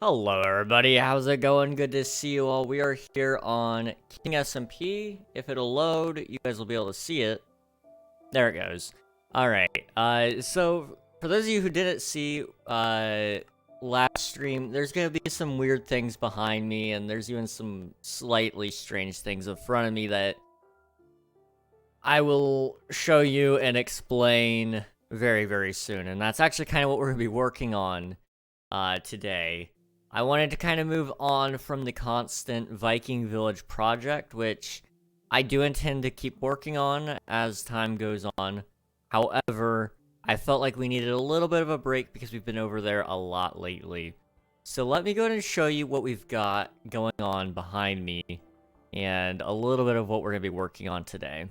Hello everybody, how's it going? Good to see you all. We are here on King SMP. If it'll load, you guys will be able to see it. There it goes. Alright, so for those of you who didn't see last stream, there's gonna be some weird things behind me, and there's even some slightly strange things in front of me that I will show you and explain very, very soon. And that's actually kind of what we're gonna be working on today. I wanted to kind of move on from the constant Viking Village project, which I do intend to keep working on as time goes on. However, I felt like we needed a little bit of a break because we've been over there a lot lately. So let me go ahead and show you what we've got going on behind me and a little bit of what we're going to be working on today.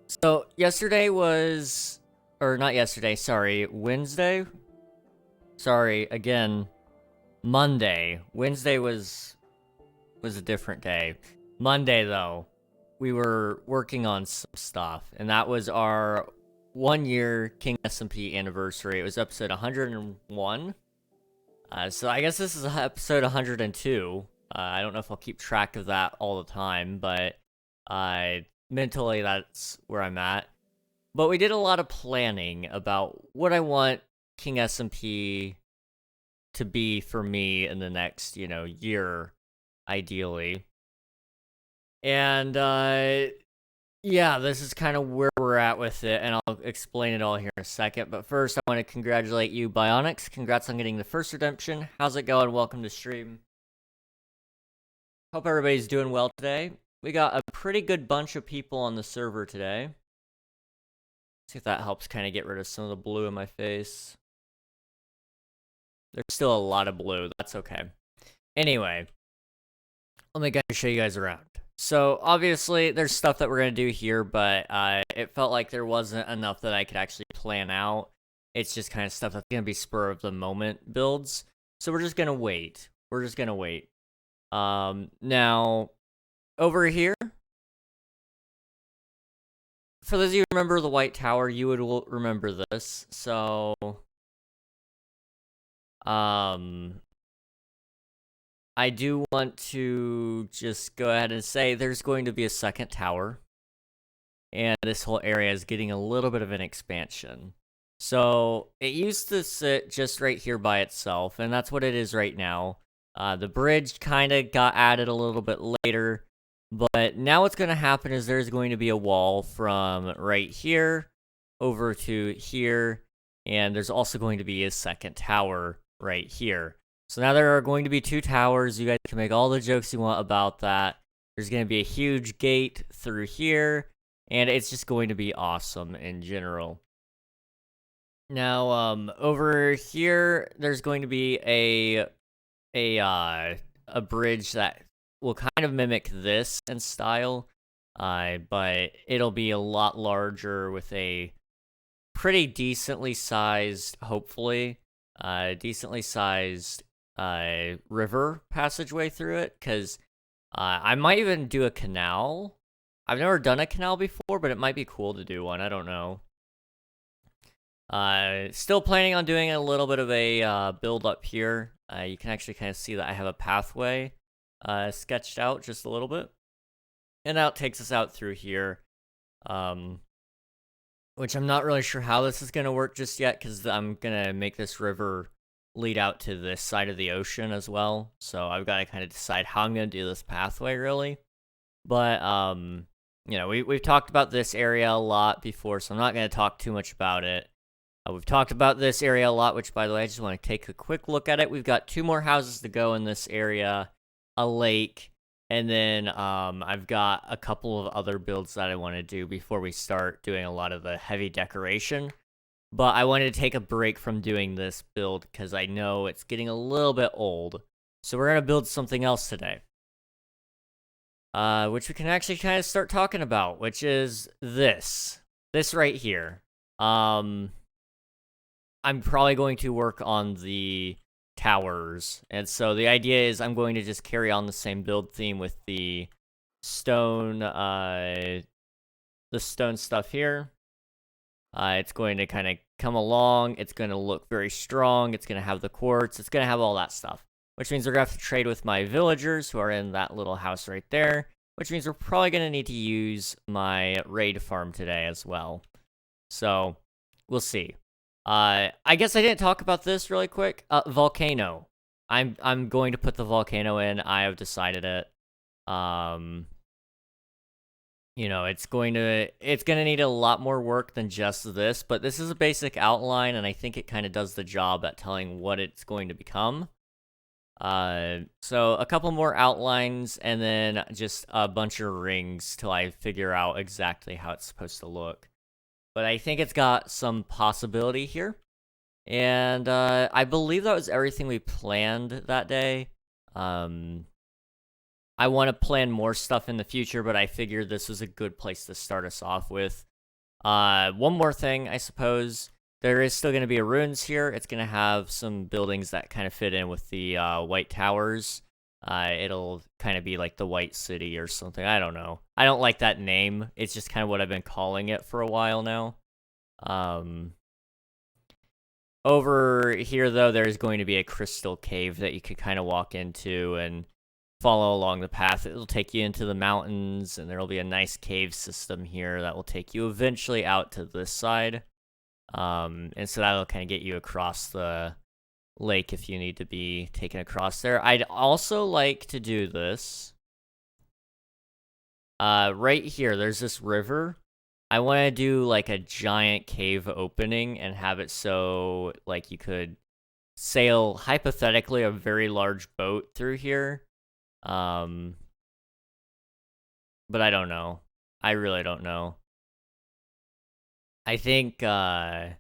So yesterday was, or not yesterday, sorry, Wednesday? Sorry, again, Monday. Wednesday was a different day. Monday, though, we were working on some stuff, and that was our 1-year King SMP anniversary. It was episode 101. So I guess this is episode 102. I don't know if I'll keep track of that all the time, but mentally that's where I'm at. But we did a lot of planning about what I want King SMP to be for me in the next, year, ideally. And, yeah, this is kind of where we're at with it, and I'll explain it all here in a second. But first, I want to congratulate you, Bionics. Congrats on getting the first redemption. How's it going? Welcome to stream. Hope everybody's doing well today. We got a pretty good bunch of people on the server today. See if that helps kind of get rid of some of the blue in my face. There's still a lot of blue. That's okay. Anyway, let me show you guys around. So, obviously, there's stuff that we're going to do here, but it felt like there wasn't enough that I could actually plan out. It's just kind of stuff that's going to be spur-of-the-moment builds. So, we're just going to wait. Now, over here, for those of you who remember the White Tower, you would remember this. So, I do want to just go ahead and say there's going to be a second tower, and this whole area is getting a little bit of an expansion. So it used to sit just right here by itself, and that's what it is right now. The bridge kind of got added a little bit later, but now what's going to happen is there's going to be a wall from right here over to here, and there's also going to be a second tower right here. So now there are going to be 2 towers. You guys can make all the jokes you want about that. There's going to be a huge gate through here, and it's just going to be awesome in general. Now, over here, there's going to be a bridge that will kind of mimic this in style, but it'll be a lot larger with a pretty decently sized, hopefully, river passageway through it, because I might even do a canal. I've never done a canal before, but it might be cool to do one. I don't know. Still planning on doing a little bit of a build up here. You can actually kind of see that I have a pathway sketched out just a little bit. And now it takes us out through here. Which I'm not really sure how this is going to work just yet, because I'm going to make this river lead out to this side of the ocean as well. So I've got to kind of decide how I'm going to do this pathway, really. But, we've talked about this area a lot before, so I'm not going to talk too much about it. We've talked about this area a lot, which, by the way, I just want to take a quick look at it. We've got 2 more houses to go in this area, a lake, and then I've got a couple of other builds that I want to do before we start doing a lot of the heavy decoration. But I wanted to take a break from doing this build because I know it's getting a little bit old. So we're going to build something else today. Which we can actually kind of start talking about, which is this. This right here. I'm probably going to work on the towers. And so the idea is I'm going to just carry on the same build theme with the stone stuff here. It's going to kind of come along. It's going to look very strong. It's going to have the quartz. It's going to have all that stuff. Which means we're going to have to trade with my villagers who are in that little house right there. Which means we're probably going to need to use my raid farm today as well. So, we'll see. I guess I didn't talk about this really quick. Volcano. I'm going to put the volcano in. I have decided it. You know, it's gonna need a lot more work than just this, but this is a basic outline, and I think it kind of does the job at telling what it's going to become. So a couple more outlines, and then just a bunch of rings till I figure out exactly how it's supposed to look. But I think it's got some possibility here. And I believe that was everything we planned that day. I want to plan more stuff in the future, but I figured this was a good place to start us off with. One more thing, I suppose. There is still going to be a ruins here. It's going to have some buildings that kind of fit in with the white towers. It'll kind of be like the White City or something. I don't know. I don't like that name. It's just kind of what I've been calling it for a while now. Over here, though, there's going to be a crystal cave that you could kind of walk into and follow along the path. It'll take you into the mountains, and there'll be a nice cave system here that will take you eventually out to this side. And so that'll kind of get you across the lake if you need to be taken across there. I'd also like to do this. Right here, there's this river. I want to do like a giant cave opening and have it so like you could sail hypothetically a very large boat through here. But I don't know. I really don't know. I think, right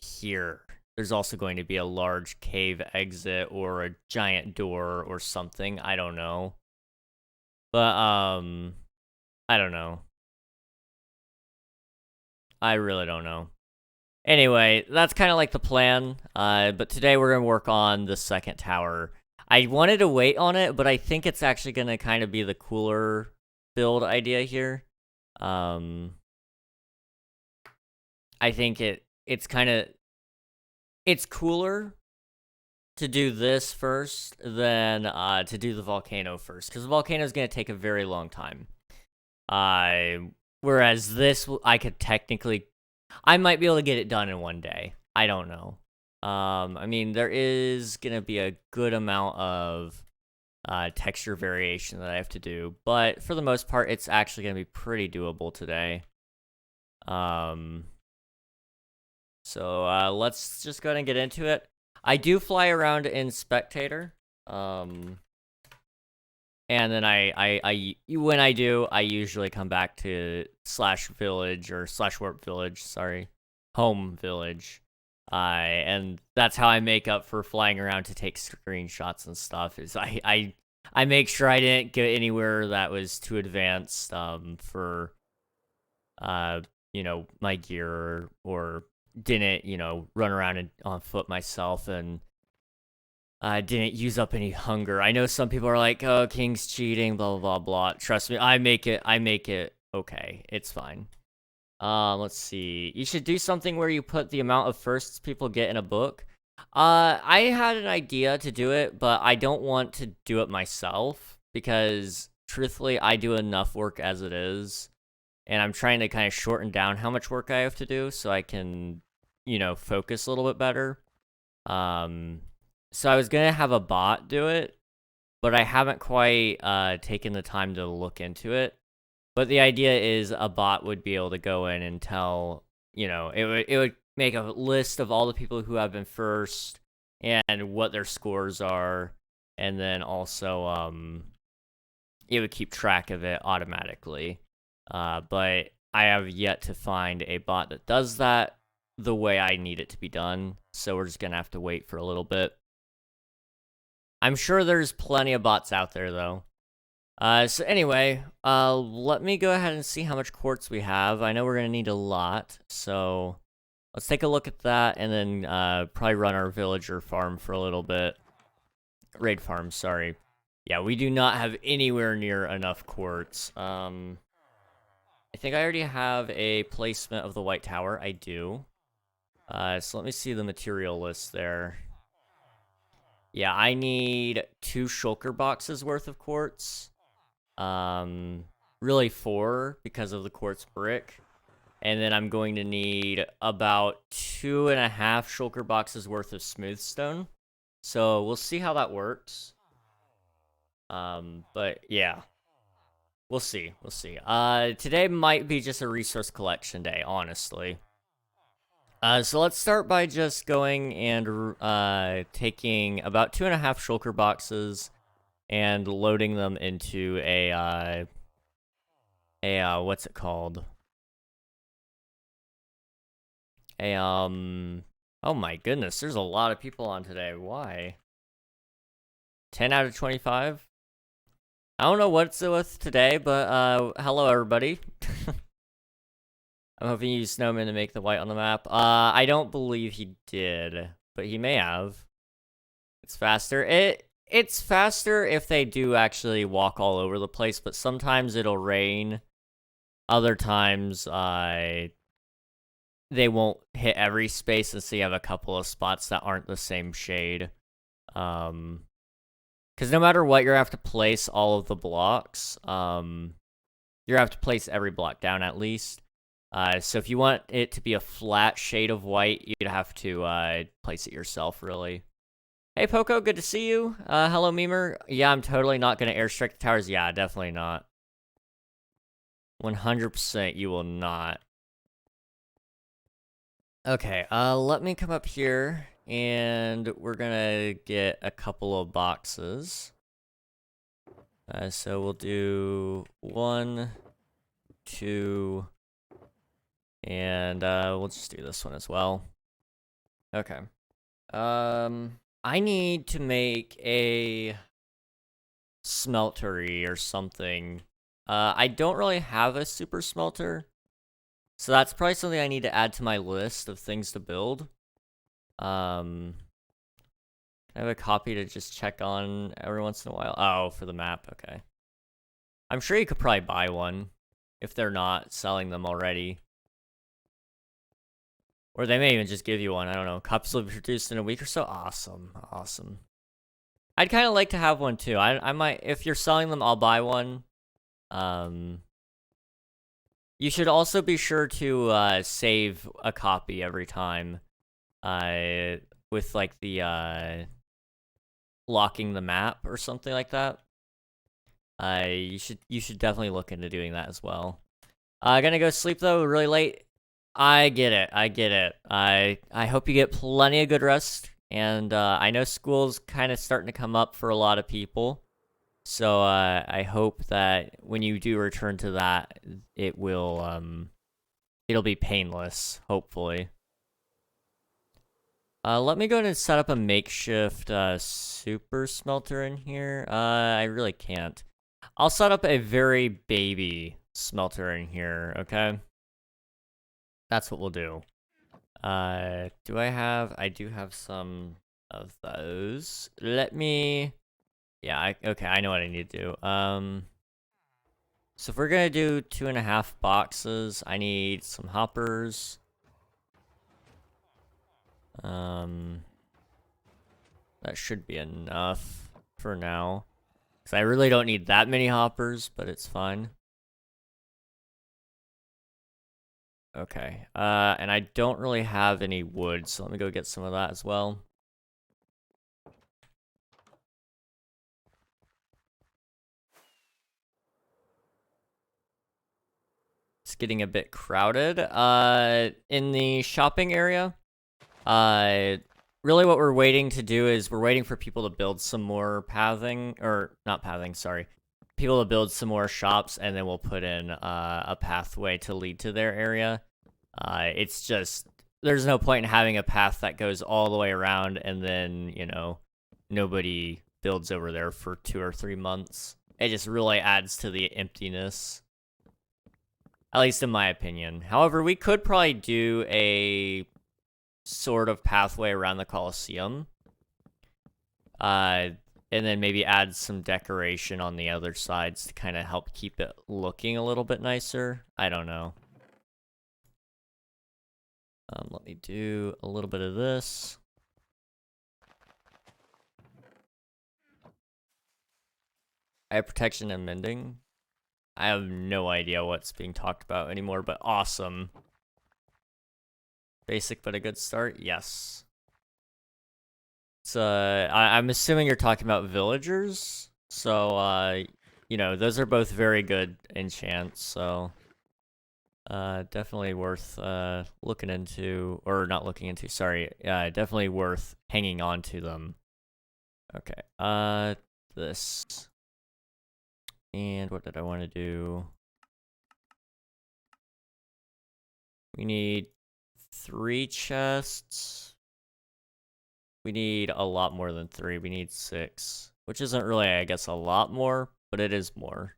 here, there's also going to be a large cave exit or a giant door or something. I don't know. But, I don't know. I really don't know. Anyway, that's kind of like the plan. But today we're going to work on the second tower. I wanted to wait on it, but I think it's actually going to kind of be the cooler build idea here. I think it's cooler to do this first than to do the volcano first, because the volcano is going to take a very long time. Whereas this, I might be able to get it done in one day. I don't know. I mean, there is going to be a good amount of texture variation that I have to do, but for the most part, it's actually going to be pretty doable today. So let's just go ahead and get into it. I do fly around in spectator. And then when I do, I usually come back to /village or /warp village, sorry, home village. And that's how I make up for flying around to take screenshots and stuff, is I make sure I didn't get anywhere that was too advanced, for, you know, my gear, or didn't, you know, run around on foot myself, and I didn't use up any hunger. I know some people are like, oh, King's cheating, blah, blah, blah, blah. Trust me, I make it okay. It's fine. Let's see. You should do something where you put the amount of firsts people get in a book. I had an idea to do it, but I don't want to do it myself, because truthfully, I do enough work as it is, and I'm trying to kind of shorten down how much work I have to do so I can, you know, focus a little bit better. So I was gonna have a bot do it, but I haven't quite taken the time to look into it. But the idea is a bot would be able to go in and tell, you know, it would make a list of all the people who have been first and what their scores are, and then also it would keep track of it automatically. But I have yet to find a bot that does that the way I need it to be done, so we're just gonna have to wait for a little bit. I'm sure there's plenty of bots out there, though. So anyway, let me go ahead and see how much quartz we have. I know we're gonna need a lot, so let's take a look at that, and then probably run our villager farm for a little bit. Raid farm, sorry. Yeah, we do not have anywhere near enough quartz. I think I already have a placement of the White Tower. I do. So let me see the material list there. Yeah, I need 2 shulker boxes worth of quartz. Really 4 because of the quartz brick. And then I'm going to need about 2.5 shulker boxes worth of smooth stone. So we'll see how that works. But yeah. We'll see. Today might be just a resource collection day, honestly. So let's start by just going and taking about 2.5 shulker boxes and loading them into a what's it called? Oh my goodness, there's a lot of people on today. Why? 10 out of 25? I don't know what's with today, but hello everybody. I'm hoping you use Snowman to make the white on the map. I don't believe he did, but he may have. It's faster. It's faster if they do actually walk all over the place, but sometimes it'll rain. Other times, they won't hit every space, and so you have a couple of spots that aren't the same shade. Because no matter what, you have to place all of the blocks. You have to place every block down at least. So if you want it to be a flat shade of white, you'd have to place it yourself, really. Hey, Poco, good to see you. Hello, Memer. Yeah, I'm totally not going to airstrike the towers. Yeah, definitely not. 100% you will not. Okay, let me come up here, and we're gonna get a couple of boxes. So we'll do 1, 2, and we'll just do this one as well. Okay. I need to make a smeltery or something. I don't really have a super smelter. So that's probably something I need to add to my list of things to build. I have a copy to just check on every once in a while. Oh, for the map, okay. I'm sure you could probably buy one if they're not selling them already. Or they may even just give you one, I don't know. Copies will be produced in a week or so. Awesome. I'd kind of like to have one too. I might, if you're selling them, I'll buy one. You should also be sure to save a copy every time, with like the locking the map or something like that. You should definitely look into doing that as well. Gonna go sleep though, really late. I get it. I hope you get plenty of good rest, and I know school's kind of starting to come up for a lot of people. So, I hope that when you do return to that, it will, it'll be painless, hopefully. Let me go ahead and set up a makeshift, super smelter in here. I really can't. I'll set up a very baby smelter in here, okay? That's what we'll do. I do have some of those. Yeah, okay, I know what I need to do. So if we're gonna do 2.5 boxes, I need some hoppers. That should be enough for now. Because I really don't need that many hoppers, but it's fine. Okay, and I don't really have any wood, so let me go get some of that as well. It's getting a bit crowded. In the shopping area, really what we're waiting to do is we're waiting for people to build some more pathing, or not pathing, sorry. People to build some more shops, and then we'll put in a pathway to lead to their area. It's just, there's no point in having a path that goes all the way around and then, you know, nobody builds over there for 2 or 3 months. It just really adds to the emptiness. At least in my opinion. However, we could probably do a sort of pathway around the Colosseum. It and then maybe add some decoration on the other sides to kind of help keep it looking a little bit nicer. I don't know. Let me do a little bit of this. I have protection and mending. I have no idea what's being talked about anymore, but awesome. Basic but a good start? Yes. It's, I'm assuming you're talking about villagers. So, you know, those are both very good enchants, so... definitely worth, looking into, or not looking into, sorry. Definitely worth hanging on to them. Okay, this. And what did I want to do? We need 3 chests. We need a lot more than 3. We need 6. Which isn't really, I guess, a lot more, but it is more.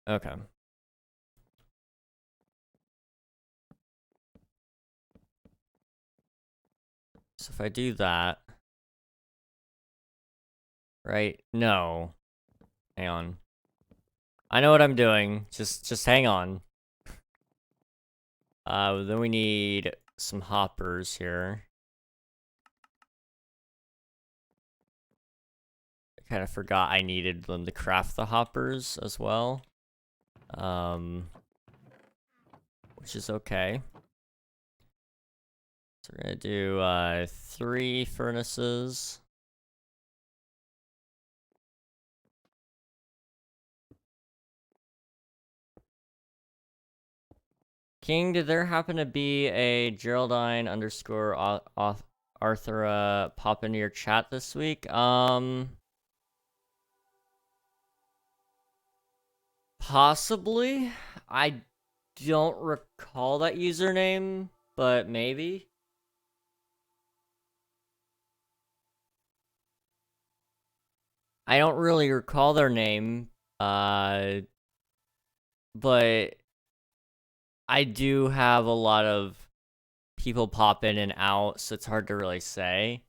Okay. So if I do that... Right? No. Hang on. I know what I'm doing. Just hang on. Then we need some hoppers here. I kind of forgot I needed them to craft the hoppers as well. Which is okay. So we're gonna do 3 furnaces. King, did there happen to be a Geraldine underscore Arthur pop into your chat this week? Possibly. I don't recall that username, but maybe. I don't really recall their name, but I do have a lot of people pop in and out, so it's hard to really say.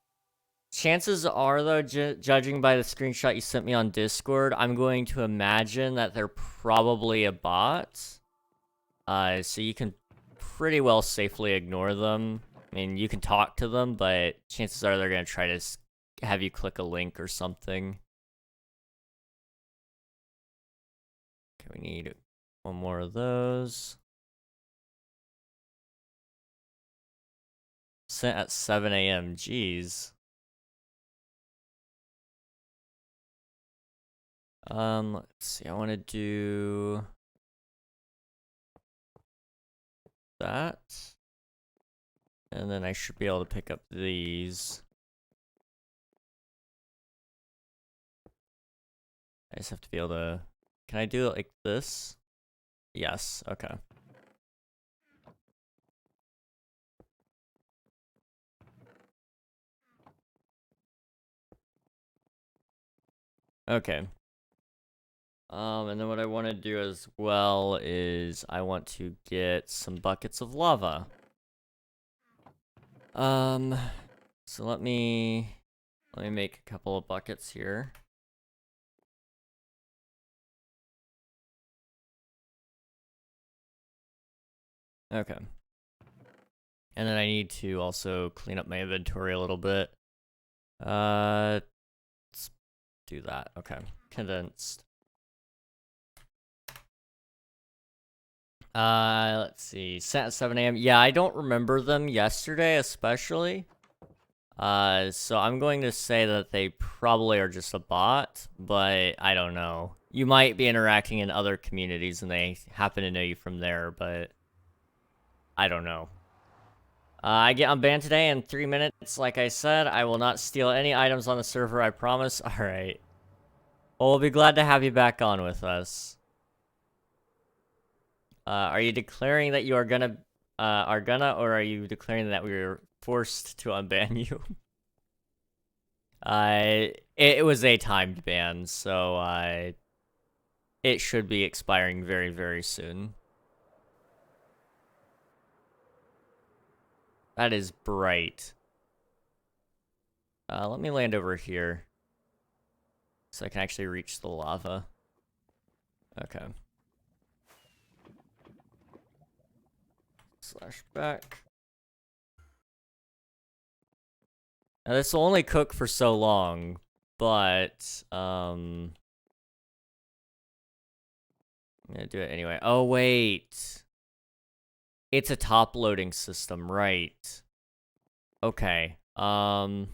Chances are, though, judging by the screenshot you sent me on Discord, I'm going to imagine that they're probably a bot. So you can pretty well safely ignore them. I mean, you can talk to them, but chances are they're going to try to have you click a link or something. Okay, we need 1 more of those. Sent at 7 a.m. Jeez. Let's see. I want to do that. And then I should be able to pick up these. I just have to be able to... Can I do it like this? Yes. Okay. Okay. And then what I want to do as well is I want to get some buckets of lava. So let me make a couple of buckets here. Okay. And then I need to also clean up my inventory a little bit. Let's do that. Okay. Condensed. Let's see. Set at 7 a.m. Yeah, I don't remember them yesterday, especially. So I'm going to say that they probably are just a bot, but I don't know. You might be interacting in other communities and they happen to know you from there, but I don't know. I get unbanned today in 3 minutes. Like I said, I will not steal any items on the server, I promise. Alright. Well, we'll be glad to have you back on with us. Are you declaring that you are gonna, or are you declaring that we were forced to unban you? It was a timed ban, so, it should be expiring very, very soon. That is bright. Let me land over here. So I can actually reach the lava. Okay. Slash back. Now this will only cook for so long, but, I'm gonna do it anyway. Oh, wait. It's a top loading system, right. Okay, I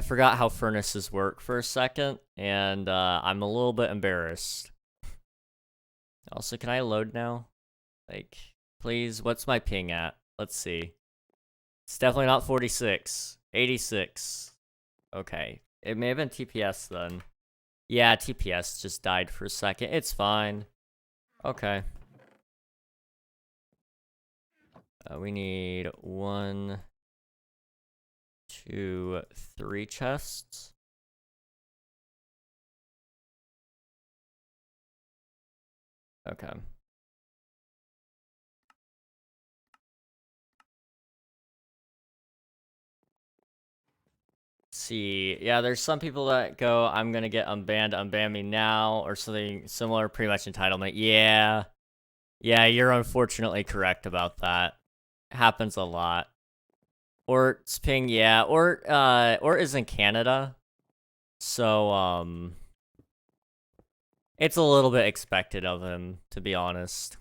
forgot how furnaces work for a second, and, I'm a little bit embarrassed. Also, can I load now? Like, please, what's my ping at? Let's see. It's definitely not 46. 86. Okay. It may have been TPS then. Yeah, TPS just died for a second. It's fine. Okay. We need 1, 2, 3 chests. Okay. See, yeah, there's some people that go, I'm gonna get unbanned, unban me now, or something similar, pretty much entitlement. Yeah. Yeah, you're unfortunately correct about that. Happens a lot. Ort's ping, yeah, Ort is in Canada. So, it's a little bit expected of him, to be honest.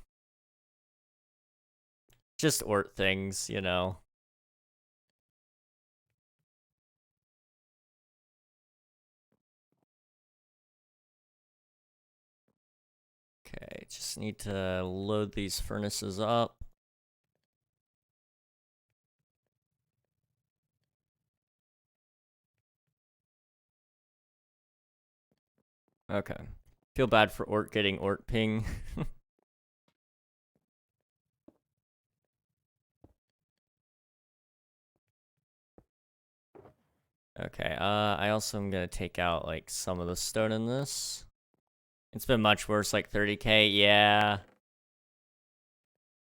Just Ort things, you know. Okay, just need to load these furnaces up. Okay. Feel bad for Ort getting Ort ping. Okay, I also am gonna take out, like, some of the stone in this. It's been much worse, like 30k, yeah.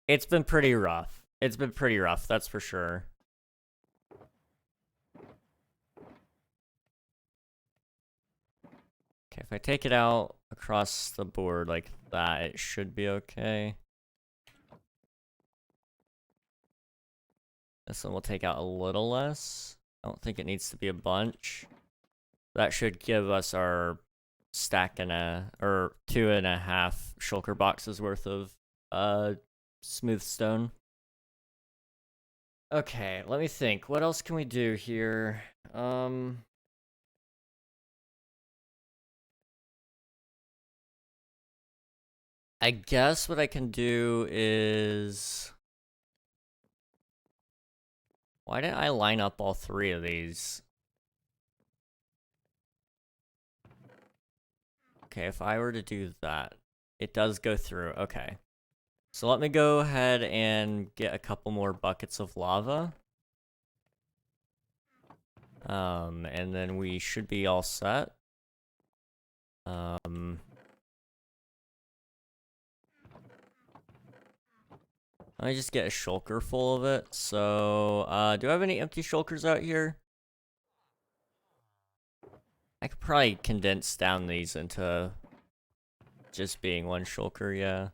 It's been pretty rough. It's been pretty rough, that's for sure. Okay, if I take it out across the board like that, it should be okay. This one will take out a little less. I don't think it needs to be a bunch. That should give us our stack or 2.5 shulker boxes worth of smooth stone. Okay, let me think. What else can we do here? I guess what I can do is... Why didn't I line up all 3 of these? Okay, if I were to do that, it does go through. Okay. So let me go ahead and get a couple more buckets of lava. And then we should be all set. Let me just get a shulker full of it. So, do I have any empty shulkers out here? I could probably condense down these into just being 1 shulker, yeah.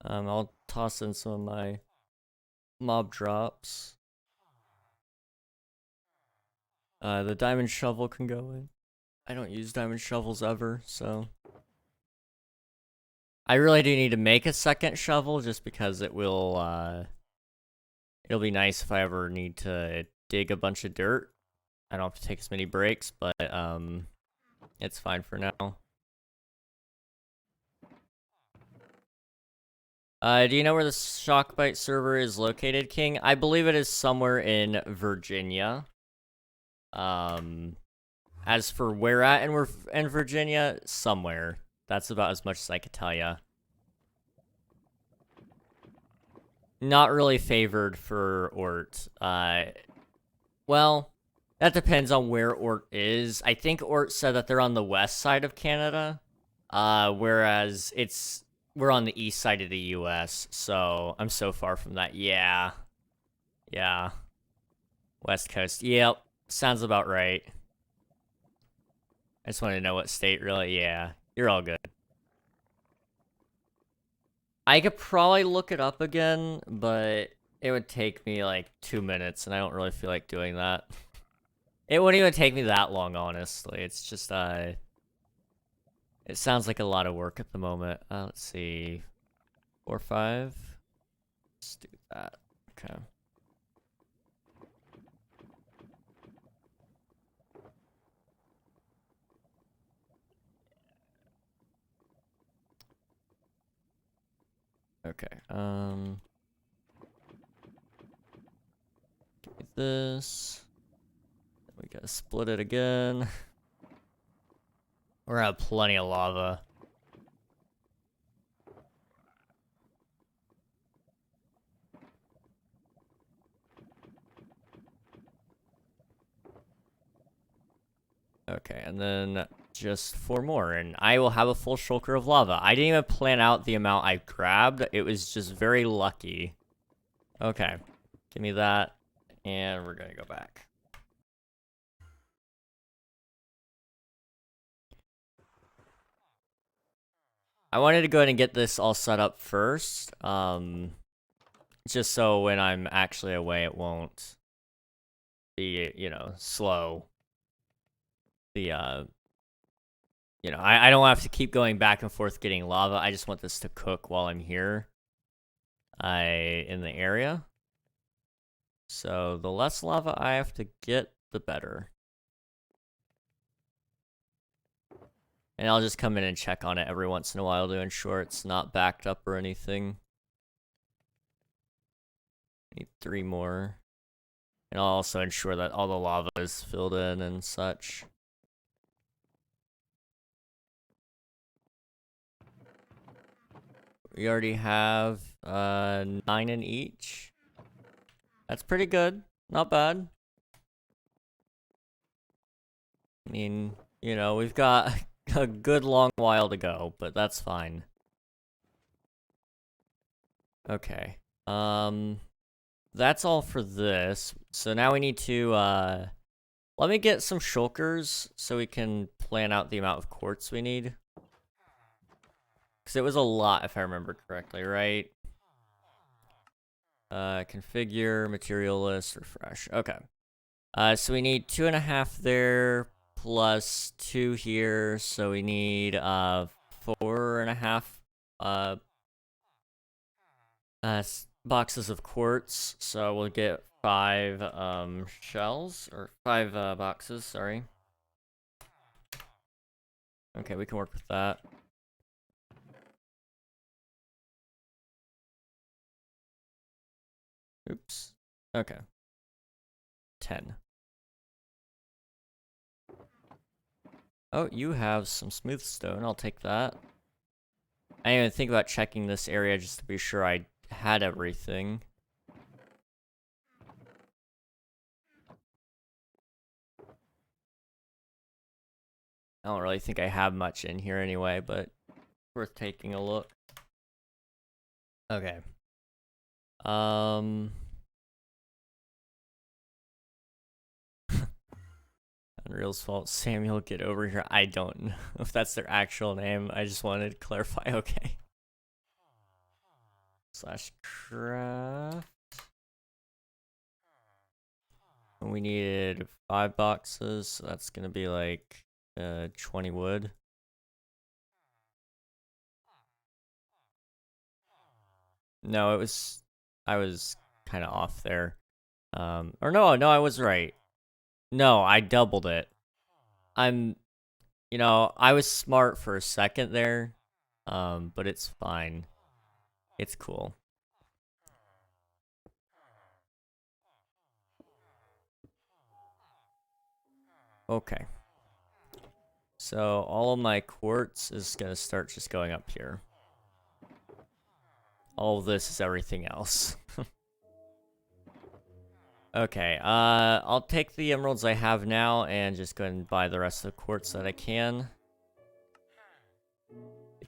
I'll toss in some of my mob drops. The diamond shovel can go in. I don't use diamond shovels ever, so... I really do need to make a second shovel just because it will, it'll be nice if I ever need to dig a bunch of dirt. I don't have to take as many breaks, but, it's fine for now. Do you know where the Shockbite server is located, King? I believe it is somewhere in Virginia. As for where at in Virginia, somewhere. That's about as much as I could tell you. Not really favored for Ort. Well, that depends on where Ort is. I think Ort said that they're on the west side of Canada. Whereas we're on the east side of the US, so I'm so far from that. Yeah. Yeah. West Coast. Yep. Sounds about right. I just wanted to know what state really. Yeah. You're all good. I could probably look it up again, but it would take me like 2 minutes, and I don't really feel like doing that. It wouldn't even take me that long, honestly. It's just, it sounds like a lot of work at the moment. Let's see. 4, 5. Let's do that. Okay. Okay, give me this. We gotta split it again. We're gonna have plenty of lava. Okay, and then just 4 more, and I will have a full shulker of lava. I didn't even plan out the amount I grabbed. It was just very lucky. Okay, give me that, and we're gonna go back. I wanted to go ahead and get this all set up first, just so when I'm actually away, it won't be, you know, slow. The, you know, I don't have to keep going back and forth getting lava. I just want this to cook while I'm here, in the area. So the less lava I have to get, the better. And I'll just come in and check on it every once in a while to ensure it's not backed up or anything. Need 3 more. And I'll also ensure that all the lava is filled in and such. We already have 9 in each. That's pretty good. Not bad. I mean, you know, we've got a good long while to go, but that's fine. Okay. That's all for this. So now we need to, let me get some shulkers so we can plan out the amount of quartz we need. Because it was a lot, if I remember correctly, right? Configure, material list, refresh. Okay. So we need 2.5 there, plus 2 here, so we need 4.5 boxes of quartz. So we'll get 5 shells, or 5 boxes, sorry. Okay, we can work with that. Oops. Okay. 10. Oh, you have some smooth stone. I'll take that. I didn't even think about checking this area just to be sure I had everything. I don't really think I have much in here anyway, but worth taking a look. Okay. Unreal's fault. Samuel, get over here. I don't know if that's their actual name. I just wanted to clarify. Okay. /craft. And we needed 5 boxes, so that's gonna be like 20 wood. No, I was kind of off there. Or no, I was right. No, I doubled it. You know, I was smart for a second there, but it's fine. It's cool. Okay. So all of my quartz is gonna start just going up here. All of this is everything else. Okay, I'll take the emeralds I have now and just go ahead and buy the rest of the quartz that I can.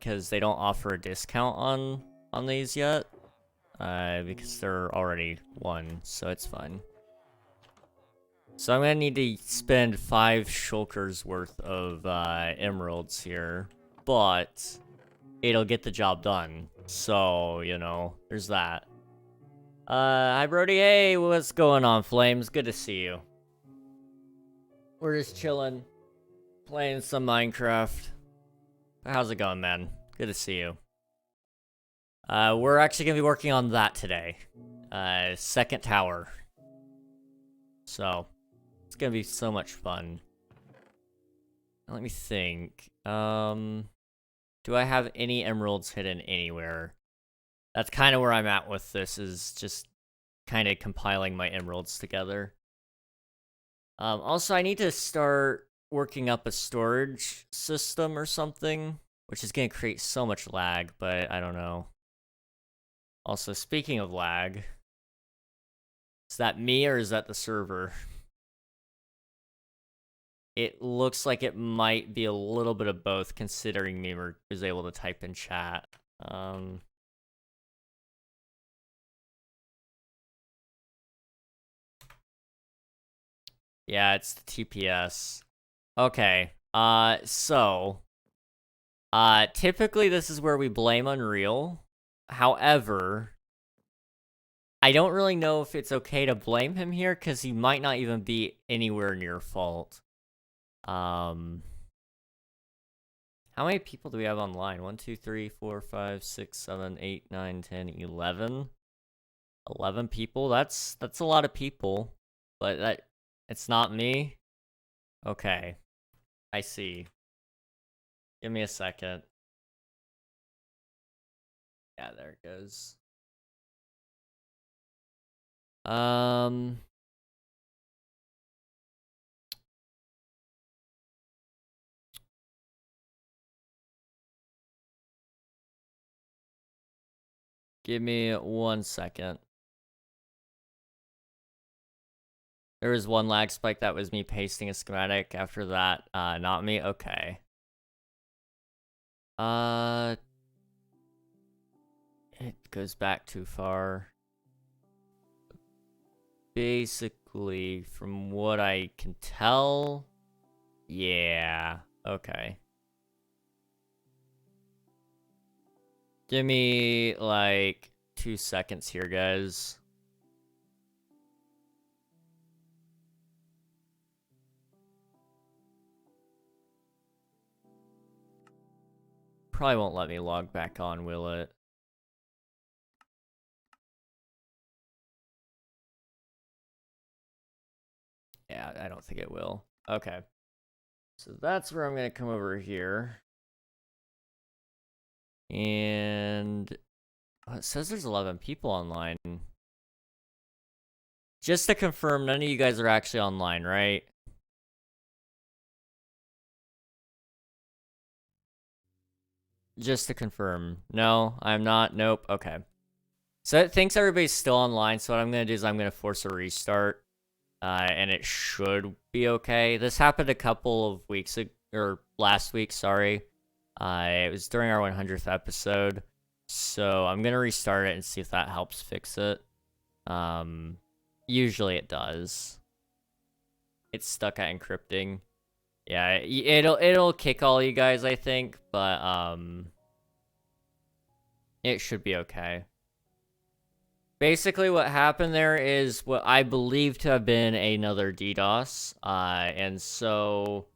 because they don't offer a discount on these yet. Because they're already 1, so it's fine. So I'm gonna need to spend 5 shulkers worth of emeralds here, but it'll get the job done. So, you know, there's that. Hi Brody, hey, what's going on, Flames? Good to see you. We're just chilling, playing some Minecraft. How's it going, man? Good to see you. We're actually gonna be working on that today. Second tower. So, it's gonna be so much fun. Let me think. Do I have any emeralds hidden anywhere? That's kind of where I'm at with this, is just kind of compiling my emeralds together. Also, I need to start working up a storage system or something, which is gonna create so much lag, but I don't know. Also, speaking of lag, is that me or is that the server? It looks like it might be a little bit of both, considering Memer was able to type in chat. Yeah, it's the TPS. Okay, typically this is where we blame Unreal. However, I don't really know if it's okay to blame him here, because he might not even be anywhere near fault. How many people do we have online? 1, 2, 3, 4, 5, 6, 7, 8, 9, 10, 11. 11 people? That's a lot of people. But it's not me? Okay. I see. Give me a second. Yeah, there it goes. Give me 1 second. There was one lag spike, that was me pasting a schematic. After that, not me? Okay. It goes back too far. Basically, from what I can tell, yeah, okay. Give me, like, 2 seconds here, guys. Probably won't let me log back on, will it? Yeah, I don't think it will. Okay. So that's where I'm gonna come over here. And it says there's 11 people online. Just to confirm, none of you guys are actually online, right? Just to confirm. No, I'm not. Nope. Okay. So it thinks everybody's still online, so what I'm going to do is I'm going to force a restart. And it should be okay. This happened a couple of weeks ago, or last week, sorry. It was during our 100th episode. So I'm going to restart it and see if that helps fix it. Usually it does. It's stuck at encrypting. Yeah, it'll kick all you guys, I think, but it should be okay. Basically, what happened there is what I believe to have been another DDoS, and so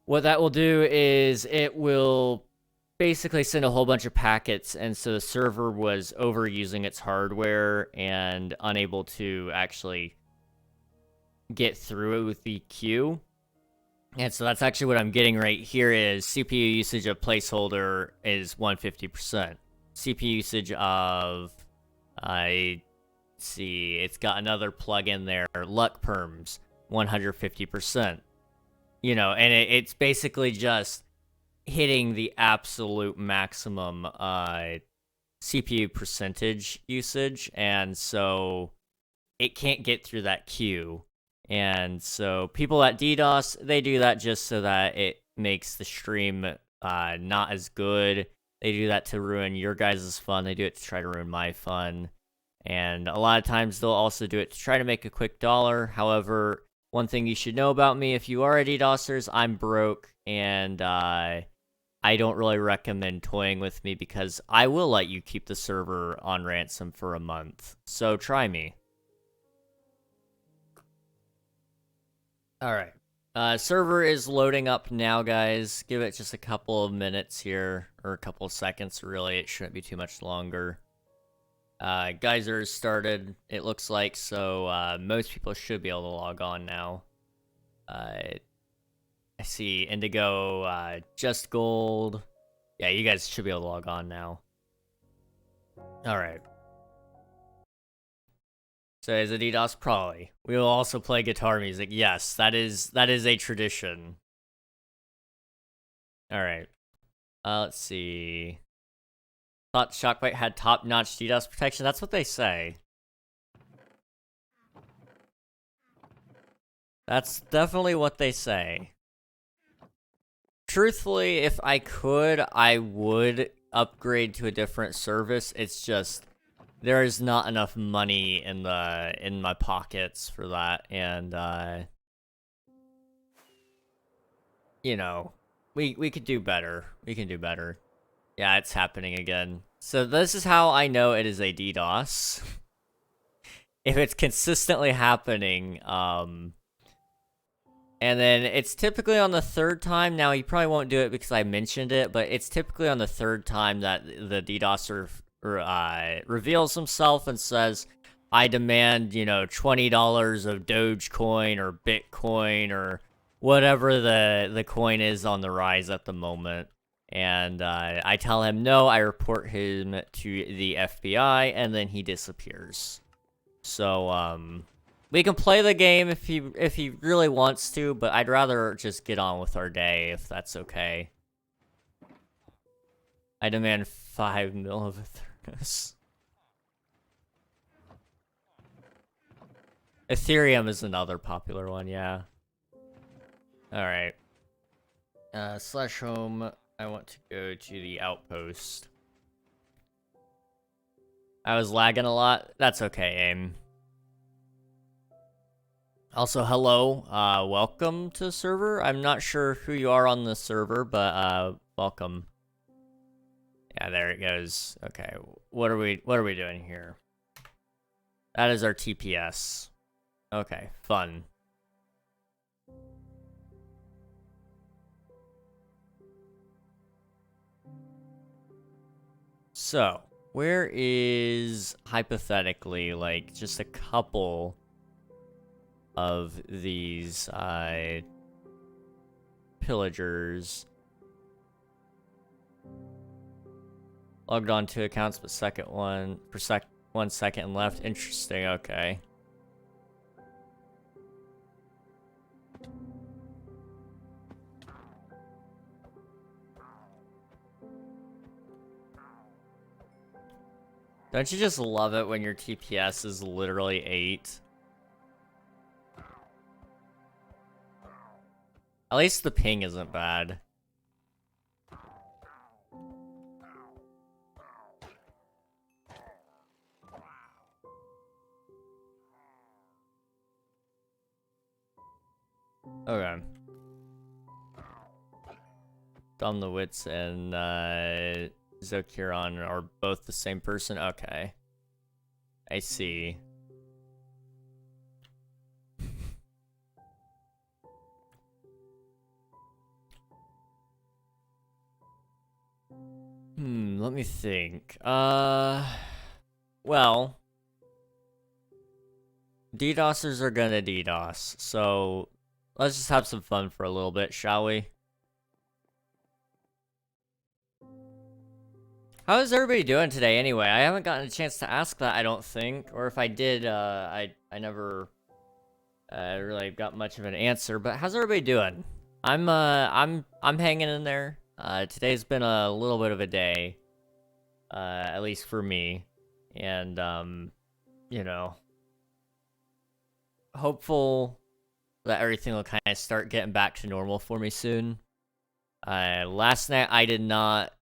what that will do is it will basically send a whole bunch of packets, and so the server was overusing its hardware and unable to actually get through it with the queue. And so that's actually what I'm getting right here is CPU usage of placeholder is 150%. CPU usage of, see, it's got another plugin there, luck perms, 150%. You know, and it's basically just hitting the absolute maximum CPU percentage usage, and so it can't get through that queue. And so people at DDoS, they do that just so that it makes the stream not as good. They do that to ruin your guys' fun. They do it to try to ruin my fun. And a lot of times they'll also do it to try to make a quick dollar. However, one thing you should know about me, if you are a DDoSers, I'm broke, and I don't really recommend toying with me because I will let you keep the server on ransom for a month. So try me. Alright. Server is loading up now, guys. Give it just a couple of minutes here, or a couple of seconds, really. It shouldn't be too much longer. Geyser started, it looks like, so most people should be able to log on now. I see Indigo, Just Gold. Yeah, you guys should be able to log on now. Alright. So is it DDoS? Probably. We will also play guitar music. Yes, that is a tradition. Alright. Let's see. Thought Shockbite had top-notch DDoS protection. That's what they say. That's definitely what they say. Truthfully, if I could, I would upgrade to a different service. It's just there is not enough money in my pockets for that, and you know, we could do better. We can do better. Yeah, it's happening again. So this is how I know it is a DDoS. If it's consistently happening, and then it's typically on the third time. Now, he probably won't do it because I mentioned it, but it's typically on the third time that the DDoSer reveals himself and says, I demand, you know, $20 of Dogecoin or Bitcoin or whatever the coin is on the rise at the moment. And I tell him no, I report him to the FBI, and then he disappears. So, we can play the game if he really wants to, but I'd rather just get on with our day, if that's okay. I demand 5 mil of Ethereum. Ethereum is another popular one, yeah. Alright. Slash home, I want to go to the outpost. I was lagging a lot. That's okay, AIM. Also, hello, welcome to the server. I'm not sure who you are on the server, but, welcome. Yeah, there it goes. Okay, what are we doing here? That is our TPS. Okay, fun. So, where is, hypothetically, like, just a couple of these, pillagers? Logged on 2 accounts, but second one, 1 second left. Interesting, okay. Don't you just love it when your TPS is literally 8? At least the ping isn't bad. Okay. Dom the Wits and Zokiron are both the same person? Okay. I see. Let me think. Well, DDoSers are gonna DDoS, so let's just have some fun for a little bit, shall we? How is everybody doing today anyway? I haven't gotten a chance to ask that, I don't think. Or if I did, I never really got much of an answer, but how's everybody doing? I'm hanging in there. Today's been a little bit of a day. At least for me. And you know, hopeful that everything will kind of start getting back to normal for me soon. Last night I did not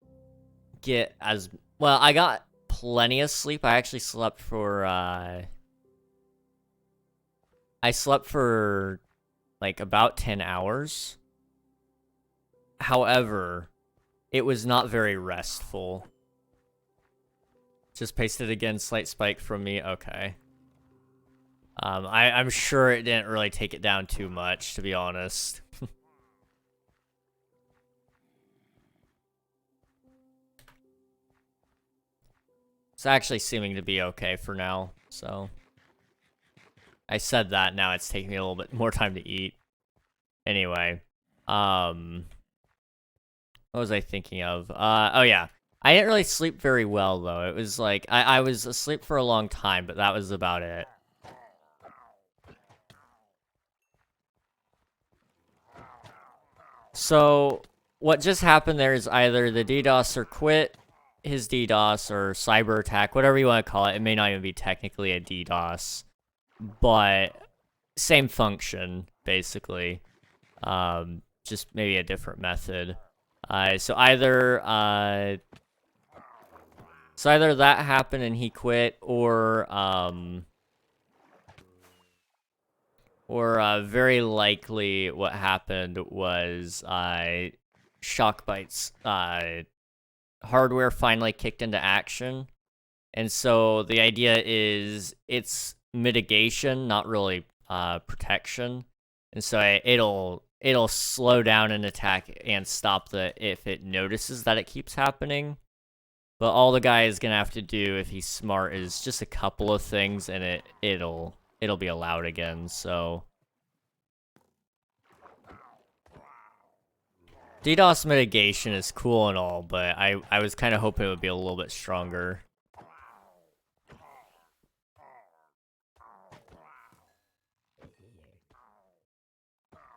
get as... Well, I got plenty of sleep. I actually slept for, I slept for, like, about 10 hours. However, it was not very restful. Just pasted again, slight spike from me. Okay. I'm sure it didn't really take it down too much, to be honest. It's actually seeming to be okay for now, so. I said that, now it's taking me a little bit more time to eat. Anyway, what was I thinking of? Oh yeah. I didn't really sleep very well, though. It was like, I was asleep for a long time, but that was about it. So, what just happened there is either the DDoSer quit his DDoS or cyber attack, whatever you want to call it. It may not even be technically a DDoS, but same function, basically. Just maybe a different method. So either that happened and he quit, or very likely what happened was Shockbyte's hardware finally kicked into action. And so the idea is it's mitigation, not really protection. And so it'll slow down an attack and stop if it notices that it keeps happening. But all the guy is gonna have to do, if he's smart, is just a couple of things, and it'll be allowed again. So DDoS mitigation is cool and all, but I was kind of hoping it would be a little bit stronger.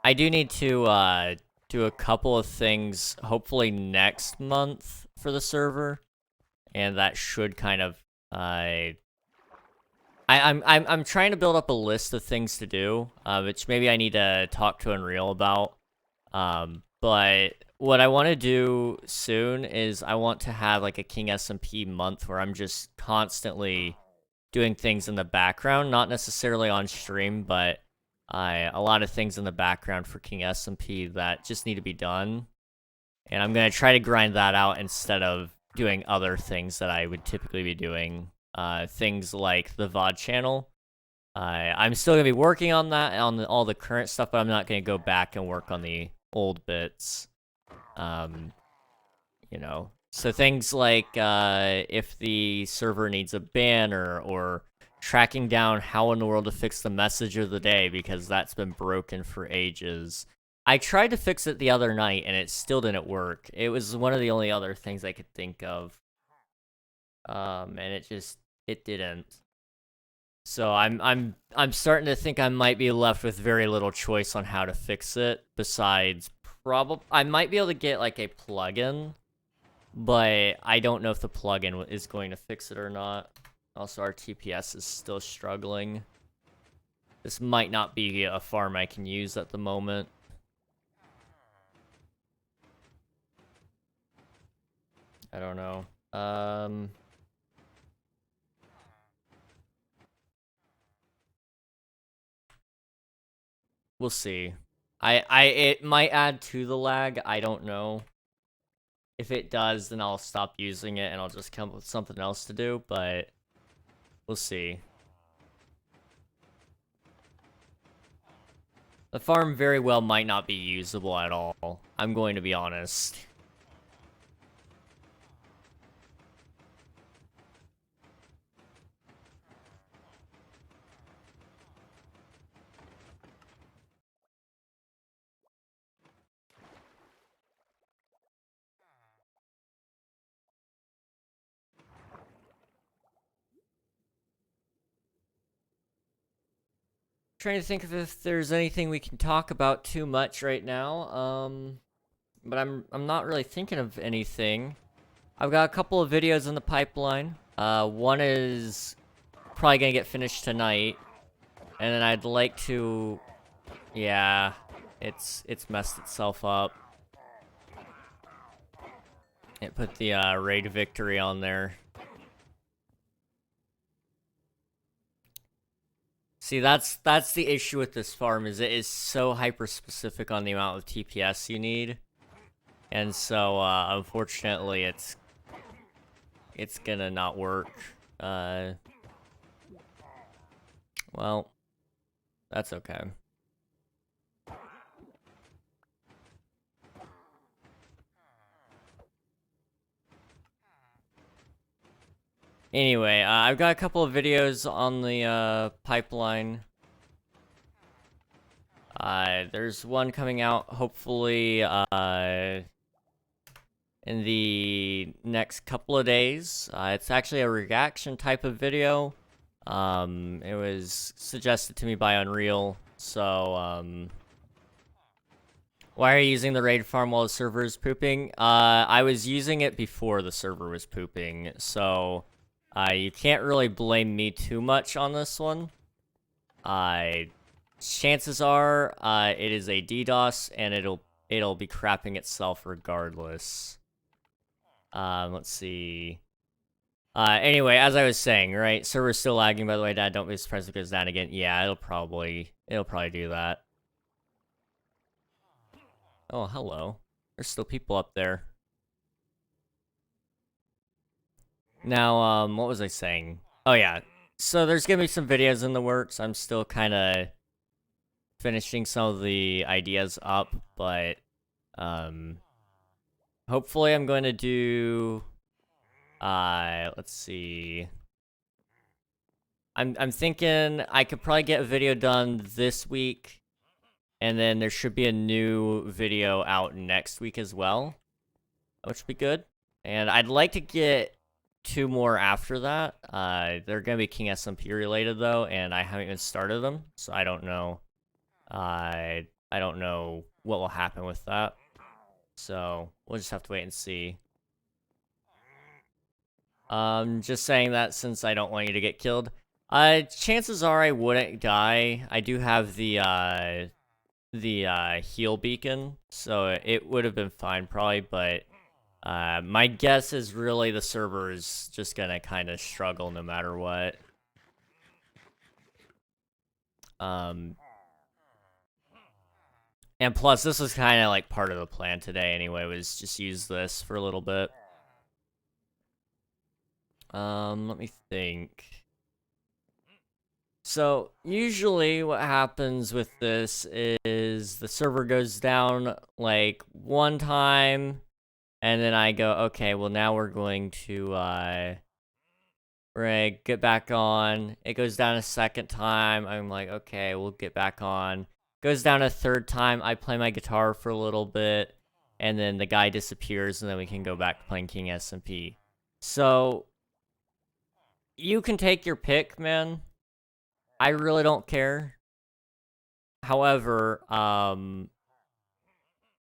I do need to do a couple of things, hopefully next month for the server, and that should kind of I'm trying to build up a list of things to do, which maybe I need to talk to Unreal about. But what I want to do soon is I want to have like a King SMP month where I'm just constantly doing things in the background, not necessarily on stream, but a lot of things in the background for King SMP that just need to be done. And I'm going to try to grind that out instead of doing other things that I would typically be doing. Things like the VOD channel. I'm still going to be working on that, on all the current stuff, but I'm not going to go back and work on the old bits. You know, so things like if the server needs a banner, or tracking down how in the world to fix the message of the day, because that's been broken for ages. I tried to fix it the other night and it still didn't work. It was one of the only other things I could think of. And it didn't. So I'm starting to think I might be left with very little choice on how to fix it, besides I might be able to get like a plugin, but I don't know if the plugin is going to fix it or not. Also, our TPS is still struggling. This might not be a farm I can use at the moment. I don't know. We'll see. It might add to the lag. I don't know. If it does, then I'll stop using it and I'll just come up with something else to do, but we'll see. The farm very well might not be usable at all. I'm going to be honest. Trying to think of if there's anything we can talk about too much right now. But I'm not really thinking of anything. I've got a couple of videos in the pipeline. One is probably gonna get finished tonight, and then I'd like to, yeah, it's messed itself up. It put the raid victory on there. See, that's the issue with this farm, is it is so hyper specific on the amount of TPS you need, and so unfortunately it's gonna not work. Well, that's okay. Anyway, I've got a couple of videos on the pipeline. There's one coming out hopefully in the next couple of days. It's actually a reaction type of video. It was suggested to me by Unreal, so why are you using the raid farm while the server is pooping? I was using it before the server was pooping, so you can't really blame me too much on this one. Chances are, it is a DDoS, and it'll be crapping itself regardless. Let's see. Anyway, as I was saying, right, server's still lagging, by the way, Dad, don't be surprised if it goes down again. Yeah, it'll probably do that. Oh, hello. There's still people up there. Now, what was I saying? Oh, yeah. So there's gonna be some videos in the works. I'm still kind of finishing some of the ideas up, but, hopefully I'm going to do, let's see. I'm thinking I could probably get a video done this week, and then there should be a new video out next week as well, which would be good. And I'd like to get 2 more after that. They're gonna be King SMP related though, and I haven't even started them, so I don't know. I don't know what will happen with that. So we'll just have to wait and see. Just saying that since I don't want you to get killed. Chances are I wouldn't die. I do have the heal beacon, so it would have been fine probably, but my guess is really the server is just gonna kind of struggle no matter what. And plus, this was kind of like part of the plan today anyway, was just use this for a little bit. Let me think. So, usually what happens with this is the server goes down like one time, and then I go, okay, well now we're going to, we're gonna get back on. It goes down a second time, I'm like, okay, we'll get back on. Goes down a third time, I play my guitar for a little bit, and then the guy disappears, and then we can go back playing King SMP. So, you can take your pick, man. I really don't care. However,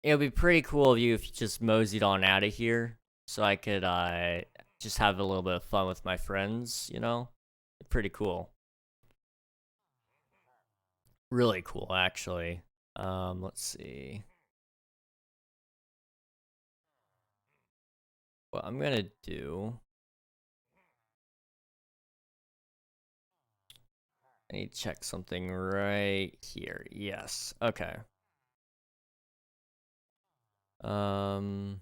it would be pretty cool of you if you just moseyed on out of here, so I could just have a little bit of fun with my friends, you know? Pretty cool. Really cool, actually. Let's see. What I'm gonna do... I need to check something right here. Yes. Okay. Let's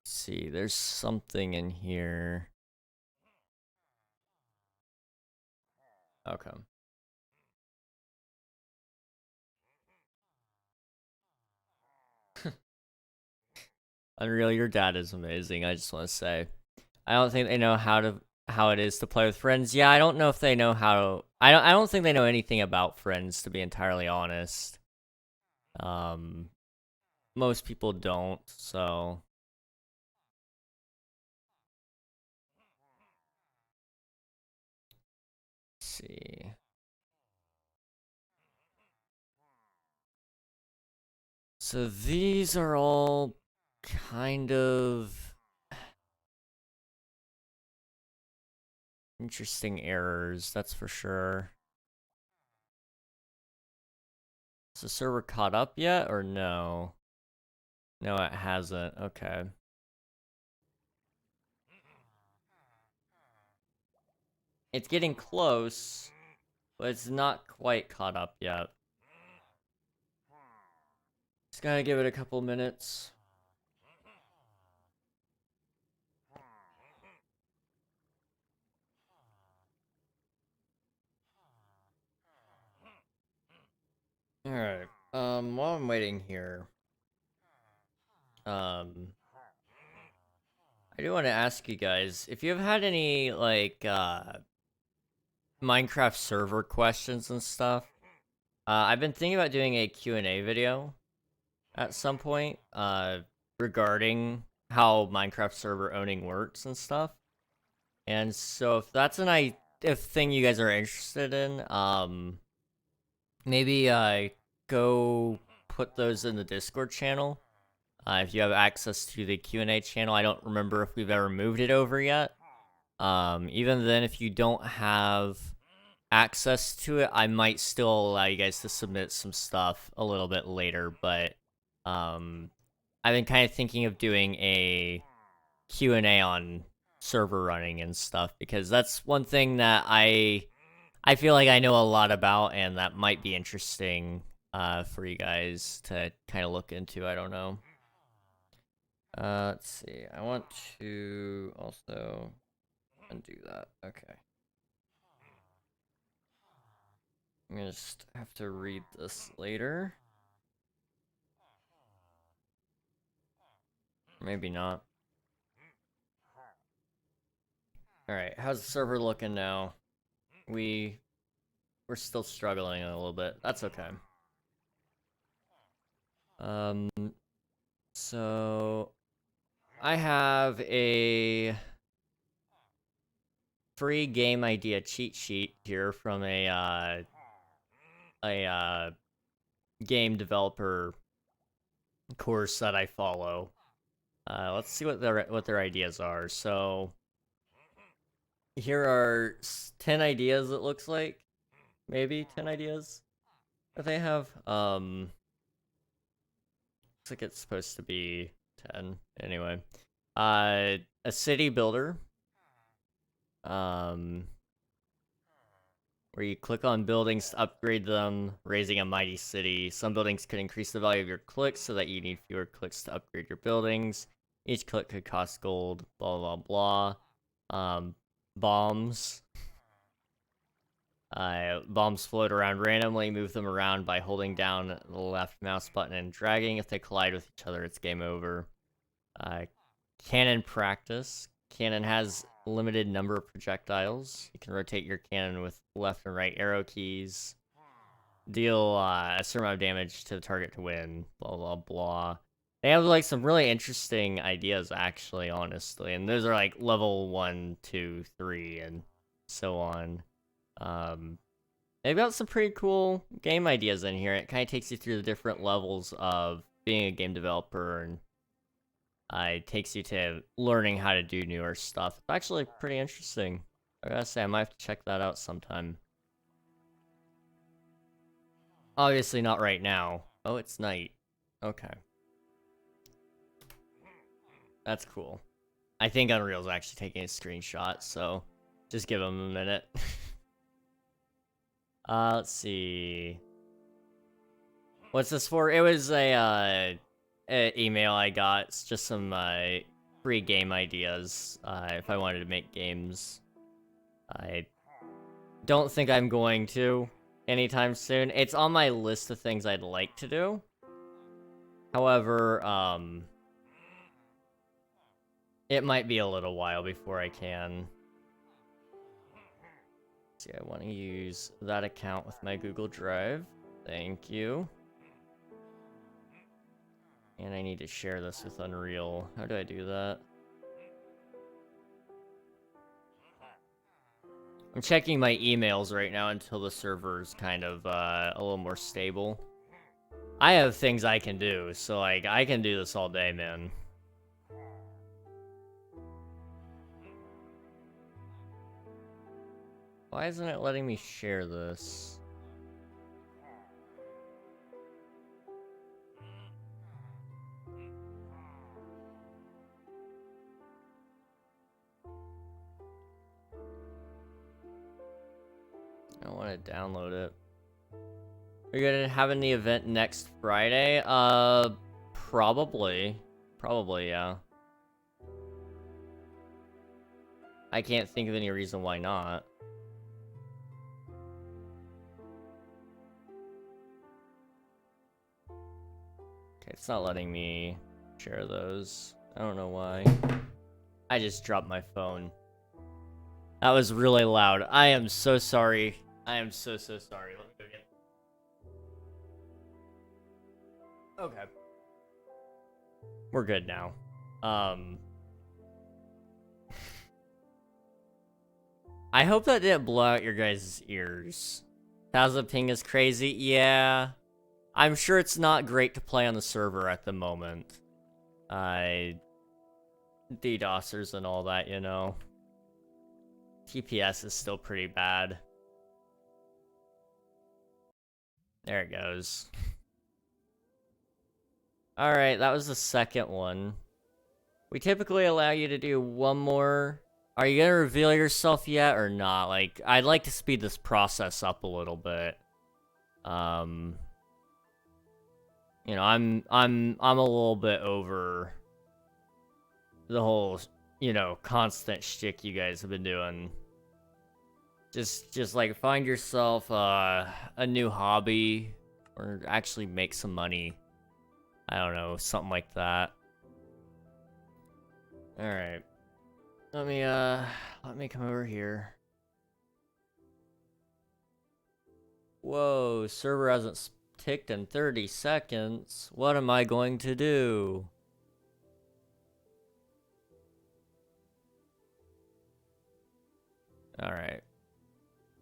see, there's something in here. Okay. Unreal, your dad is amazing, I just want to say. I don't think they know how it is to play with friends. Yeah, I don't know if they know how. I don't think they know anything about friends, to be entirely honest. Most people don't. So let's see. So these are all kind of Interesting errors, that's for sure. Is the server caught up yet, or no? No, it hasn't. Okay. It's getting close, but it's not quite caught up yet. Just gotta give it a couple minutes. Alright, while I'm waiting here, I do want to ask you guys, if you've had any, like, Minecraft server questions and stuff. I've been thinking about doing a Q&A video at some point, regarding how Minecraft server owning works and stuff. And so if that's if thing you guys are interested in, maybe go put those in the Discord channel. If you have access to the Q&A channel, I don't remember if we've ever moved it over yet. Even then, if you don't have access to it, I might still allow you guys to submit some stuff a little bit later, but I've been kind of thinking of doing a Q&A on server running and stuff, because that's one thing that I feel like I know a lot about, and that might be interesting for you guys to kind of look into. I don't know. Let's see. I want to also undo that. Okay. I'm gonna just have to read this later. Maybe not. Alright, how's the server looking now? We're still struggling a little bit. That's okay. So I have a free game idea cheat sheet here from a game developer course that I follow. Let's see what their ideas are. So here are 10 ideas, it looks like. Maybe 10 ideas that they have. Looks like it's supposed to be 10. Anyway. A city builder. Where you click on buildings to upgrade them, raising a mighty city. Some buildings could increase the value of your clicks so that you need fewer clicks to upgrade your buildings. Each click could cost gold, blah, blah, blah. Bombs. Bombs float around randomly. Move them around by holding down the left mouse button and dragging. If they collide with each other, it's game over. Cannon practice. Cannon has a limited number of projectiles. You can rotate your cannon with left and right arrow keys. Deal a certain amount of damage to the target to win. Blah, blah, blah. They have, like, some really interesting ideas, actually, honestly. And those are, like, level 1, 2, 3, and so on. They've got some pretty cool game ideas in here. It kind of takes you through the different levels of being a game developer, and it takes you to learning how to do newer stuff. It's actually pretty interesting. I gotta say, I might have to check that out sometime. Obviously not right now. Oh, it's night. Okay. That's cool. I think Unreal's actually taking a screenshot, so just give him a minute. Let's see. What's this for? It was a email I got. It's just some free game ideas if I wanted to make games. I don't think I'm going to anytime soon. It's on my list of things I'd like to do. However, it might be a little while before I can. See, I want to use that account with my Google Drive. Thank you. And I need to share this with Unreal. How do I do that? I'm checking my emails right now until the server's kind of a little more stable. I have things I can do, so like I can do this all day, man. Why isn't it letting me share this? I don't want to download it. Are you gonna have the event next Friday? Probably. Probably, yeah. I can't think of any reason why not. Okay, it's not letting me share those. I don't know why. I just dropped my phone. That was really loud. I am so sorry. I am so sorry. Let me go again. Okay. We're good now. I hope that didn't blow out your guys' ears. 1000 ping is crazy. Yeah. I'm sure it's not great to play on the server at the moment. DDoSers and all that, you know. TPS is still pretty bad. There it goes. Alright, that was the second one. We typically allow you to do one more. Are you gonna reveal yourself yet or not? Like, I'd like to speed this process up a little bit. You know, I'm a little bit over the whole, you know, constant shtick you guys have been doing. Just like find yourself a new hobby or actually make some money. I don't know, something like that. All right. Let me come over here. Whoa, server hasn't ticked in 30 seconds. What am I going to do? All right.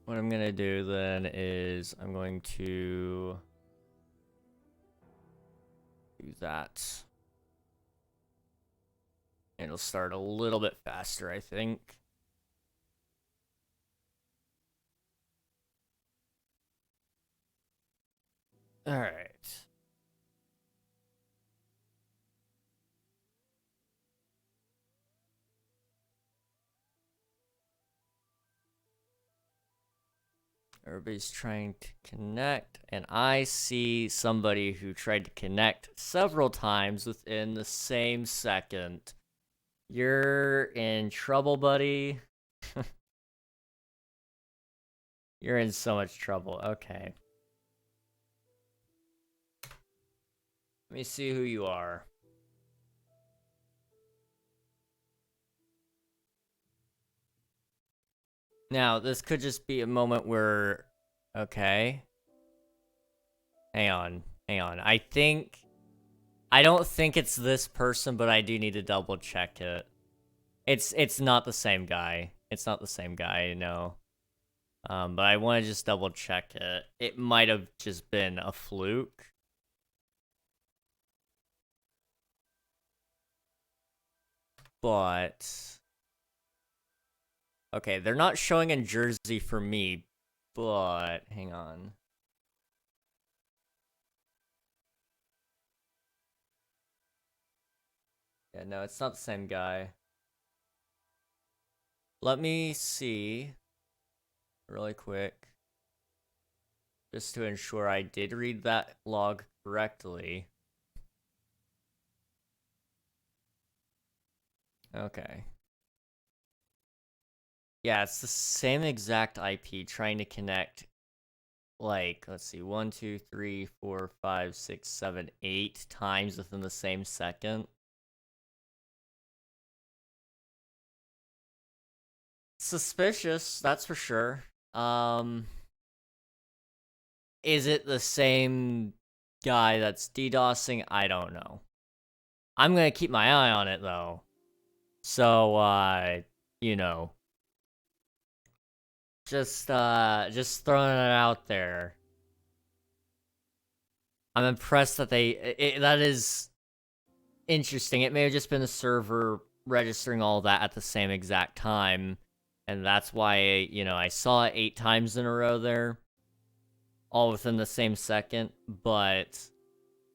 What I'm gonna do then is I'm going to do that. It'll start a little bit faster, I think. All right. Everybody's trying to connect, and I see somebody who tried to connect several times within the same second. You're in trouble, buddy. You're in so much trouble. Okay. Let me see who you are. Now, this could just be a moment where... Okay. Hang on. I don't think it's this person, but I do need to double check it. It's not the same guy. It's not the same guy, no. But I want to just double check it. It might have just been a fluke. But... Okay, they're not showing in Jersey for me, but... Hang on. Yeah, no, it's not the same guy. Let me see really quick, just to ensure I did read that log correctly. Okay. Yeah, it's the same exact IP, trying to connect, like, let's see, 1, 2, 3, 4, 5, 6, 7, 8 times within the same second. Suspicious, that's for sure. Is it the same guy that's DDoSing? I don't know. I'm gonna keep my eye on it, though. So, you know. Just throwing it out there. I'm impressed that that is interesting. It may have just been the server registering all that at the same exact time. And that's why, you know, I saw it 8 times in a row there, all within the same second, but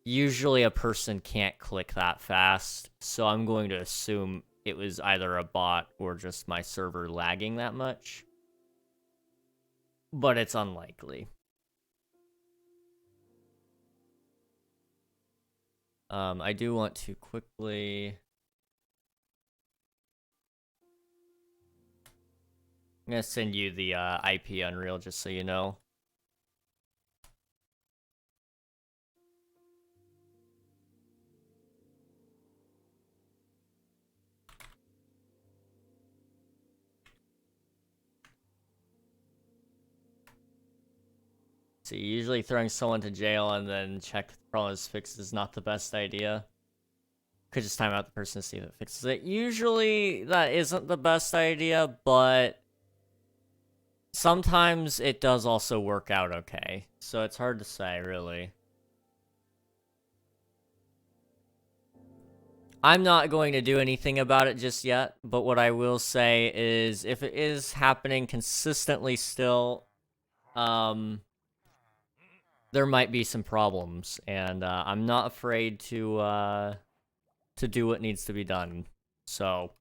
usually a person can't click that fast, so I'm going to assume it was either a bot or just my server lagging that much. But it's unlikely. I do want to quickly... I'm gonna send you the IP Unreal just so you know. So usually throwing someone to jail and then check if the problem is fixed is not the best idea. Could just time out the person to see if it fixes it. Usually that isn't the best idea, but sometimes it does also work out okay. So it's hard to say, really. I'm not going to do anything about it just yet, but what I will say is if it is happening consistently still, there might be some problems, and I'm not afraid to do what needs to be done. So,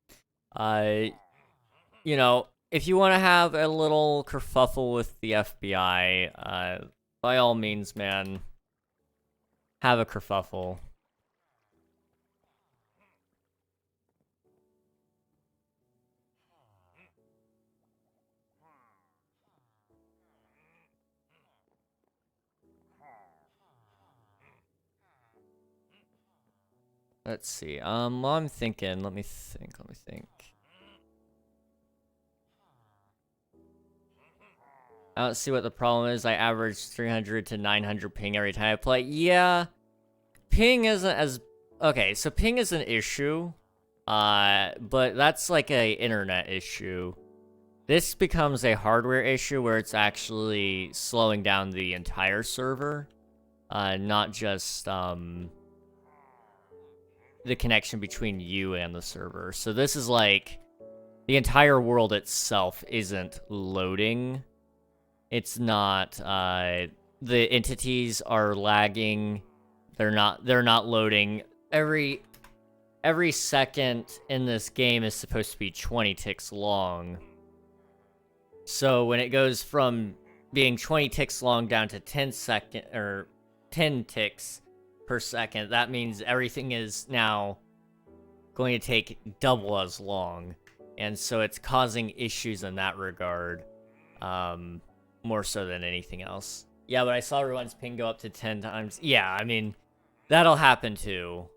you know, if you want to have a little kerfuffle with the FBI, by all means, man, have a kerfuffle. Let's see. While I'm thinking, let me think. I don't see what the problem is. I average 300 to 900 ping every time I play. Yeah, ping isn't as... Okay, so ping is an issue, but that's like a internet issue. This becomes a hardware issue where it's actually slowing down the entire server, not just, the connection between you and the server. So this is like, the entire world itself isn't loading. It's not, the entities are lagging. They're not loading. Every second in this game is supposed to be 20 ticks long. So when it goes from being 20 ticks long down to 10 ticks per second, that means everything is now going to take double as long. And so it's causing issues in that regard, more so than anything else. Yeah, but I saw everyone's ping go up to 10 times. Yeah, I mean, that'll happen too.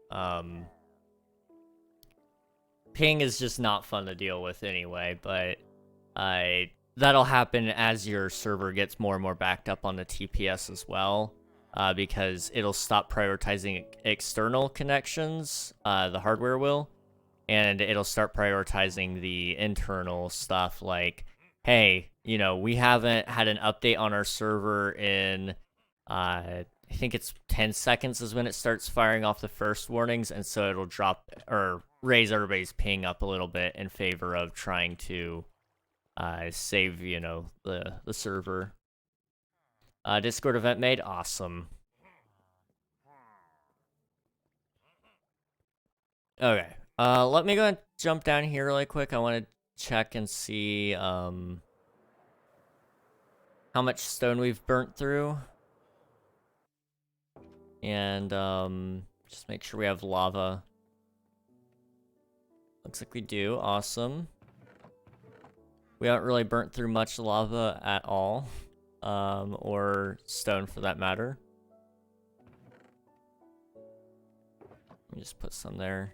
Ping is just not fun to deal with anyway, but that'll happen as your server gets more and more backed up on the TPS as well, because it'll stop prioritizing external connections, the hardware will, and it'll start prioritizing the internal stuff like, hey, you know, we haven't had an update on our server in, I think it's 10 seconds is when it starts firing off the first warnings, and so it'll drop or raise everybody's ping up a little bit in favor of trying to save, you know, the server. Discord event made, awesome. Okay, let me go and jump down here really quick. I want to check and see how much stone we've burnt through. And just make sure we have lava. Looks like we do. Awesome. We haven't really burnt through much lava at all, or stone for that matter. Let me just put some there.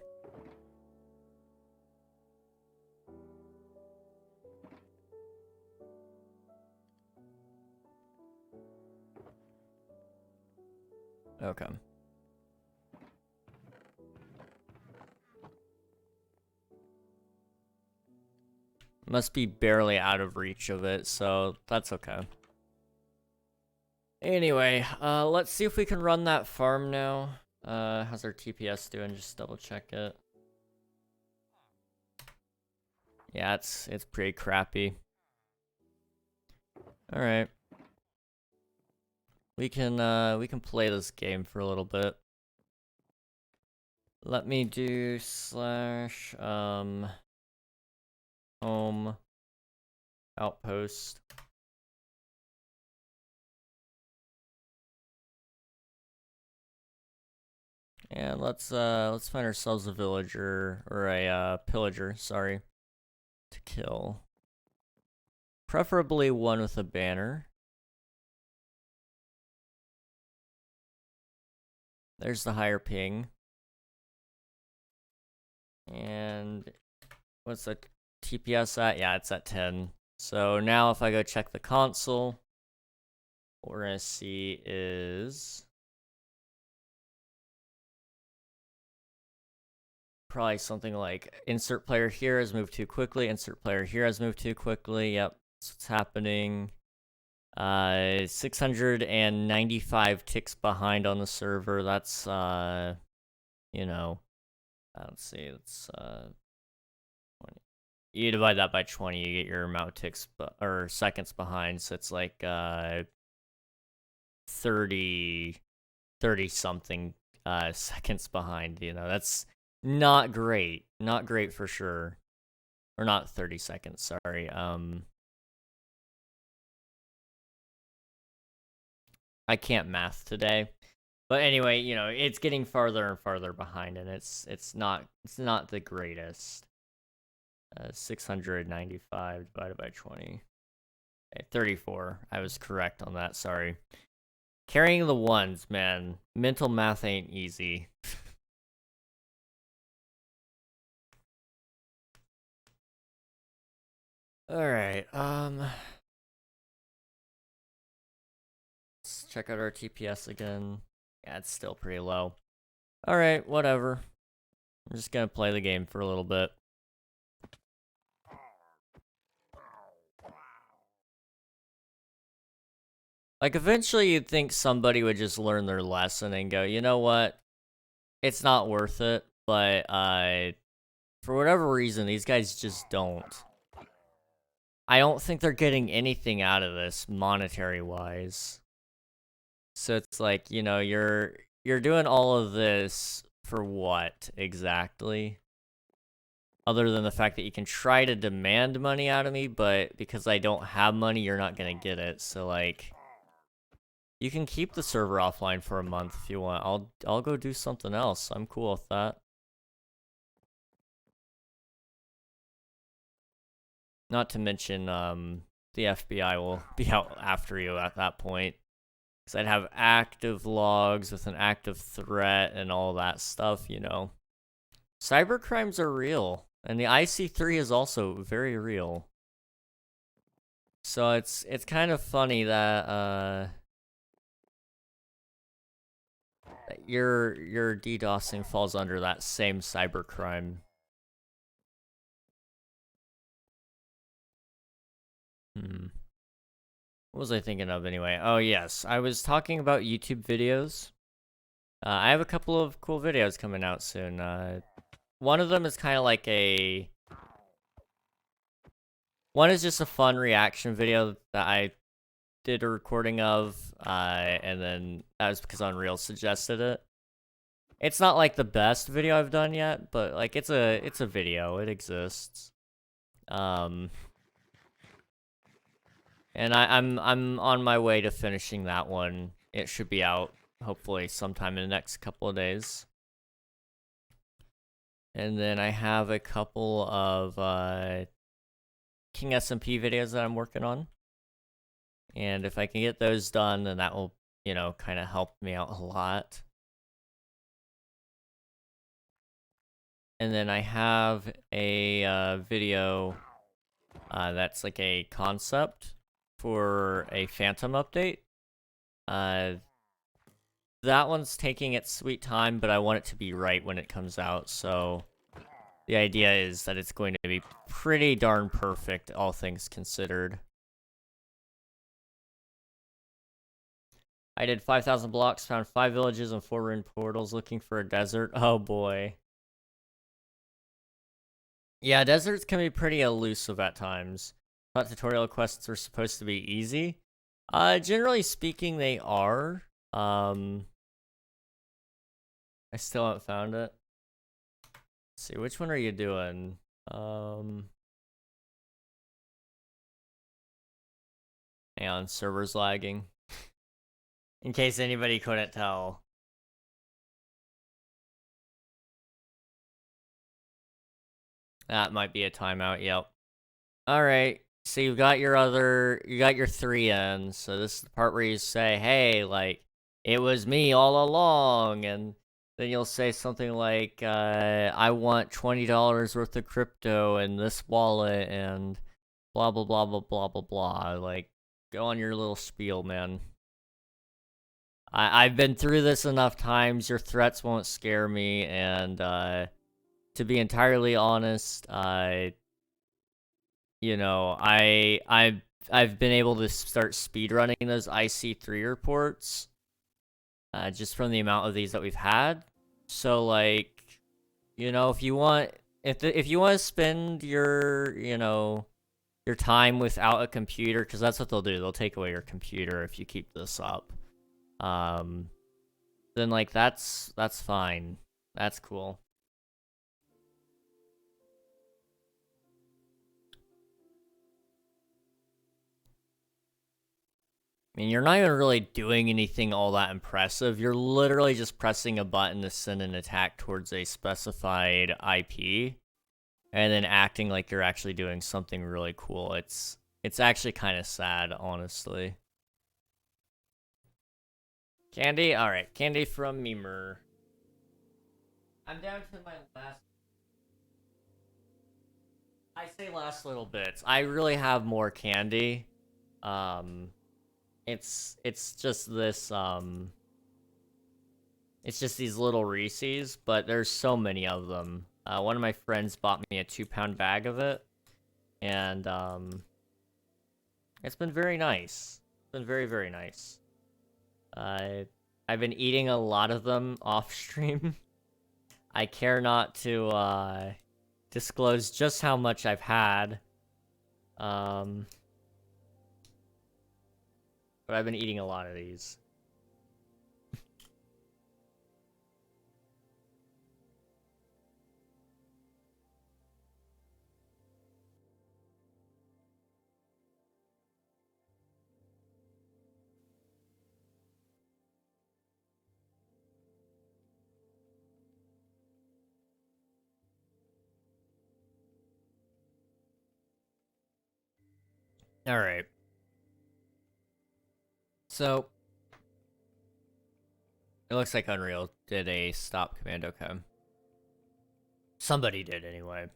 Okay. Must be barely out of reach of it, so that's okay. Anyway, let's see if we can run that farm now. How's our TPS doing? Just double check it. Yeah, it's pretty crappy. All right. We can play this game for a little bit. Let me do slash home outpost. And let's find ourselves a villager or a pillager, sorry, to kill. Preferably one with a banner. There's the higher ping. And what's the TPS at? Yeah, it's at 10. So now if I go check the console, what we're gonna see is probably something like insert player here has moved too quickly, insert player here has moved too quickly. Yep, that's what's happening. 695 ticks behind on the server. That's you know, let's see, it's 20. You divide that by 20, you get your amount of ticks or seconds behind. So it's like 30 something seconds behind. You know, that's not great. Not great for sure. Or not 30 seconds, sorry. I can't math today. But anyway, you know, it's getting farther and farther behind, and it's not the greatest. 695 divided by 20. Okay, 34. I was correct on that, sorry. Carrying the ones, man. Mental math ain't easy. Alright, let's check out our TPS again. Yeah, it's still pretty low. Alright, whatever. I'm just gonna play the game for a little bit. Like, eventually you'd think somebody would just learn their lesson and go, you know what? It's not worth it, but, for whatever reason, these guys just don't. I don't think they're getting anything out of this, monetary-wise. So it's like, you know, you're doing all of this for what, exactly? Other than the fact that you can try to demand money out of me, but because I don't have money, you're not gonna get it, so, like... You can keep the server offline for a month if you want. I'll go do something else. I'm cool with that. Not to mention, the FBI will be out after you at that point. Because I'd have active logs with an active threat and all that stuff, you know. Cybercrimes are real. And the IC3 is also very real. So it's kind of funny that, your DDoSing falls under that same cybercrime. What was I thinking of anyway? Oh yes, I was talking about YouTube videos. I have a couple of cool videos coming out soon. One of them is kind of like one is just a fun reaction video that I did a recording of, and then that was because Unreal suggested it. It's not like the best video I've done yet, but like it's a video. It exists. And I'm on my way to finishing that one. It should be out hopefully sometime in the next couple of days. And then I have a couple of King SMP videos that I'm working on. And if I can get those done, then that will, you know, kind of help me out a lot. And then I have a video that's like a concept for a Phantom update. That one's taking its sweet time, but I want it to be right when it comes out, so the idea is that it's going to be pretty darn perfect, all things considered. I did 5,000 blocks, found 5 villages and 4 ruined portals, looking for a desert. Oh boy. Yeah, deserts can be pretty elusive at times. Thought tutorial quests are supposed to be easy. Generally speaking, they are. I still haven't found it. Let's see, which one are you doing? Hang on, server's lagging. In case anybody couldn't tell. That might be a timeout, yep. Alright, so you got your 3 ends. So this is the part where you say, hey, like, it was me all along, and then you'll say something like, I want $20 worth of crypto in this wallet, and blah blah blah blah blah blah blah. Like, go on your little spiel, man. I've been through this enough times, your threats won't scare me, and, to be entirely honest, you know, I've been able to start speedrunning those IC3 reports, just from the amount of these that we've had. So, like, you know, if you want, if you want to spend your, you know, your time without a computer, because that's what they'll do, they'll take away your computer if you keep this up. Then like that's fine. That's cool. I mean, you're not even really doing anything all that impressive. You're literally just pressing a button to send an attack towards a specified IP, and then acting like you're actually doing something really cool. It's actually kind of sad, honestly. Candy? Alright, candy from Memer. I'm down to my last... I say last little bits. I really have more candy. It's just this, it's just these little Reese's, but there's so many of them. One of my friends bought me a 2-pound bag of it, and, it's been very nice. It's been very, very nice. I've been eating a lot of them off stream. I care not to, disclose just how much I've had. But I've been eating a lot of these. Alright. So, it looks like Unreal did a stop command, okay. Somebody did, anyway.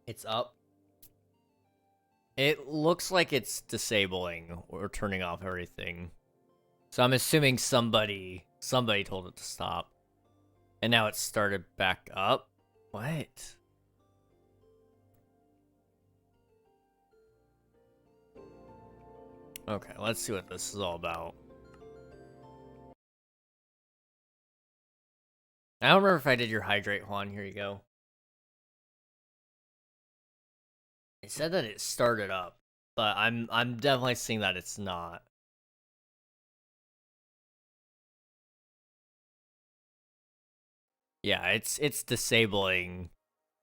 It's up. It looks like it's disabling or turning off everything. So I'm assuming somebody told it to stop. And now it's started back up? What? Okay, let's see what this is all about. I don't remember if I did your hydrate, Juan. Here you go. It said that it started up, but I'm definitely seeing that it's not. Yeah, it's disabling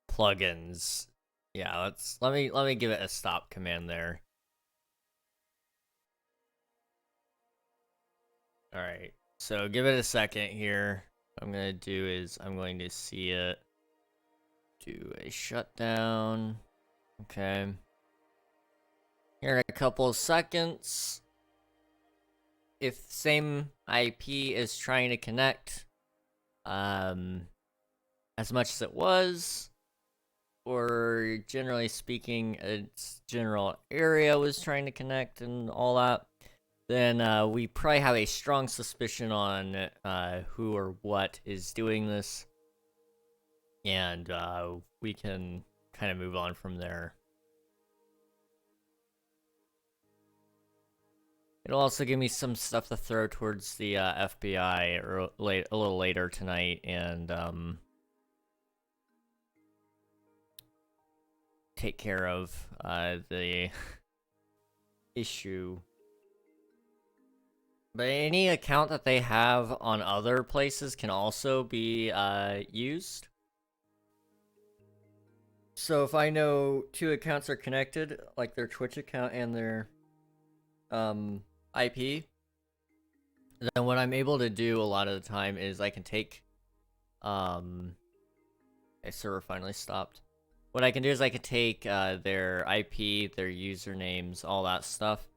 plugins. Yeah, let me give it a stop command there. All right. So give it a second here. What I'm going to do is I'm going to see it do a shutdown. Okay. Here in a couple of seconds. If same IP is trying to connect, as much as it was, or generally speaking, its general area was trying to connect and all that, then we probably have a strong suspicion on who or what is doing this, and we can kind of move on from there. It'll also give me some stuff to throw towards the FBI or a little later tonight, and take care of the issue. But any account that they have on other places can also be used. So if I know 2 accounts are connected, like their Twitch account and their IP, then what I'm able to do a lot of the time is I can take a server finally stopped. What I can do is I can take their IP, their usernames, all that stuff.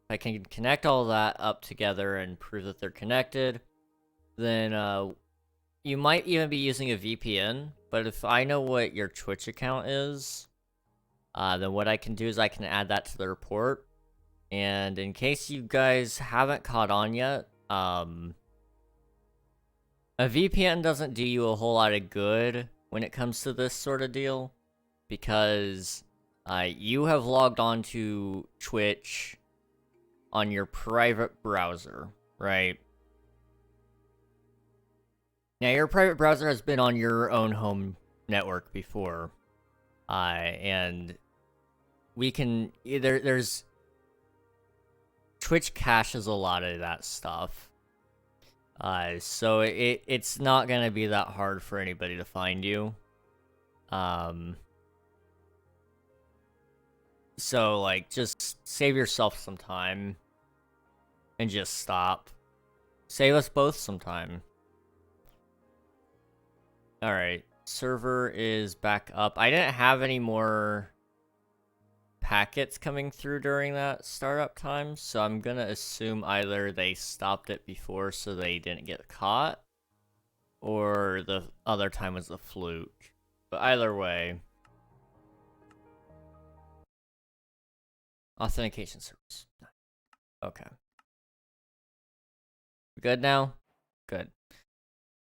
If I can connect all that up together and prove that they're connected, then you might even be using a VPN, but if I know what your Twitch account is, then what I can do is I can add that to the report. And in case you guys haven't caught on yet, a VPN doesn't do you a whole lot of good when it comes to this sort of deal, because you have logged on to Twitch on your private browser, right? Now, your private browser has been on your own home network before, and we can there's Twitch caches a lot of that stuff, so it's not gonna be that hard for anybody to find you. So like, just save yourself some time and just stop. Save us both some time. Alright, server is back up. I didn't have any more packets coming through during that startup time, so I'm gonna assume either they stopped it before so they didn't get caught, or the other time was a fluke. But either way, authentication service. Okay. Good now? Good.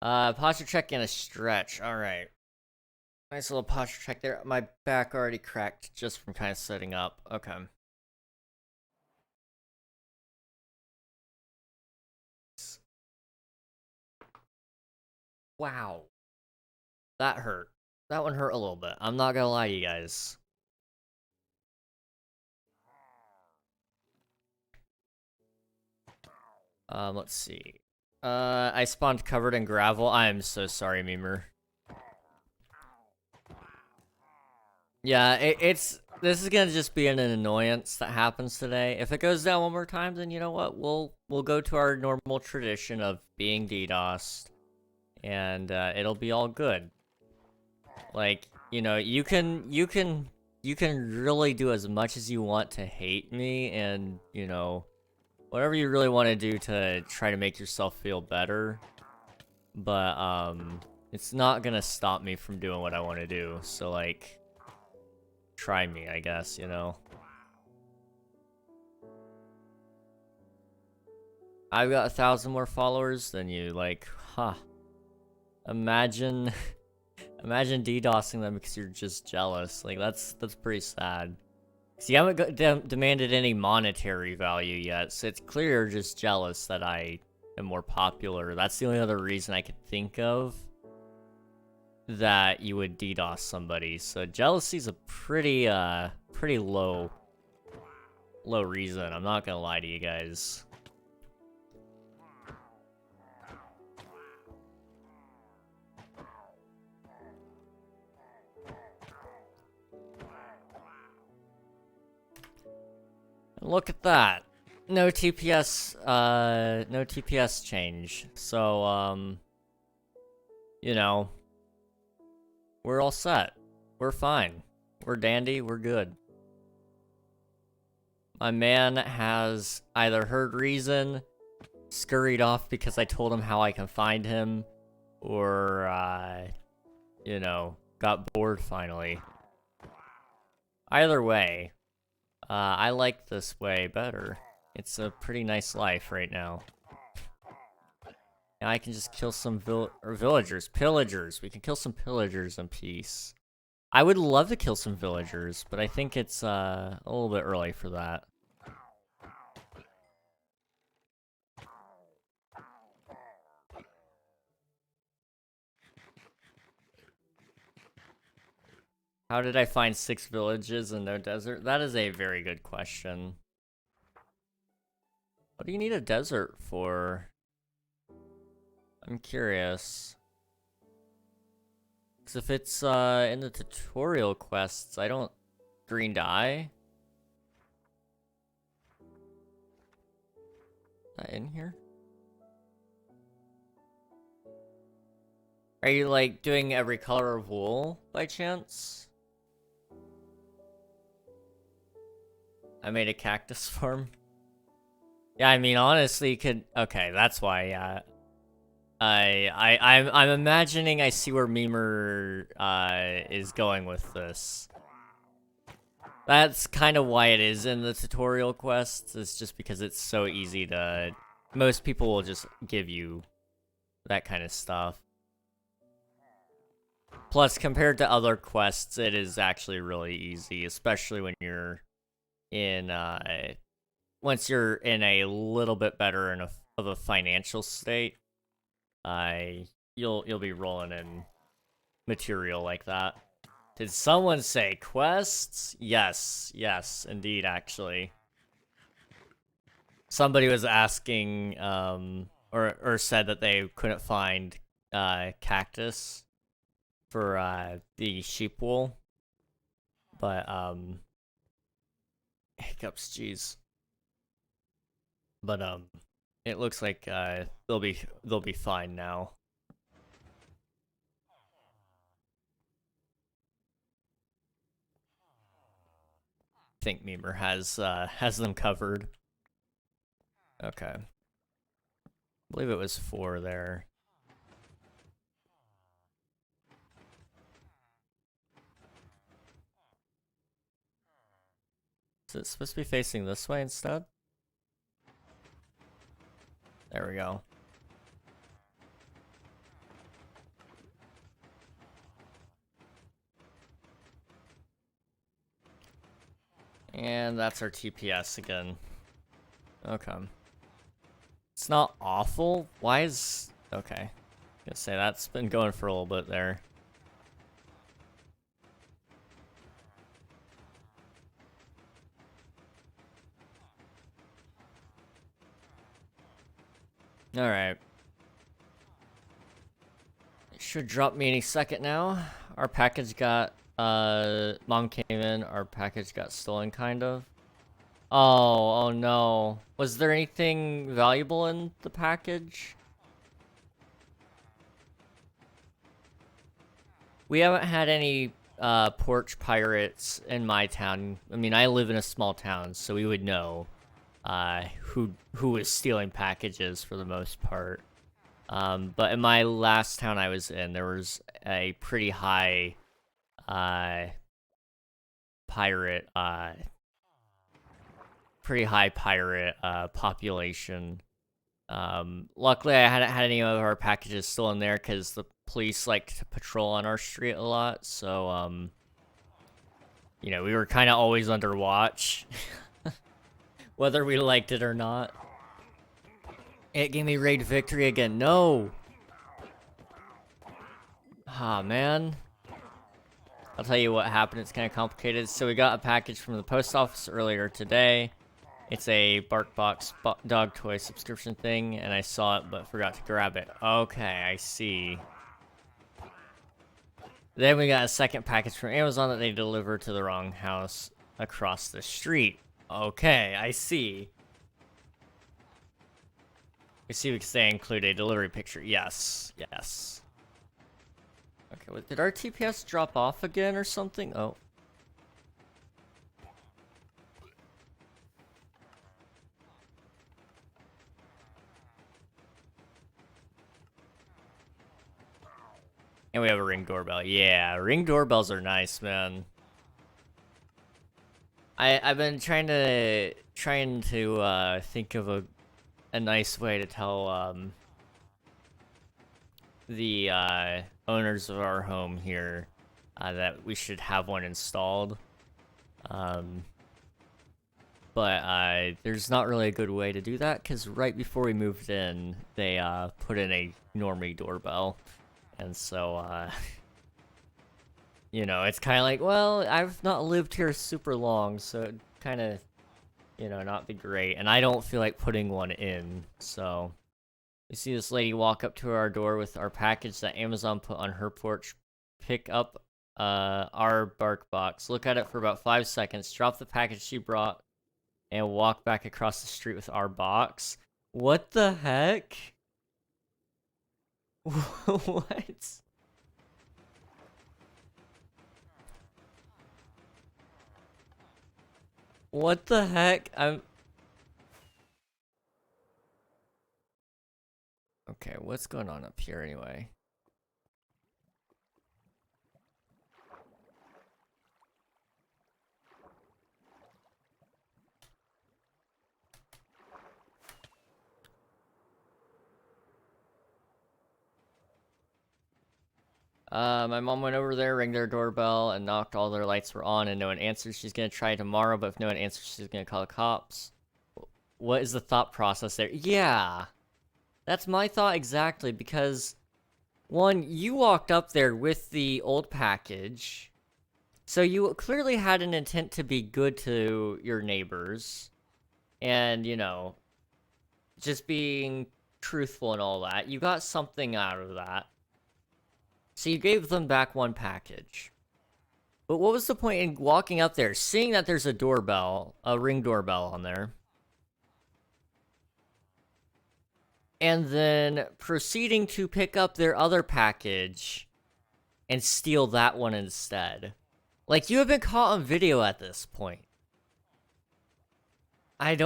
Posture check and a stretch. Alright. Nice little posture check there. My back already cracked just from kind of sitting up. Okay. Wow. That hurt. That one hurt a little bit. I'm not gonna lie to you guys. Let's see. I spawned covered in gravel. I am so sorry, Memer. Yeah, this is gonna just be an annoyance that happens today. If it goes down one more time, then you know what? We'll go to our normal tradition of being DDoSed, and it'll be all good. Like, you know, you can really do as much as you want to hate me, and you know, whatever you really want to do to try to make yourself feel better, but it's not gonna stop me from doing what I want to do. So like, try me, I guess, you know. I've got 1,000 more followers than you. Like, huh? Imagine DDoSing them because you're just jealous. Like, that's pretty sad. See, you haven't demanded any monetary value yet, so it's clear you're just jealous that I am more popular. That's the only other reason I could think of that you would DDoS somebody. So jealousy's a pretty low reason. I'm not gonna lie to you guys. Look at that. No TPS, no TPS change. So, you know, we're all set. We're fine. We're dandy. We're good. My man has either heard reason, scurried off because I told him how I can find him, or, you know, got bored finally. Either way, I like this way better. It's a pretty nice life right now. Now I can just kill some pillagers. We can kill some pillagers in peace. I would love to kill some villagers, but I think it's a little bit early for that. How did I find 6 villages and no desert? That is a very good question. What do you need a desert for? I'm curious. Because if it's in the tutorial quests, I don't... Green dye? Is that in here? Are you, like, doing every color of wool, by chance? I made a cactus farm. Yeah, I mean, honestly, you could... Okay, that's why, yeah. I'm imagining I see where Memer, is going with this. That's kind of why it is in the tutorial quests. It's just because it's so easy to... Most people will just give you that kind of stuff. Plus, compared to other quests, it is actually really easy, especially when you're in, once you're in a little bit better of a financial state, you'll be rolling in material like that. Did someone say quests? Yes, yes, indeed, actually. Somebody was asking, or said that they couldn't find, cactus for, the sheep wool. But, hiccups, jeez. But, it looks like, they'll be fine now. I think Memer has them covered. Okay. I believe it was 4 there. Is it supposed to be facing this way instead? There we go. And that's our TPS again. Okay. It's not awful. Why is... Okay. I'm gonna say that's been going for a little bit there. Alright. It should drop me any second now. Our package got... Mom came in. Our package got stolen, kind of. Oh no. Was there anything valuable in the package? We haven't had any porch pirates in my town. I mean, I live in a small town, so we would know who was stealing packages for the most part. But in my last town I was in, there was a pretty high pirate population. Luckily I hadn't had any of our packages still in there because the police like to patrol on our street a lot, so you know, we were kind of always under watch. Whether we liked it or not. It gave me raid victory again. No! Ah, man. I'll tell you what happened. It's kind of complicated. So we got a package from the post office earlier today. It's a BarkBox dog toy subscription thing, and I saw it but forgot to grab it. Okay, I see. Then we got a second package from Amazon that they delivered to the wrong house across the street. Okay, I see. We see because they include a delivery picture. Yes, yes. Okay, wait, did our TPS drop off again or something? Oh. And we have a ring doorbell. Yeah, ring doorbells are nice, man. I've been trying to think of a nice way to tell the owners of our home here that we should have one installed. But there's not really a good way to do that because right before we moved in, they put in a normie doorbell, and so you know, it's kind of like, well, I've not lived here super long, so it kind of, you know, not be great. And I don't feel like putting one in, so. We see this lady walk up to our door with our package that Amazon put on her porch. Pick up our bark box. Look at it for about 5 seconds. Drop the package she brought and walk back across the street with our box. What the heck? What? What the heck? Okay, what's going on up here anyway? My mom went over there, rang their doorbell, and knocked. All their lights were on, and no one answered. She's gonna try tomorrow, but if no one answers, she's gonna call the cops. What is the thought process there? Yeah, that's my thought exactly, because, one, you walked up there with the old package, so you clearly had an intent to be good to your neighbors, and, you know, just being truthful and all that. You got something out of that. So you gave them back one package. But what was the point in walking up there, seeing that there's a doorbell, a Ring doorbell on there, and then proceeding to pick up their other package and steal that one instead? Like, you have been caught on video at this point. I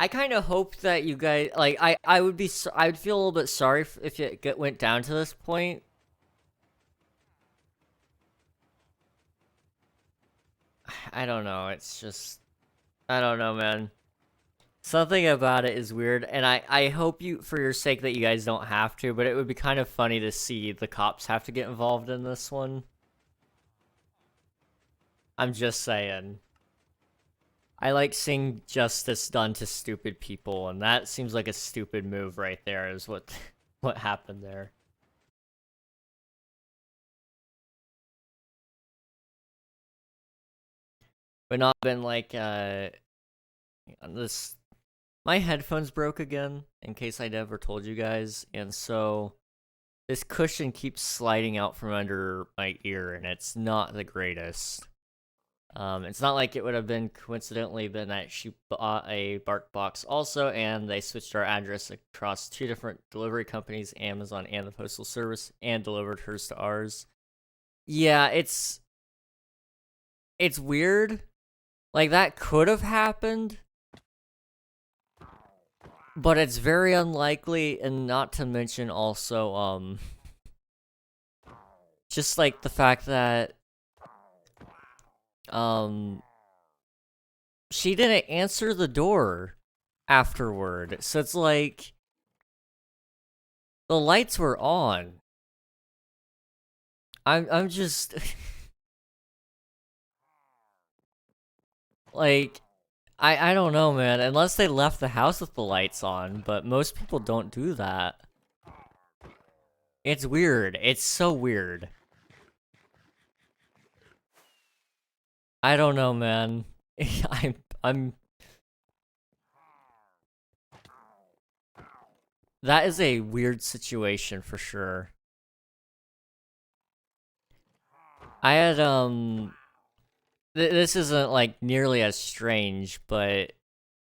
kind of hope that you guys, like, I would feel a little bit sorry if it went down to this point. I don't know, it's just, I don't know, man. Something about it is weird, and I hope you, for your sake, that you guys don't have to, but it would be kind of funny to see the cops have to get involved in this one. I'm just saying. I like seeing justice done to stupid people, and that seems like a stupid move right there, is what what happened there. But not been like this. My headphones broke again, in case I never told you guys, and so this cushion keeps sliding out from under my ear, and it's not the greatest. It's not like it would have been coincidentally been that she bought a bark box also, and they switched our address across 2 different delivery companies, Amazon and the Postal Service, and delivered hers to ours. Yeah, it's weird. Like, that could have happened, but it's very unlikely, and not to mention also, just like the fact that she didn't answer the door afterward. So it's like, the lights were on. I'm just like, I don't know, man. Unless they left the house with the lights on, but most people don't do that. It's weird. It's so weird. I don't know, man. I'm That is a weird situation for sure. I had this isn't like nearly as strange, but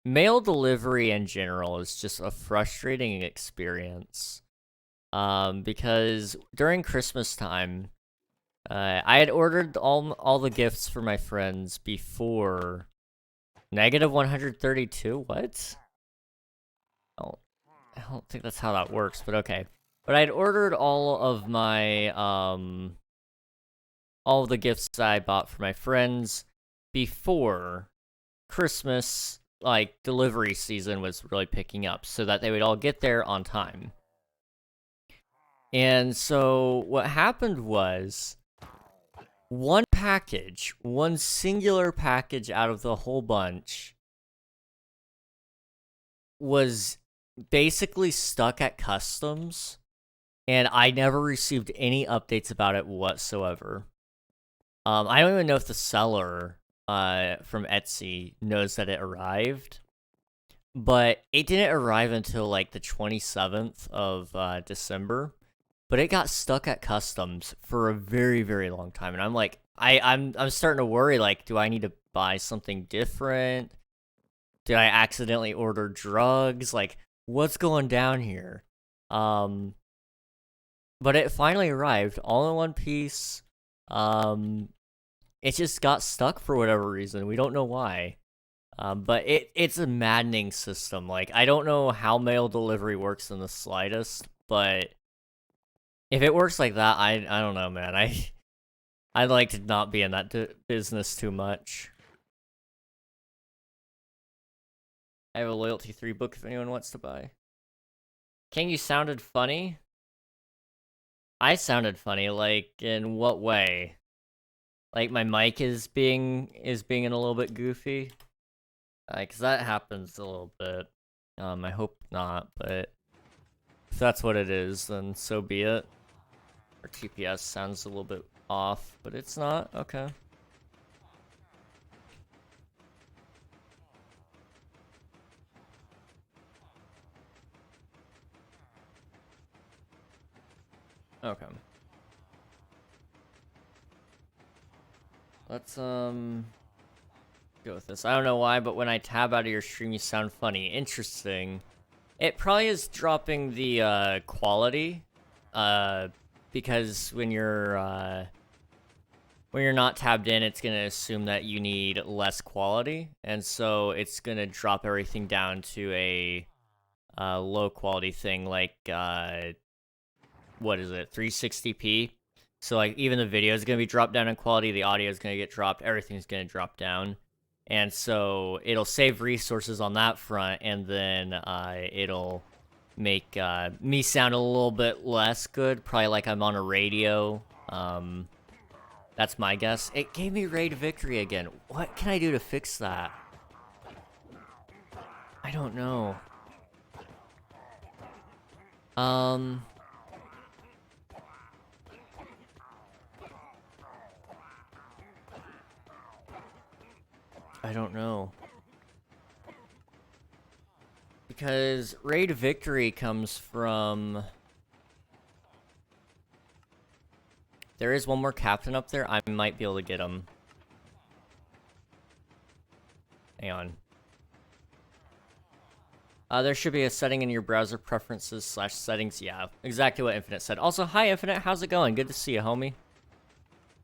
mail delivery in general is just a frustrating experience. Because during Christmas time, I had ordered all the gifts for my friends before negative 132. What? Oh, I don't think that's how that works, but okay. But I'd ordered all of my all of the gifts I bought for my friends before Christmas, like, delivery season was really picking up, so that they would all get there on time. And so what happened was, one package, one singular package out of the whole bunch, was basically stuck at customs, and I never received any updates about it whatsoever. I don't even know if the seller from Etsy knows that it arrived, but it didn't arrive until like the 27th of December. But it got stuck at customs for a very, very long time, and I'm like, I'm starting to worry. Like, do I need to buy something different? Did I accidentally order drugs? Like, what's going down here? But it finally arrived, all in one piece. It just got stuck for whatever reason. We don't know why. But it's a maddening system. Like, I don't know how mail delivery works in the slightest, but if it works like that, I don't know, man. I'd like to not be in that business too much. I have a Loyalty 3 book if anyone wants to buy. King, you sounded funny? I sounded funny, like, in what way? Like, my mic is being a little bit goofy? Cause that happens a little bit. I hope not, but if that's what it is, then so be it. Our TPS sounds a little bit off, but it's not. Okay. Okay. Let's go with this. I don't know why, but when I tab out of your stream, you sound funny. Interesting. It probably is dropping the quality, because when you're not tabbed in, it's gonna assume that you need less quality, and so it's gonna drop everything down to a low quality thing, like what is it, 360p? So like even the video is gonna be dropped down in quality, the audio is gonna get dropped, everything's gonna drop down, and so it'll save resources on that front, and then it'll make me sound a little bit less good, probably like I'm on a radio. That's my guess. It gave me raid victory again. What can I do to fix that? I don't know. I don't know. Because raid victory comes from... There is one more captain up there. I might be able to get him. Hang on. There should be a setting in your browser preferences / settings. Yeah, exactly what Infinite said. Also, hi Infinite, how's it going? Good to see you, homie.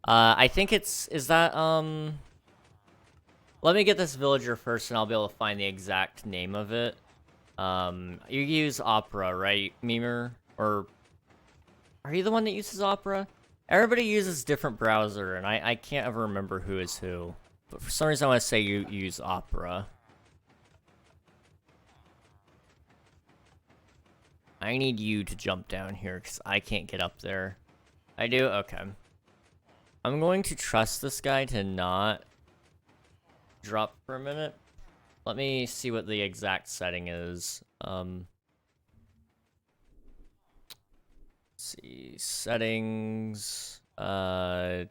I think it's... Is that, Let me get this villager first and I'll be able to find the exact name of it. You use Opera, right, Memer? Or... Are you the one that uses Opera? Everybody uses different browser, and I can't ever remember who is who. But for some reason I want to say you use Opera. I need you to jump down here, because I can't get up there. I do? Okay. I'm going to trust this guy to not drop for a minute. Let me see what the exact setting is. Let's see, settings. It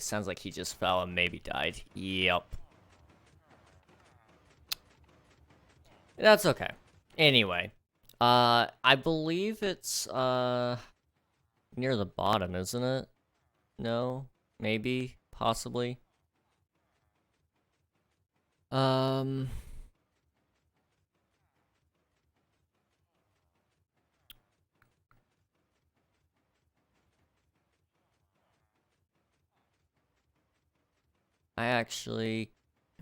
sounds like he just fell and maybe died. Yep. That's okay. Anyway, I believe it's near the bottom, isn't it? No, maybe, possibly. I actually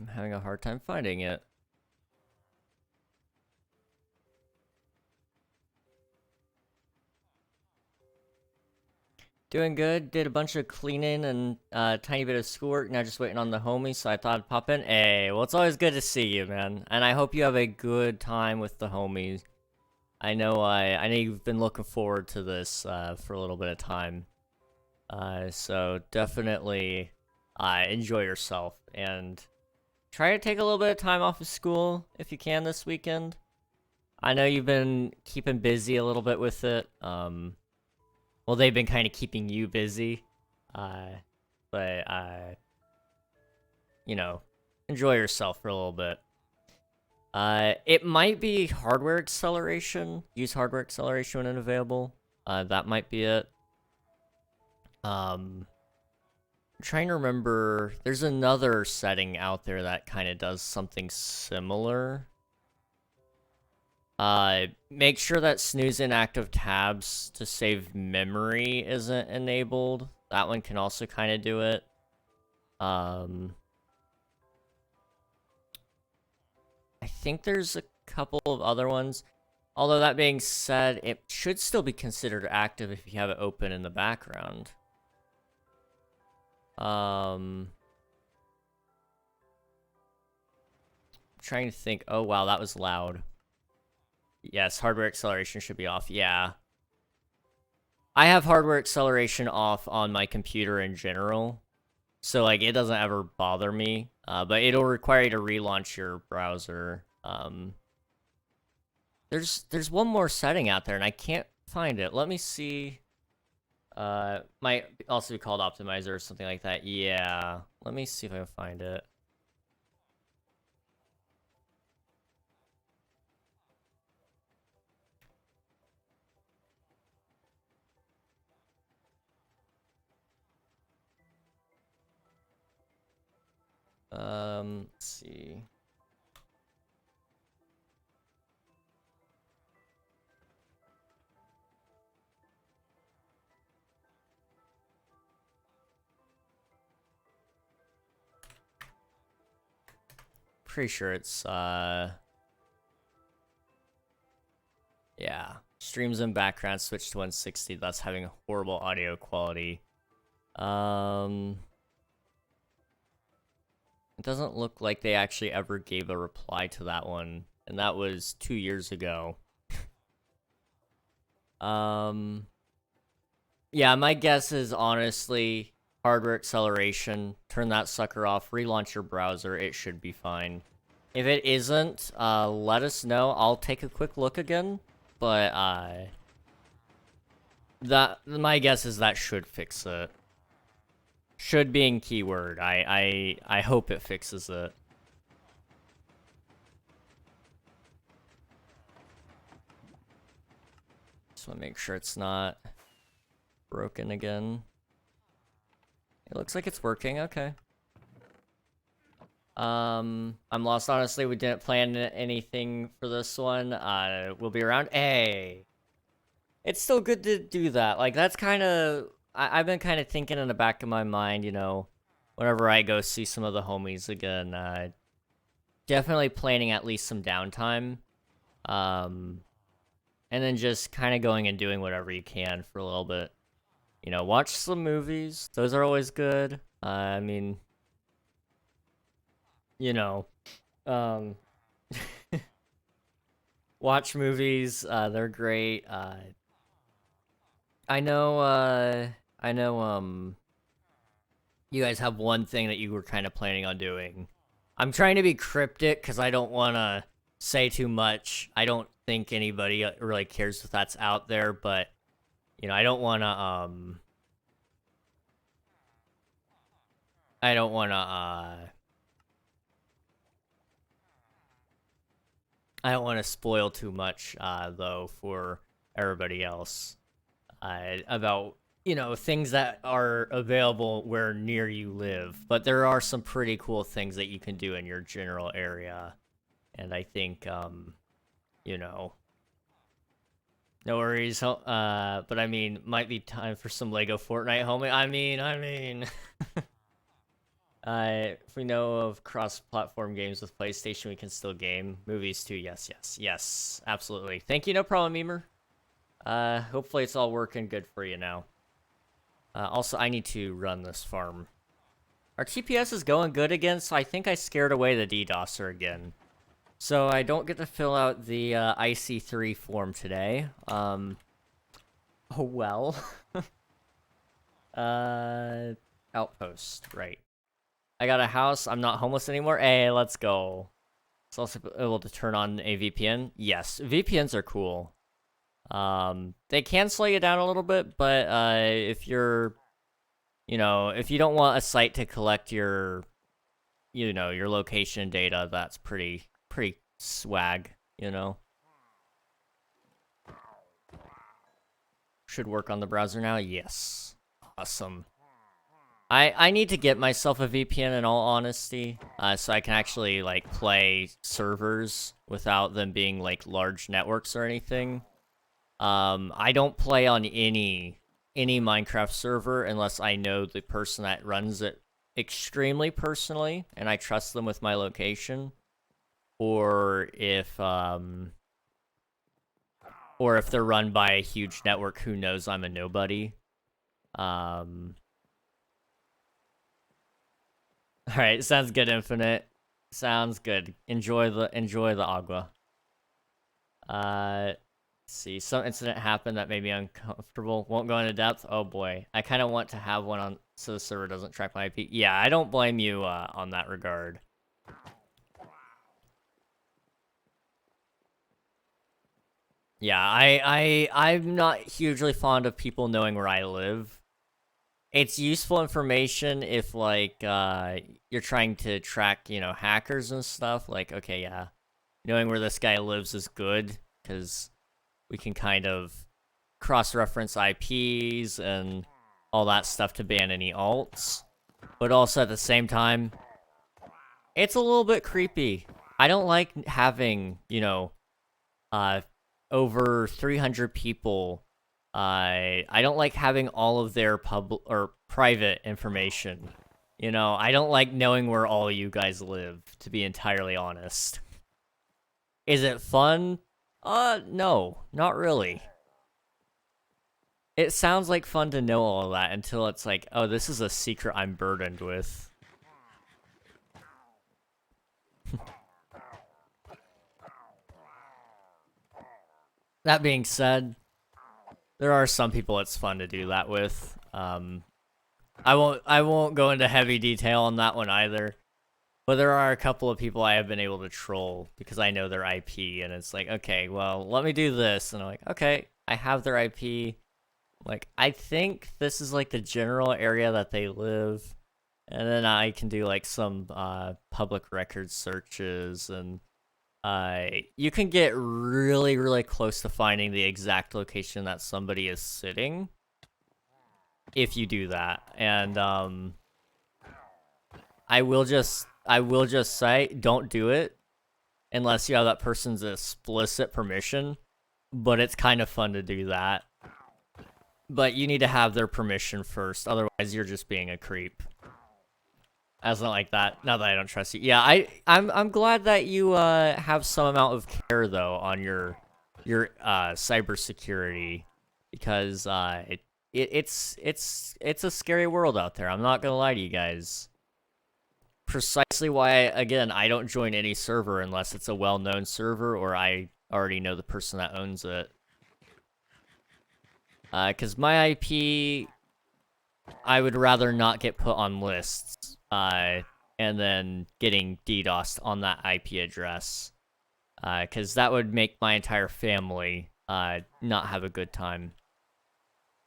am having a hard time finding it. Doing good. Did a bunch of cleaning and a tiny bit of schoolwork. Now just waiting on the homies, so I thought I'd pop in. Hey, well, it's always good to see you, man. And I hope you have a good time with the homies. I know you've been looking forward to this for a little bit of time. So definitely enjoy yourself and try to take a little bit of time off of school if you can this weekend. I know you've been keeping busy a little bit with it. Well, they've been kind of keeping you busy. But you know, enjoy yourself for a little bit. It might be hardware acceleration. Use hardware acceleration when available. That might be it. I'm trying to remember. There's another setting out there that kind of does something similar. Make sure that snooze inactive tabs to save memory isn't enabled. That one can also kind of do it. I think there's a couple of other ones. Although that being said, it should still be considered active if you have it open in the background. Trying to think. Oh, wow, that was loud. Yes, hardware acceleration should be off. Yeah. I have hardware acceleration off on my computer in general. So, like, it doesn't ever bother me. But it'll require you to relaunch your browser. There's one more setting out there, and I can't find it. Let me see. Might also be called optimizer or something like that. Yeah. Let me see if I can find it. Let's see. Pretty sure it's, yeah. Streams in background, switch to 160, that's having horrible audio quality. It doesn't look like they actually ever gave a reply to that one, and that was 2 years ago. Yeah, my guess is honestly hardware acceleration. Turn that sucker off, relaunch your browser, it should be fine. If it isn't, let us know. I'll take a quick look again, but my guess is that should fix it. Should being keyword. I hope it fixes it. Just want to make sure it's not broken again. It looks like it's working. Okay. I'm lost, honestly. We didn't plan anything for this one. We'll be around. Hey, it's still good to do that. Like, that's kind of... I've been kind of thinking in the back of my mind, you know, whenever I go see some of the homies again, definitely planning at least some downtime. And then just kind of going and doing whatever you can for a little bit. You know, watch some movies. Those are always good. I mean, you know, watch movies. They're great. I know, you guys have one thing that you were kind of planning on doing. I'm trying to be cryptic because I don't want to say too much. I don't think anybody really cares if that's out there, but, you know, I don't want to, spoil too much, though, for everybody else. About, you know, things that are available where near you live. But there are some pretty cool things that you can do in your general area. And I think, you know, no worries. But I mean, might be time for some Lego Fortnite, homie. I mean. If we know of cross-platform games with PlayStation, we can still game. Movies too, yes, absolutely. Thank you, no problem, Memer. Hopefully it's all working good for you now. Also, I need to run this farm. Our TPS is going good again, so I think I scared away the DDoSer again. So I don't get to fill out the IC3 form today. Oh well. Outpost, right. I got a house, I'm not homeless anymore. Hey, let's go. It's also able to turn on a VPN. Yes, VPNs are cool. They can slow you down a little bit, but if you're, if you don't want a site to collect your, your location data, that's pretty swag, Should work on the browser now? Yes. Awesome. I need to get myself a VPN in all honesty, so I can actually, like, play servers without them being, like, large networks or anything. I don't play on any Minecraft server unless I know the person that runs it extremely personally, and I trust them with my location, or if they're run by a huge network who knows I'm a nobody. All right, sounds good, Infinite. Sounds good. Enjoy the agua. Let's see. Some incident happened that made me uncomfortable. Won't go into depth. Oh boy, I kind of want to have one on so the server doesn't track my IP. Yeah, I don't blame you on that regard. Yeah, I'm not hugely fond of people knowing where I live. It's useful information if, like, you're trying to track, hackers and stuff. Like, okay, yeah, knowing where this guy lives is good, because we can kind of cross-reference IPs and all that stuff to ban any alts. But also, at the same time, it's a little bit creepy. I don't like having, over 300 people. I don't like having all of their public or private information. I don't like knowing where all you guys live, to be entirely honest. Is it fun? No, not really. It sounds like fun to know all of that until it's like, oh, this is a secret I'm burdened with. That being said, there are some people it's fun to do that with. I won't go into heavy detail on that one either. But there are a couple of people I have been able to troll because I know their IP, and it's like, okay, well, let me do this. And I'm like, okay, I have their IP. Like, I think this is, like, the general area that they live. And then I can do, like, some public record searches, and you can get really, really close to finding the exact location that somebody is sitting if you do that. And I will just say, don't do it unless you have that person's explicit permission. But it's kind of fun to do that. But you need to have their permission first, otherwise you're just being a creep. As not like that. Not that I don't trust you. Yeah, I'm glad that you have some amount of care though on your cybersecurity, because it's a scary world out there. I'm not gonna lie to you guys. Precisely why, again, I don't join any server unless it's a well-known server or I already know the person that owns it. Because my IP, I would rather not get put on lists, and then getting DDoSed on that IP address. Because that would make my entire family not have a good time.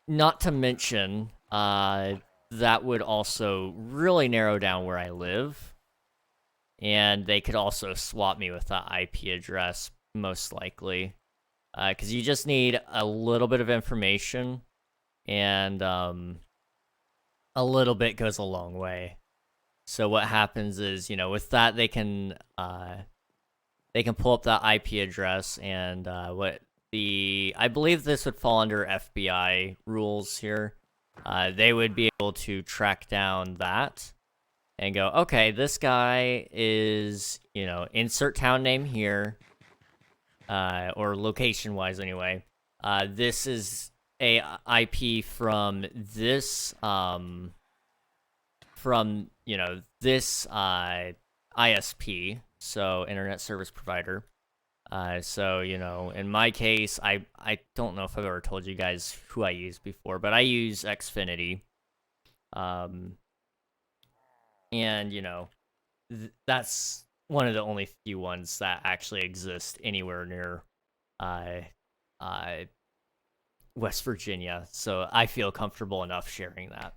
Not to mention, that would also really narrow down where I live. And they could also swap me with that IP address, most likely. Because you just need a little bit of information, and a little bit goes a long way. So what happens is, with that, they can pull up that IP address, and I believe this would fall under FBI rules here. They would be able to track down that and go, okay, this guy is, insert town name here, or location-wise anyway. This is a IP from this, this ISP, so Internet Service Provider. So, in my case, I don't know if I've ever told you guys who I use before, but I use Xfinity. And, that's one of the only few ones that actually exist anywhere near uh, uh, West Virginia, so I feel comfortable enough sharing that.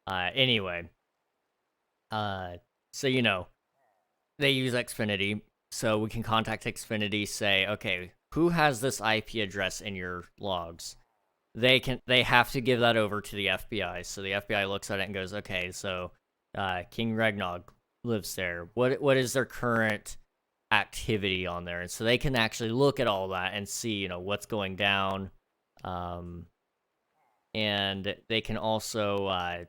Anyway, so they use Xfinity, so we can contact Xfinity, say, okay, who has this IP address in your logs? They have to give that over to the FBI. So the FBI looks at it and goes, okay, so King Ragnog lives there. What is their current activity on there? And so they can actually look at all that and see, what's going down. And they can also,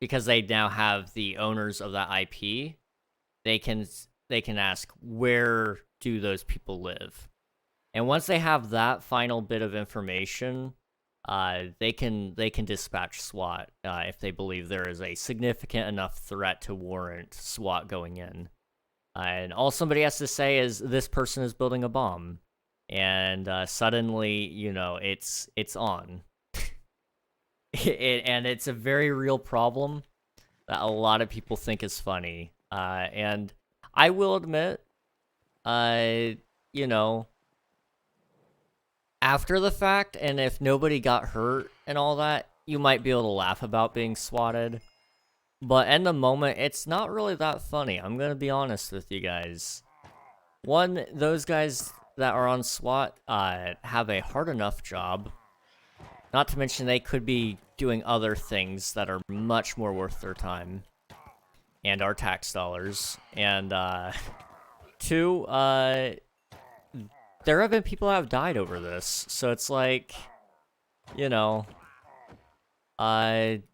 because they now have the owners of that IP, they can ask, where do those people live? And once they have that final bit of information, they can dispatch SWAT if they believe there is a significant enough threat to warrant SWAT going in. And all somebody has to say is, this person is building a bomb, and suddenly, it's on. And it's a very real problem that a lot of people think is funny. And I will admit, after the fact, and if nobody got hurt and all that, you might be able to laugh about being swatted. But in the moment, it's not really that funny. I'm gonna be honest with you guys. One, those guys that are on SWAT have a hard enough job. Not to mention they could be doing other things that are much more worth their time and our tax dollars. And two, there have been people that have died over this, so it's like,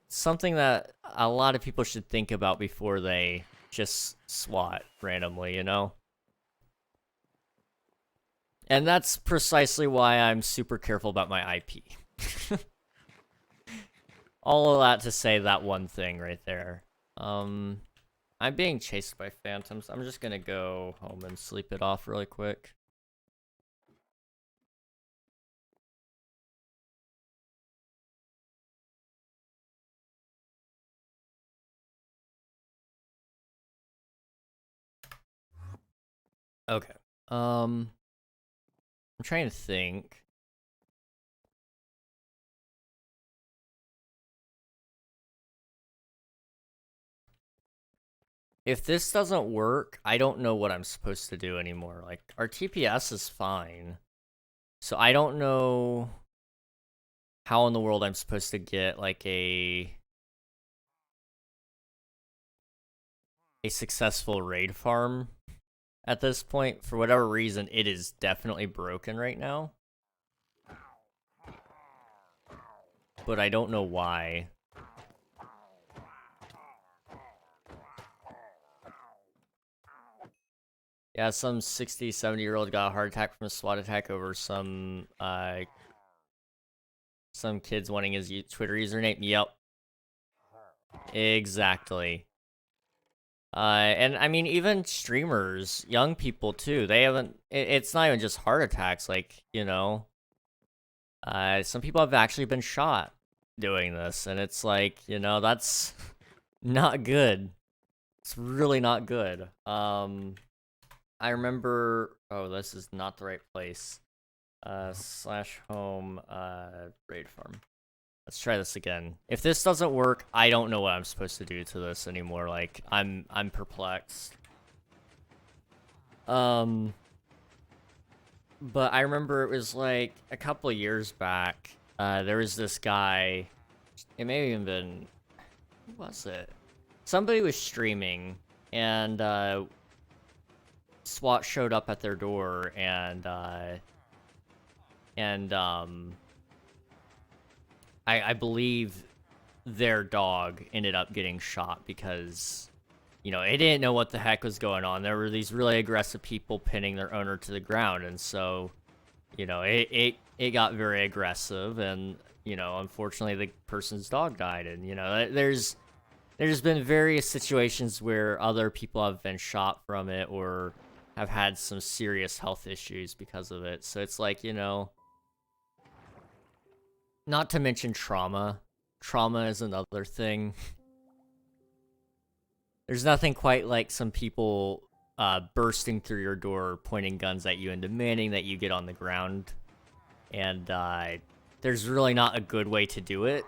something that a lot of people should think about before they just SWAT randomly, And that's precisely why I'm super careful about my IP. All of that to say that one thing right there. I'm being chased by phantoms. I'm just gonna go home and sleep it off really quick. Okay. I'm trying to think. If this doesn't work, I don't know what I'm supposed to do anymore. Like, our TPS is fine. So I don't know how in the world I'm supposed to get, like, a successful raid farm at this point. For whatever reason, it is definitely broken right now. But I don't know why. Yeah, some 60, 70-year-old got a heart attack from a SWAT attack over some kids wanting his Twitter username. Yep. Exactly. And I mean, even streamers, young people too, they haven't, it's not even just heart attacks, like, some people have actually been shot doing this, and it's like, that's not good. It's really not good. I remember, oh, this is not the right place. /home, raid farm. Let's try this again. If this doesn't work, I don't know what I'm supposed to do to this anymore. Like, I'm perplexed. But I remember it was like a couple of years back. There was this guy. It may have even been, who was it? Somebody was streaming, and SWAT showed up at their door, and I believe their dog ended up getting shot because, it didn't know what the heck was going on. There were these really aggressive people pinning their owner to the ground, and so, it got very aggressive, and, unfortunately the person's dog died, and, there's been various situations where other people have been shot from it or have had some serious health issues because of it. So it's like, not to mention trauma. Trauma is another thing. There's nothing quite like some people bursting through your door, pointing guns at you, and demanding that you get on the ground. And there's really not a good way to do it.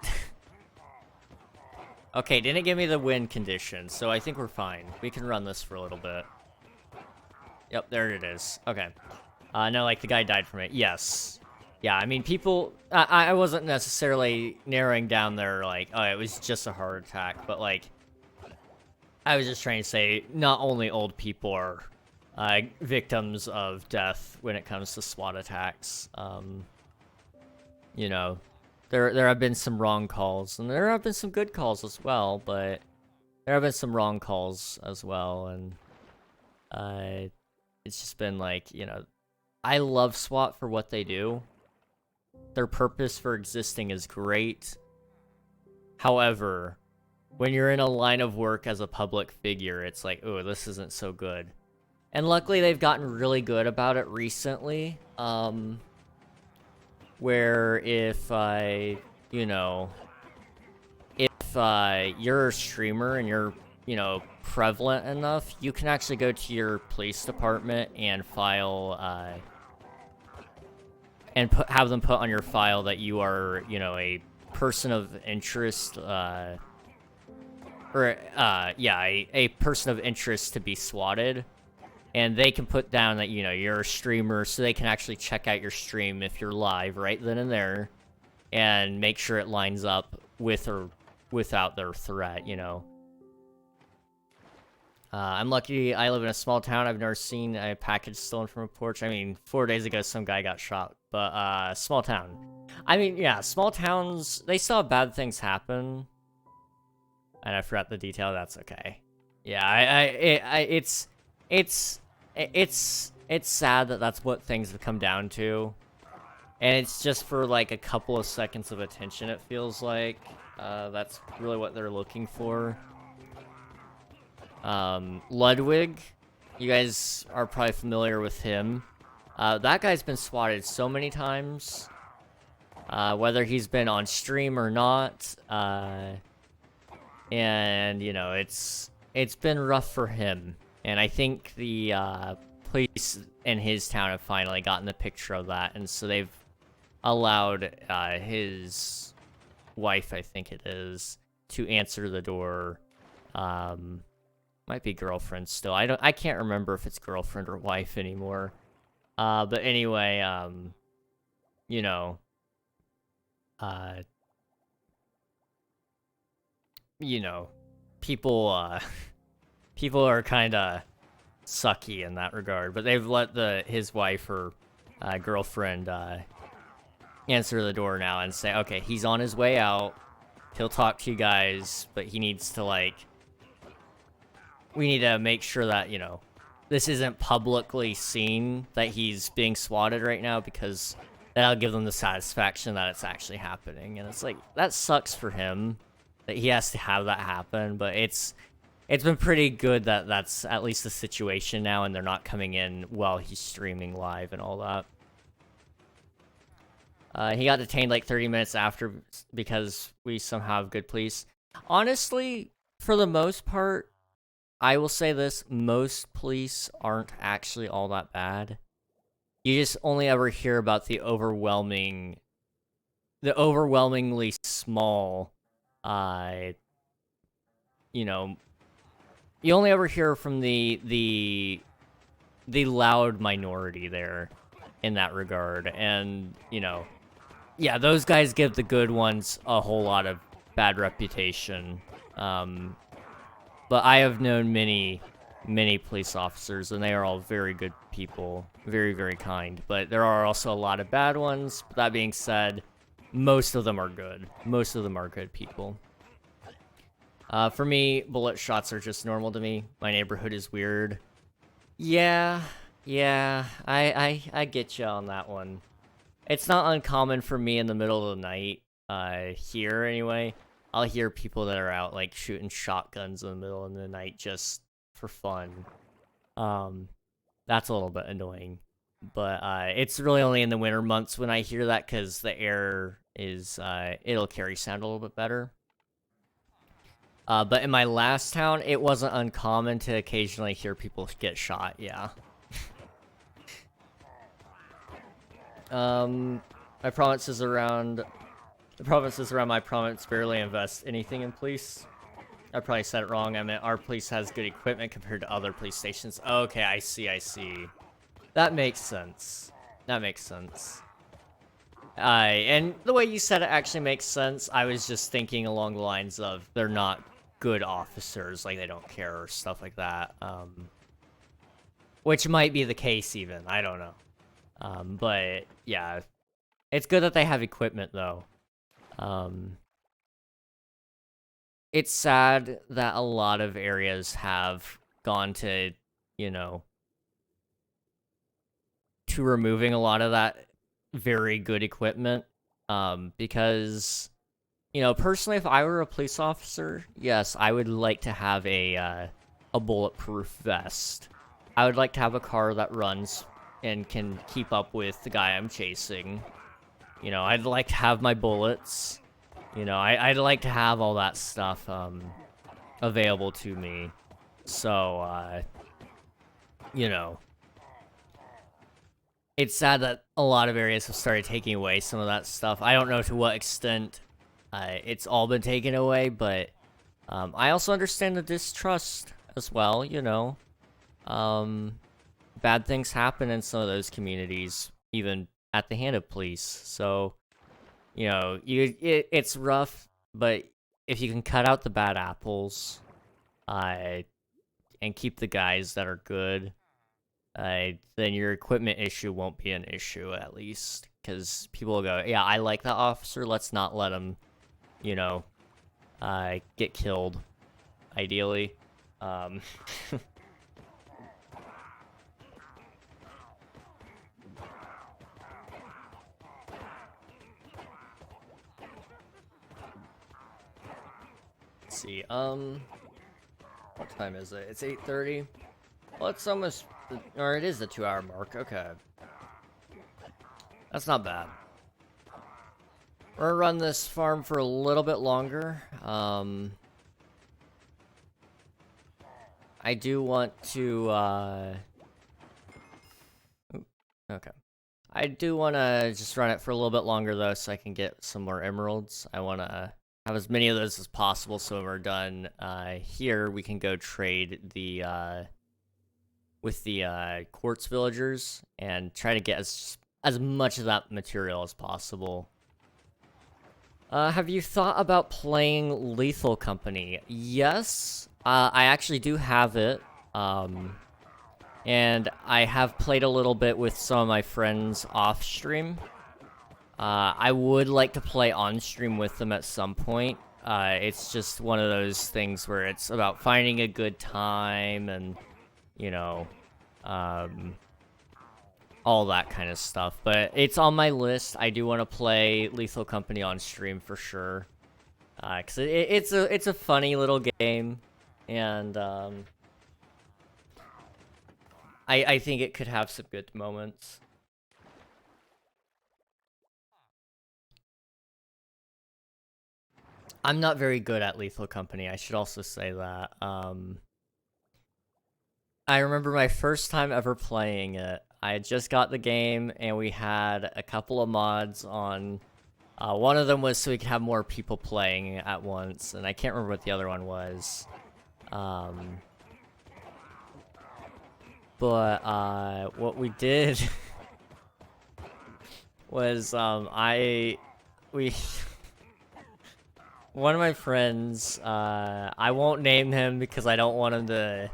Okay, didn't give me the win condition, so I think we're fine. We can run this for a little bit. Yep, there it is. Okay. No, like, the guy died from it. Yes. Yeah, I mean, people... I wasn't necessarily narrowing down their, like, oh, it was just a heart attack, but, like... I was just trying to say, not only old people are victims of death when it comes to SWAT attacks. You know, there have been some wrong calls, and there have been some good calls as well, but there have been some wrong calls as well, and it's just been like, you know, I love SWAT for what they do. Their purpose for existing is great. However, when you're in a line of work as a public figure, it's like, oh, this isn't so good. And luckily, they've gotten really good about it recently. Where if you know, if you're a streamer and you're, you know, prevalent enough, you can actually go to your police department and file, and have them put on your file that you are, you know, a person of interest, yeah, a person of interest to be swatted. And they can put down that, you know, you're a streamer, so they can actually check out your stream if you're live right then and there, and make sure it lines up with or without their threat, you know. I'm lucky I live in a small town. I've never seen a package stolen from a porch. I mean, 4 days ago, some guy got shot, but, small town. I mean, yeah, small towns, they still have bad things happen. And I forgot the detail, that's okay. Yeah, it's sad that that's what things have come down to. And it's just for, like, a couple of seconds of attention, it feels like. That's really what they're looking for. Ludwig, you guys are probably familiar with him. That guy's been swatted so many times. Whether he's been on stream or not. And, you know, it's been rough for him. And I think the police in his town have finally gotten the picture of that. And so they've allowed his wife, I think it is, to answer the door. Might be girlfriend still. I can't remember if it's girlfriend or wife anymore. But anyway, you know, people people are kind of sucky in that regard, but they've let his wife or girlfriend answer the door now and say, okay, he's on his way out. He'll talk to you guys, but he needs to, like, we need to make sure that, you know, this isn't publicly seen that he's being swatted right now, because that'll give them the satisfaction that it's actually happening. And it's like, that sucks for him that he has to have that happen, but it's been pretty good that that's at least the situation now, and they're not coming in while he's streaming live and all that. He got detained like 30 minutes after because we somehow have good police. Honestly, for the most part, I will say this, most police aren't actually all that bad. You just only ever hear about the overwhelmingly small, you know, you only ever hear from the loud minority there in that regard. And, you know, yeah, those guys give the good ones a whole lot of bad reputation. But I have known many police officers, and they are all very good people, very, very kind. But there are also a lot of bad ones. But that being said, most of them are good. Most of them are good people. For me, bullet shots are just normal to me. My neighborhood is weird. Yeah, I get you on that one. It's not uncommon for me in the middle of the night, here anyway. I'll hear people that are out, like, shooting shotguns in the middle of the night just for fun. That's a little bit annoying. But, it's really only in the winter months when I hear that, because the air is, it'll carry sound a little bit better. But in my last town, it wasn't uncommon to occasionally hear people get shot, yeah. My provinces around... The provinces around my province barely invest anything in police. I probably said it wrong. I meant our police has good equipment compared to other police stations. Okay, I see. That makes sense. That makes sense. And the way you said it actually makes sense. I was just thinking along the lines of they're not good officers, like they don't care or stuff like that. Which might be the case even. I don't know. But yeah, it's good that they have equipment though. It's sad that a lot of areas have gone to, you know, to removing a lot of that very good equipment. Because, you know, personally, if I were a police officer, yes, I would like to have a bulletproof vest. I would like to have a car that runs and can keep up with the guy I'm chasing. You know, I'd like to have my bullets. You know, I'd like to have all that stuff available to me. So, you know, it's sad that a lot of areas have started taking away some of that stuff. I don't know to what extent it's all been taken away, but I also understand the distrust as well, you know. Bad things happen in some of those communities, even at the hand of police. So, you know, it's rough, but if you can cut out the bad apples, and keep the guys that are good, then your equipment issue won't be an issue, at least. Because people will go, yeah, I like that officer, let's not let him, you know, get killed, ideally. Let's see, what time is it? It's 8:30. Well, it's almost, or it is the 2-hour mark, okay. That's not bad. We're gonna run this farm for a little bit longer. I do want to, okay. I do want to just run it for a little bit longer, though, so I can get some more emeralds. I want to have as many of those as possible, so when we're done here, we can go trade the, with the quartz villagers, and try to get as much of that material as possible. Have you thought about playing Lethal Company? Yes, I actually do have it, and I have played a little bit with some of my friends off-stream. I would like to play on-stream with them at some point. It's just one of those things where it's about finding a good time and, you know, all that kind of stuff. But it's on my list. I do want to play Lethal Company on stream for sure. Because it's a funny little game, and I think it could have some good moments. I'm not very good at Lethal Company, I should also say that. I remember my first time ever playing it. I had just got the game, and we had a couple of mods on. One of them was so we could have more people playing at once, and I can't remember what the other one was. But what we did was one of my friends, I won't name him because I don't want him to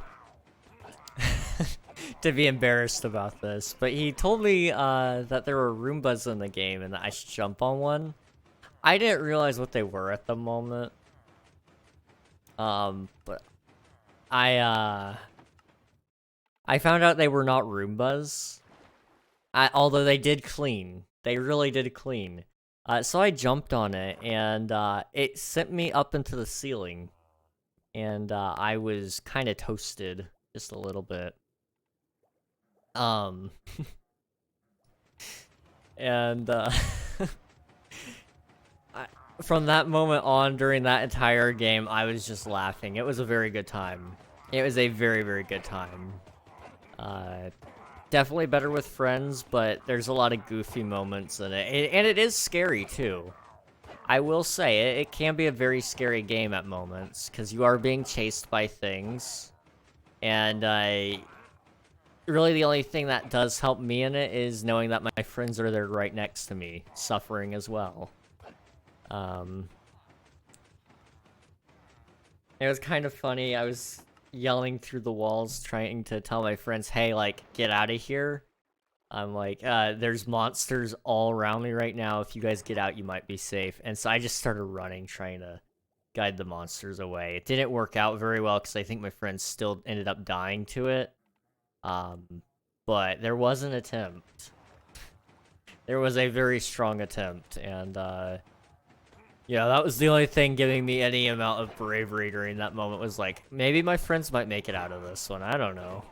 to be embarrassed about this, but he told me that there were Roombas in the game and that I should jump on one. I didn't realize what they were at the moment. But I found out they were not Roombas. Although they did clean. They really did clean. So I jumped on it, and it sent me up into the ceiling. And I was kind of toasted, just a little bit. And from that moment on, during that entire game, I was just laughing. It was a very good time. It was a very, very good time. Definitely better with friends, but there's a lot of goofy moments in it. And it is scary, too. I will say, it can be a very scary game at moments, because you are being chased by things. And, really the only thing that does help me in it is knowing that my friends are there right next to me, suffering as well. It was kind of funny. I was yelling through the walls trying to tell my friends, hey, like, get out of here. I'm like, there's monsters all around me right now. If you guys get out, you might be safe. And so I just started running, trying to guide the monsters away. It didn't work out very well because I think my friends still ended up dying to it. But there was an attempt. There was a very strong attempt, and, yeah, that was the only thing giving me any amount of bravery during that moment, was like, maybe my friends might make it out of this one, I don't know.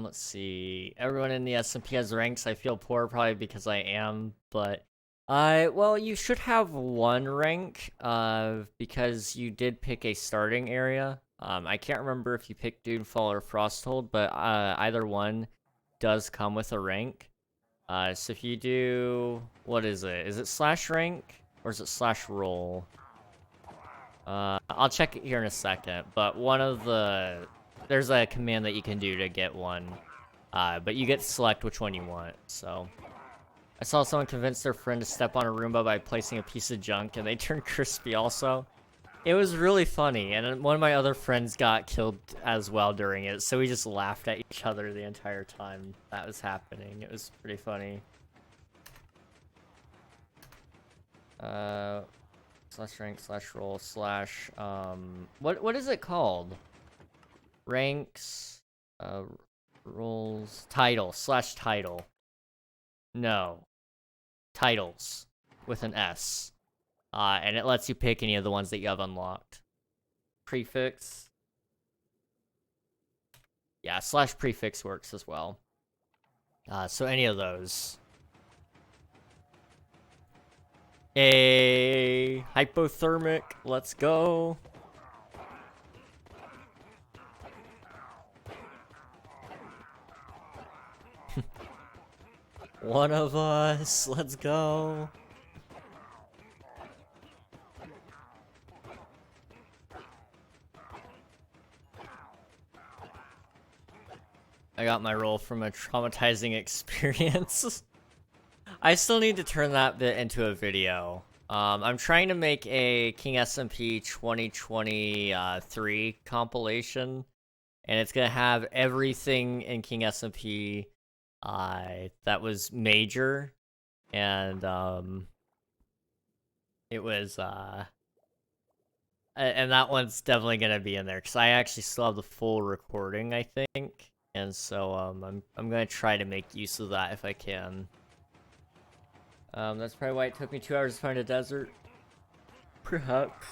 Let's see. Everyone in the SMP has ranks. I feel poor probably because I am, but well, you should have one rank, because you did pick a starting area. I can't remember if you picked Dunefall or Frosthold, but either one does come with a rank. So if you do, what is it? Is it slash rank or is it slash roll? I'll check it here in a second, but there's a command that you can do to get one, but you get to select which one you want, so. I saw someone convince their friend to step on a Roomba by placing a piece of junk, and they turned crispy also. It was really funny, and one of my other friends got killed as well during it, so we just laughed at each other the entire time that was happening. It was pretty funny. Slash rank, slash roll, slash, what is it called? Ranks, roles, title, slash title. No. Titles, with an S. And it lets you pick any of the ones that you have unlocked. Prefix. Yeah, slash prefix works as well. So any of those. Hey, hypothermic, let's go. One of us, let's go. I got my roll from a traumatizing experience. I still need to turn that bit into a video. I'm trying to make a King SMP 2023 compilation, and it's gonna have everything in King SMP that was major, and it was and that one's definitely gonna be in there because I actually still have the full recording, I think, and so I'm gonna try to make use of that if I can. That's probably why it took me 2 hours to find a desert. Perhaps.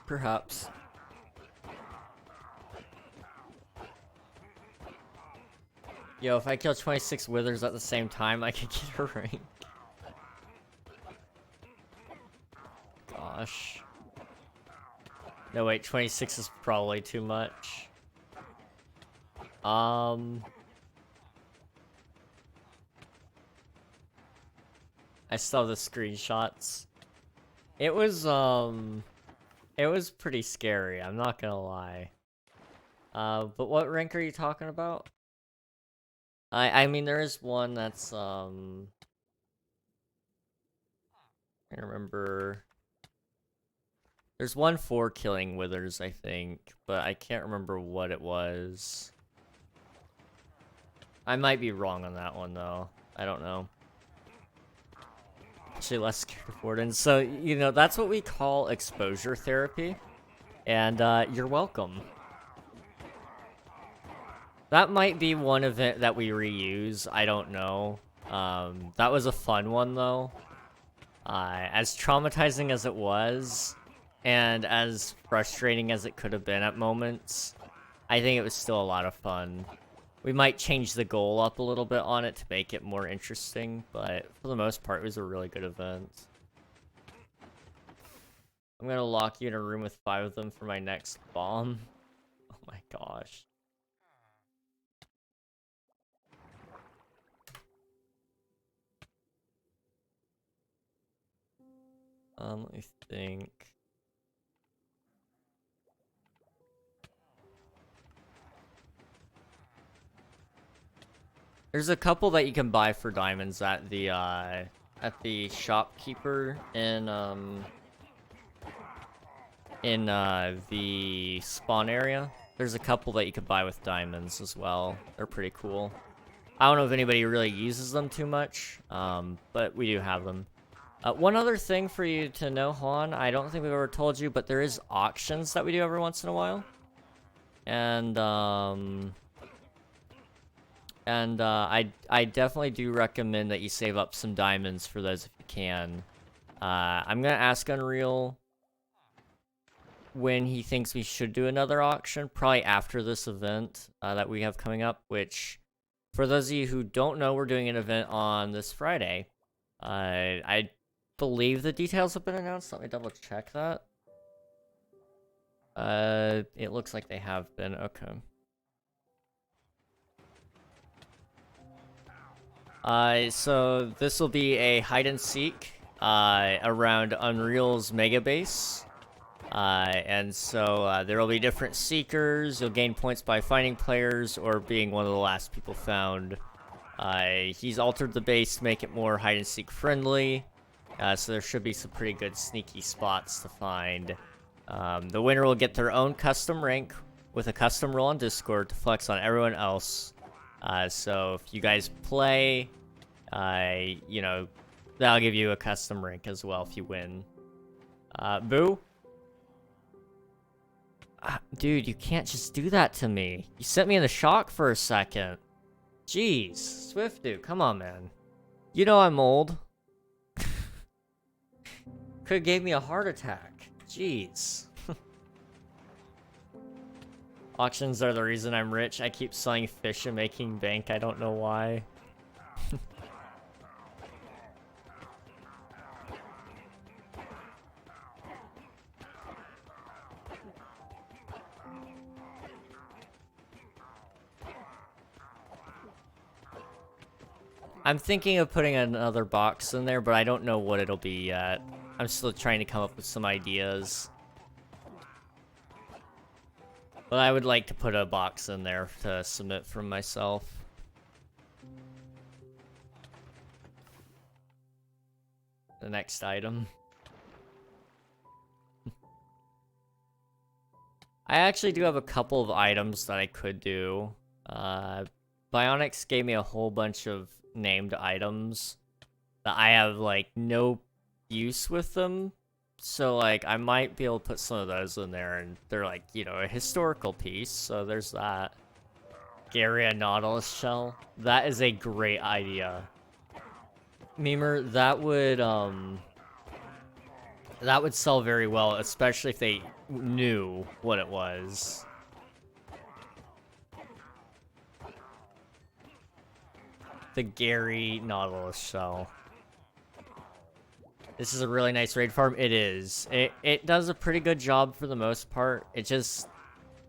Perhaps. Yo, if I kill 26 withers at the same time, I could get a rank. Gosh. No, wait, 26 is probably too much. I saw the screenshots. It was pretty scary, I'm not gonna lie. But what rank are you talking about? I mean, there is one that's, I remember. There's one for killing withers, I think, but I can't remember what it was. I might be wrong on that one, though. I don't know. Actually, less scared of wardens. So, you know, that's what we call exposure therapy. And you're welcome. That might be one event that we reuse. I don't know. That was a fun one, though. As traumatizing as it was, and as frustrating as it could have been at moments, I think it was still a lot of fun. We might change the goal up a little bit on it to make it more interesting, but for the most part, it was a really good event. I'm gonna lock you in a room with 5 of them for my next bomb. Oh my gosh. Let me think. There's a couple that you can buy for diamonds at the shopkeeper in the spawn area. There's a couple that you could buy with diamonds as well. They're pretty cool. I don't know if anybody really uses them too much, but we do have them. One other thing for you to know, Han, I don't think we've ever told you, but there is auctions that we do every once in a while. And I definitely do recommend that you save up some diamonds for those if you can. I'm gonna ask Unreal when he thinks we should do another auction, probably after this event that we have coming up, which, for those of you who don't know, we're doing an event on this Friday. I believe the details have been announced. Let me double check that. It looks like they have been. Okay. So this will be a hide and seek around Unreal's mega base. And so there will be different seekers. You'll gain points by finding players or being one of the last people found. He's altered the base to make it more hide and seek friendly. So there should be some pretty good sneaky spots to find. The winner will get their own custom rank with a custom role on Discord to flex on everyone else. So if you guys play, you know, that'll give you a custom rank as well if you win. Boo? Dude, you can't just do that to me. You sent me into shock for a second. Jeez, Swift dude, come on, man. You know I'm old. Could've gave me a heart attack. Jeez. Auctions are the reason I'm rich. I keep selling fish and making bank. I don't know why. I'm thinking of putting another box in there, but I don't know what it'll be yet. I'm still trying to come up with some ideas. But I would like to put a box in there to submit from myself. The next item. I actually do have a couple of items that I could do. Bionics gave me a whole bunch of named items that I have, like, no use with them. So, like, I might be able to put some of those in there, and they're, like, you know, a historical piece, so there's that. Gary, a Nautilus shell. That is a great idea. Memer, that would sell very well, especially if they knew what it was. The Gary Nautilus shell. This is a really nice raid farm. It is. It does a pretty good job for the most part. It just...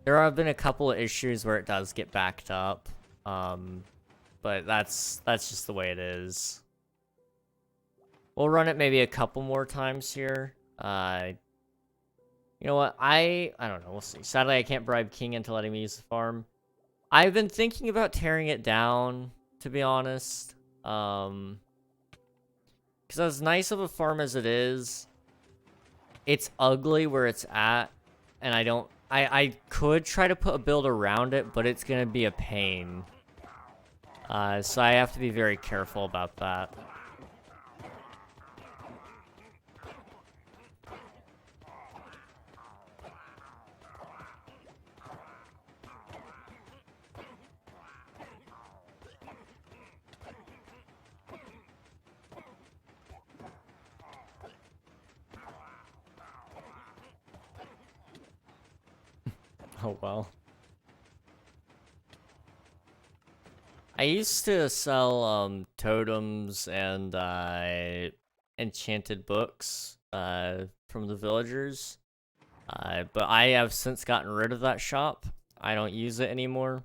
There have been a couple of issues where it does get backed up. But that's just the way it is. We'll run it maybe a couple more times here. You know what? I don't know. We'll see. Sadly, I can't bribe King into letting me use the farm. I've been thinking about tearing it down, to be honest. Because as nice of a farm as it is, it's ugly where it's at, and I could try to put a build around it, but it's gonna be a pain. So I have to be very careful about that. Oh, well. I used to sell, totems and, enchanted books, from the villagers. But I have since gotten rid of that shop. I don't use it anymore.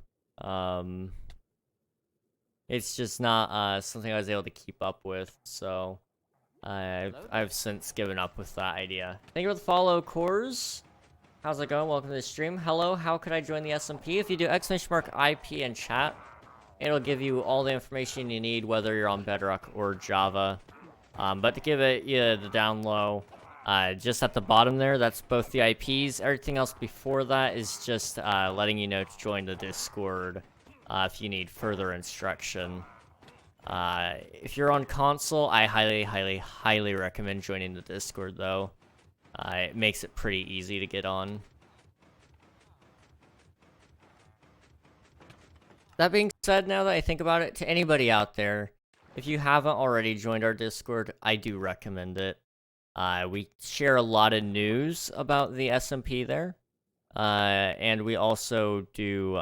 It's just not, something I was able to keep up with, so I've since given up with that idea. Thank you for the follow, Coors. How's it going? Welcome to the stream. Hello, how could I join the SMP? If you do !IP in chat, it'll give you all the information you need, whether you're on Bedrock or Java. But to give it the down low, just at the bottom there, that's both the IPs. Everything else before that is just letting you know to join the Discord if you need further instruction. If you're on console, I highly recommend joining the Discord, though. It makes it pretty easy to get on. That being said, now that I think about it, to anybody out there, if you haven't already joined our Discord, I do recommend it. We share a lot of news about the SMP there. And we also do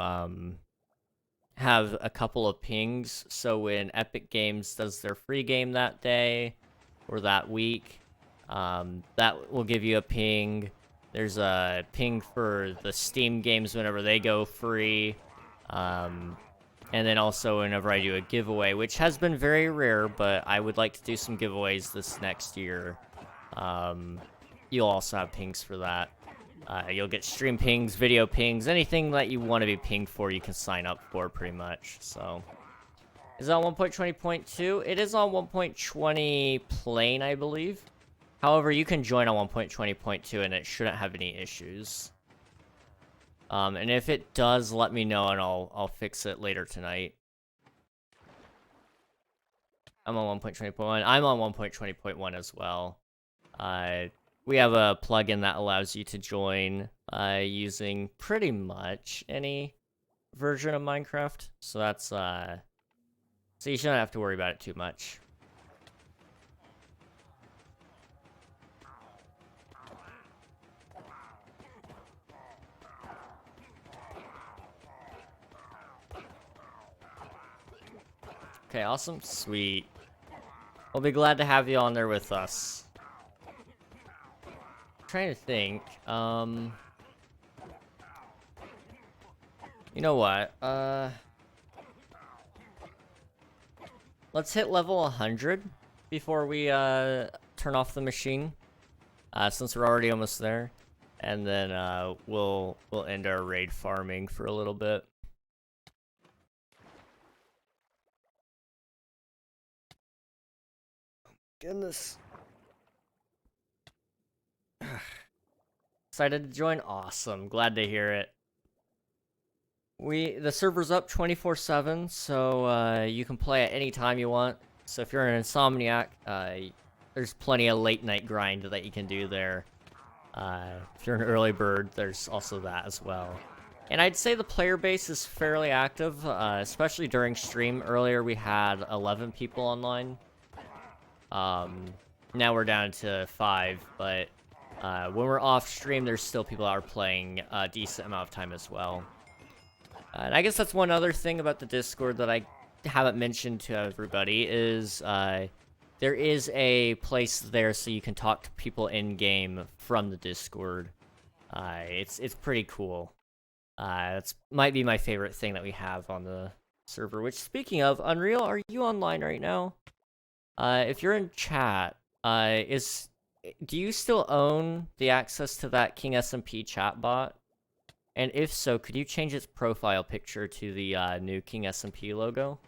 have a couple of pings. So when Epic Games does their free game that day or that week, that will give you a ping. There's a ping for the Steam games whenever they go free. And then also whenever I do a giveaway, which has been very rare, but I would like to do some giveaways this next year. You'll also have pings for that. You'll get stream pings, video pings, anything that you want to be pinged for, you can sign up for pretty much. So, is it on 1.20.2? It is on 1.20 plain, I believe. However, you can join on 1.20.2 and it shouldn't have any issues. And if it does, let me know and I'll fix it later tonight. I'm on 1.20.1. I'm on 1.20.1 as well. We have a plugin that allows you to join using pretty much any version of Minecraft. So that's so you shouldn't have to worry about it too much. Okay, awesome. Sweet. We'll be glad to have you on there with us. I'm trying to think. You know what? Let's hit level 100 before we turn off the machine. Since we're already almost there. And then we'll end our raid farming for a little bit. Goodness. Excited to join? Awesome. Glad to hear it. The server's up 24/7, so you can play at any time you want. So if you're an insomniac, there's plenty of late night grind that you can do there. If you're an early bird, there's also that as well. And I'd say the player base is fairly active, especially during stream. Earlier we had 11 people online. Now we're down to 5, but when we're off stream, there's still people that are playing a decent amount of time as well. And I guess that's one other thing about the Discord that I haven't mentioned to everybody is there is a place there so you can talk to people in game from the Discord. It's pretty cool. That's might be my favorite thing that we have on the server. Which, speaking of, Unreal, are you online right now? If you're in chat, do you still own the access to that King SMP chatbot? And if so, could you change its profile picture to the new King SMP logo?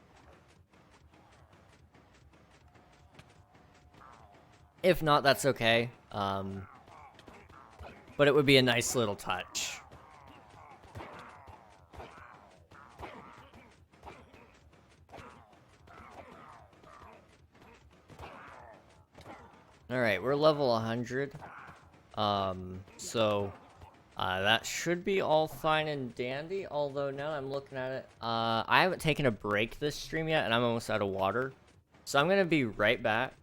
If not, that's okay. But it would be a nice little touch. Alright, we're level 100. That should be all fine and dandy, although now that I'm looking at it, I haven't taken a break this stream yet, and I'm almost out of water. So I'm gonna be right back.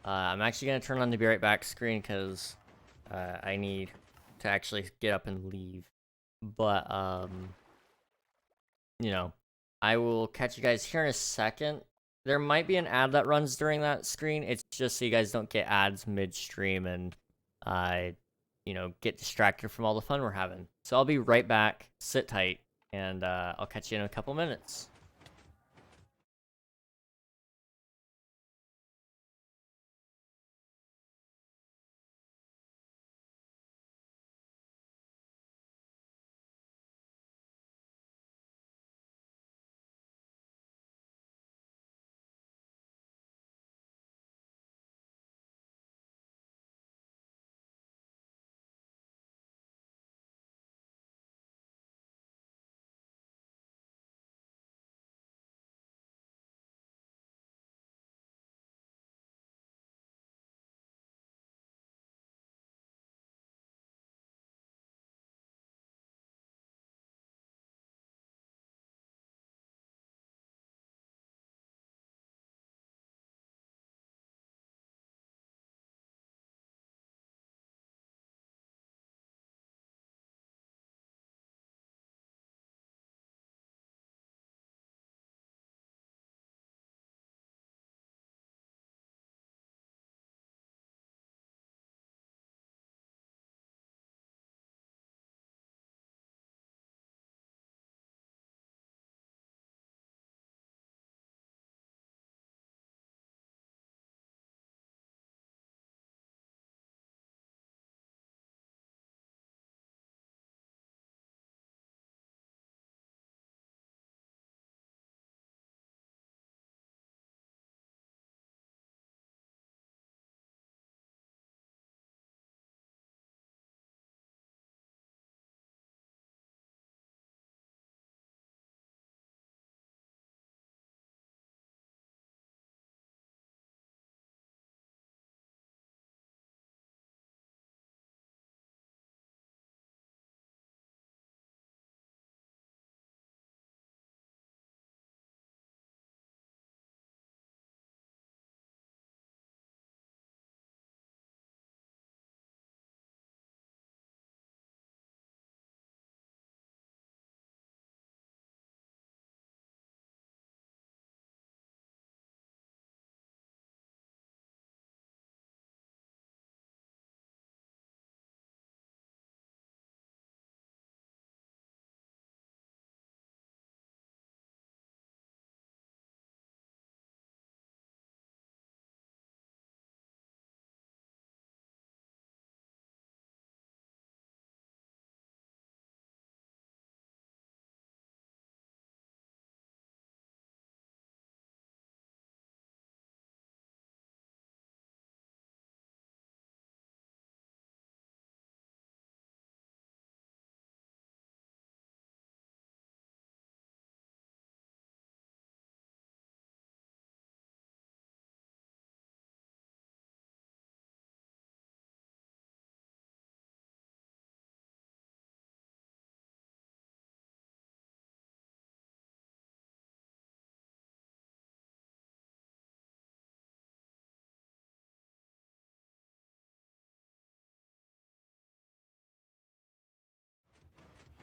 I'm actually gonna turn on the be right back screen, because I need to actually get up and leave. But, you know, I will catch you guys here in a second. There might be an ad that runs during that screen. It's just so you guys don't get ads midstream and, you know, get distracted from all the fun we're having. So I'll be right back. Sit tight, and I'll catch you in a couple minutes.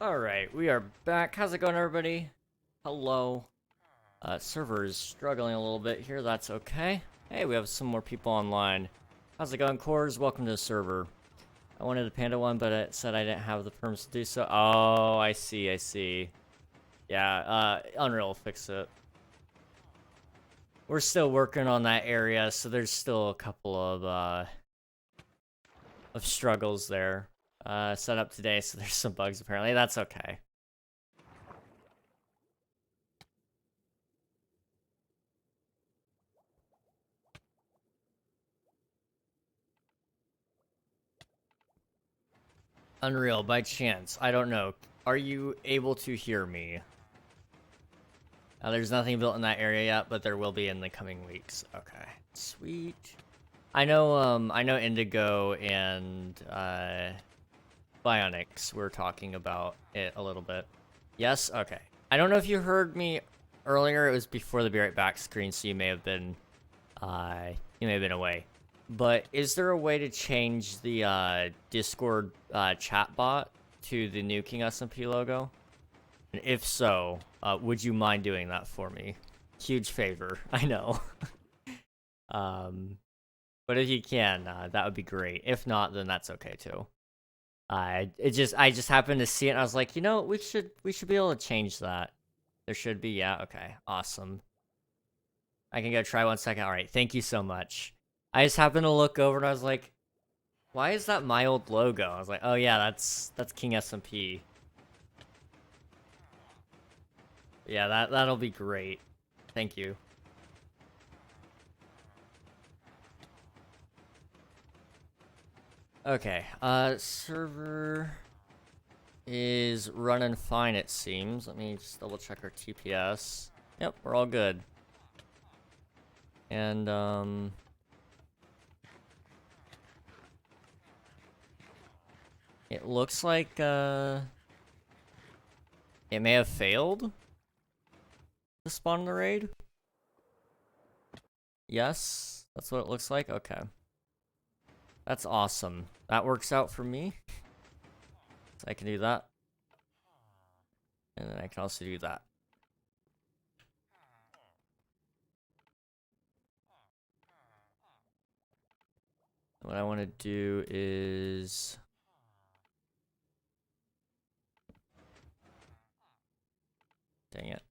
Alright, we are back. How's it going, everybody? Hello. Server is struggling a little bit here. That's okay. Hey, we have some more people online. How's it going, Cores? Welcome to the server. I wanted a panda one, but it said I didn't have the perms to do so. Oh, I see. Yeah, Unreal will fix it. We're still working on that area, so there's still a couple of struggles there. Set up today, so there's some bugs apparently. That's okay. Unreal, by chance, I don't know. Are you able to hear me? There's nothing built in that area yet, but there will be in the coming weeks. Okay, sweet. I know Indigo and, Bionics were talking about it a little bit. Yes? Okay. I don't know if you heard me earlier. It was before the Be Right Back screen, so you may have been away. But is there a way to change the, Discord, chat bot to the new King SMP logo? And if so, would you mind doing that for me? Huge favor, I know. But if you can, that would be great. If not, then that's okay too. I just happened to see it and I was like, you know, we should be able to change that. There should be, yeah, okay. Awesome. I can go try 1 second. Alright, thank you so much. I just happened to look over and I was like, why is that my old logo? I was like, oh yeah, that's King SMP. Yeah, that'll be great. Thank you. Okay, server is running fine, it seems. Let me just double check our TPS. Yep, we're all good. And, it looks like, it may have failed to spawn in the raid. Yes, that's what it looks like. Okay. That's awesome. That works out for me. So I can do that. And then I can also do that. What I want to do is... Dang it.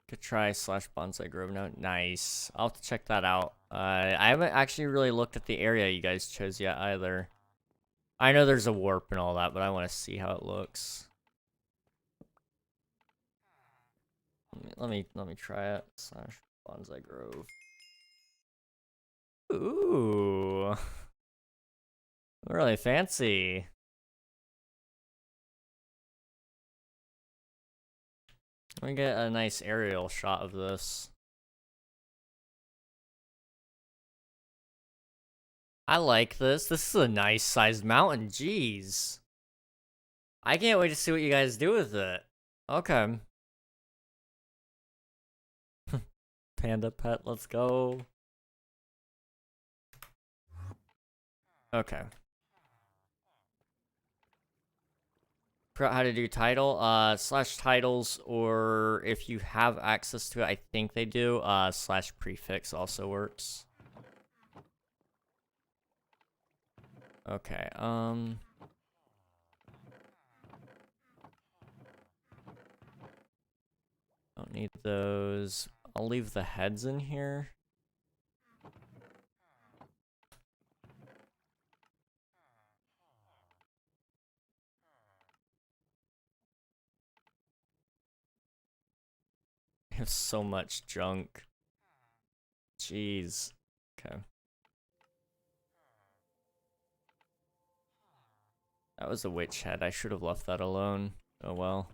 Could try / Bonsai Grove now. Nice. I'll have to check that out. I haven't actually really looked at the area you guys chose yet either. I know there's a warp and all that, but I want to see how it looks. Let me try it. / Bonsai Grove. Ooh. Really fancy. Let me get a nice aerial shot of this. I like this. This is a nice sized mountain. Jeez. I can't wait to see what you guys do with it. Okay. Panda pet, let's go. Okay. Figure out how to do title, / titles, or if you have access to it, I think they do, / prefix also works. Okay, don't need those. I'll leave the heads in here. I have so much junk. Jeez. Okay. That was a witch head. I should have left that alone. Oh well.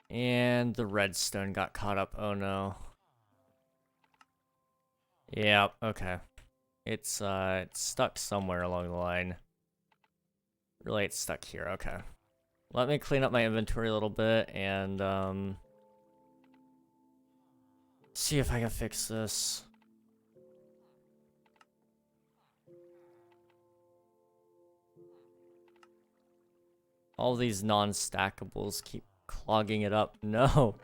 And the redstone got caught up. Oh no. Yeah, okay. It's stuck somewhere along the line. Really, it's stuck here. Okay. Let me clean up my inventory a little bit and see if I can fix this. All these non-stackables keep clogging it up. No.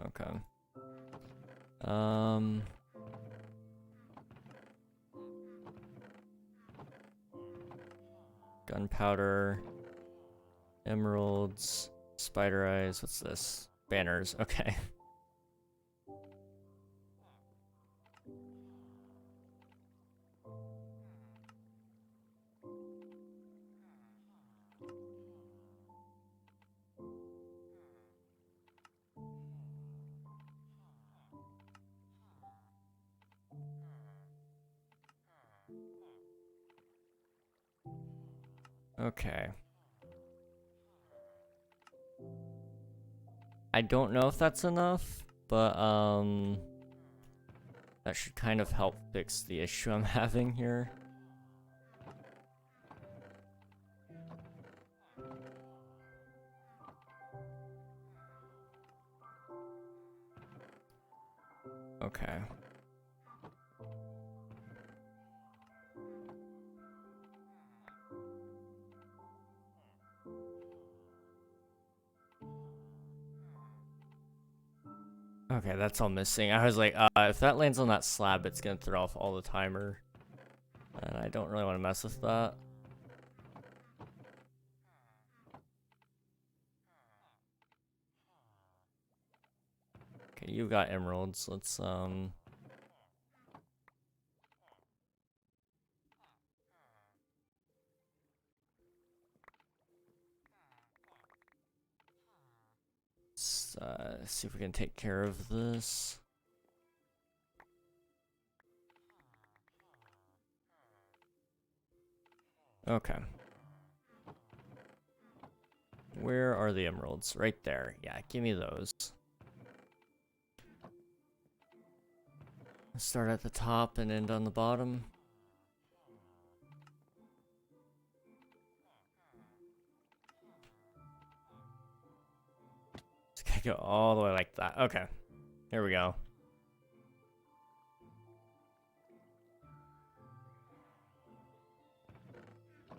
Okay. Gunpowder, emeralds, spider eyes. What's this? Banners. Okay. Okay. I don't know if that's enough, but That should kind of help fix the issue I'm having here. Okay. Okay, that's all missing. I was like, if that lands on that slab, it's gonna throw off all the timer. And I don't really want to mess with that. Okay, you got emeralds. Let's, see if we can take care of this. Okay. Where are the emeralds? Right there. Yeah, give me those. Start at the top and end on the bottom. Just gotta go all the way like that. Okay. Here we go.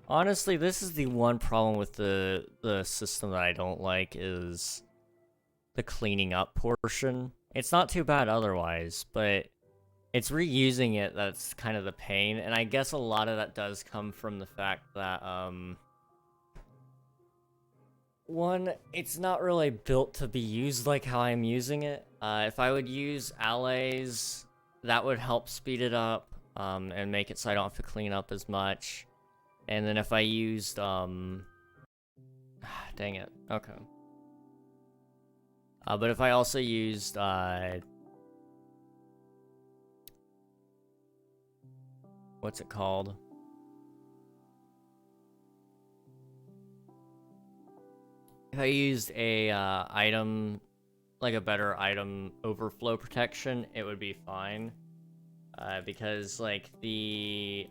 Honestly, this is the one problem with the system that I don't like is the cleaning up portion. It's not too bad otherwise, but it's reusing it that's kind of the pain, and I guess a lot of that does come from the fact that, one, it's not really built to be used like how I'm using it. If I would use alloys, that would help speed it up, and make it so I don't have to clean up as much. And then if I used, dang it, okay. But if I also used, what's it called? If I used a, item, like a better item overflow protection, it would be fine. Because, like, the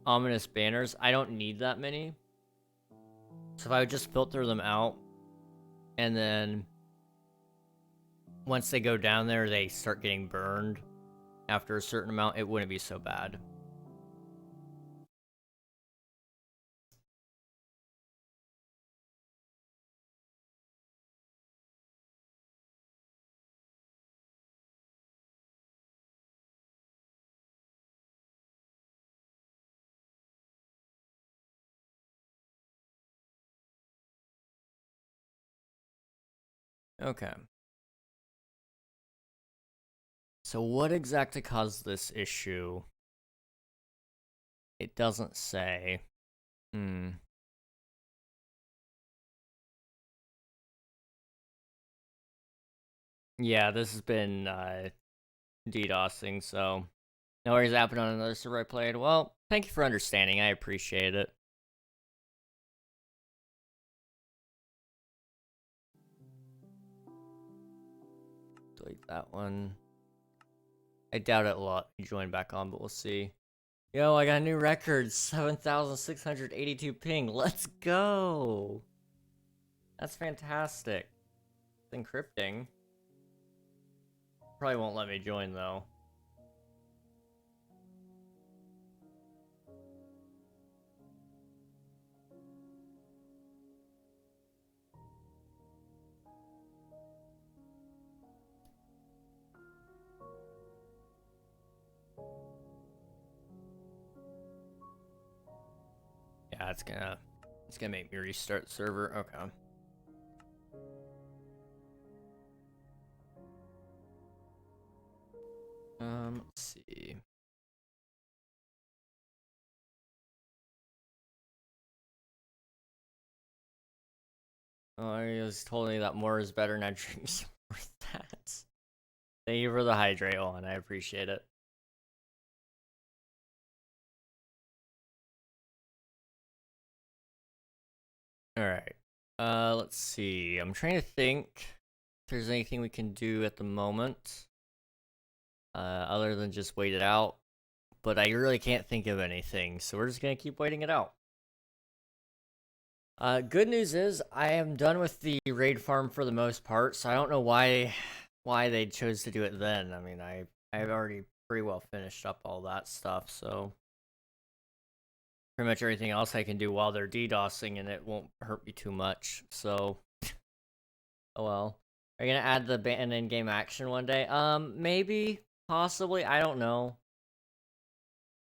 ominous banners, I don't need that many. So if I would just filter them out, and then once they go down there, they start getting burned after a certain amount, it wouldn't be so bad. Okay. So what exactly caused this issue? It doesn't say. Yeah, this has been, DDoSing, so no worries happened on another server I played. Well, thank you for understanding. I appreciate it. Delete that one. I doubt it will let me join back on, but we'll see. Yo, I got a new record, 7,682 ping. Let's go! That's fantastic. It's encrypting. Probably won't let me join, though. Yeah, it's gonna make me restart the server. Okay. Let's see. Oh, he was told me that more is better, and I drink some more of that. Thank you for the hydrate on. I appreciate it. All right. Let's see. I'm trying to think if there's anything we can do at the moment. Other than just wait it out. But I really can't think of anything, so we're just gonna keep waiting it out. Good news is I am done with the raid farm for the most part, so I don't know why they chose to do it then. I mean, I've already pretty well finished up all that stuff, so pretty much everything else I can do while they're DDoSing, and it won't hurt me too much. So, oh well. Are you gonna add the ban in-game action one day? Maybe, possibly. I don't know.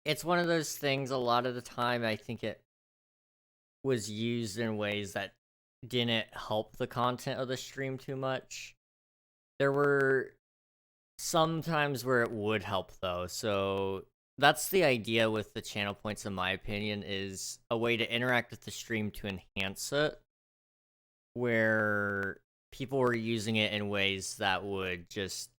It's one of those things. A lot of the time, I think it was used in ways that didn't help the content of the stream too much. There were some times where it would help though, so that's the idea with the channel points, in my opinion, is a way to interact with the stream to enhance it, where people were using it in ways that would just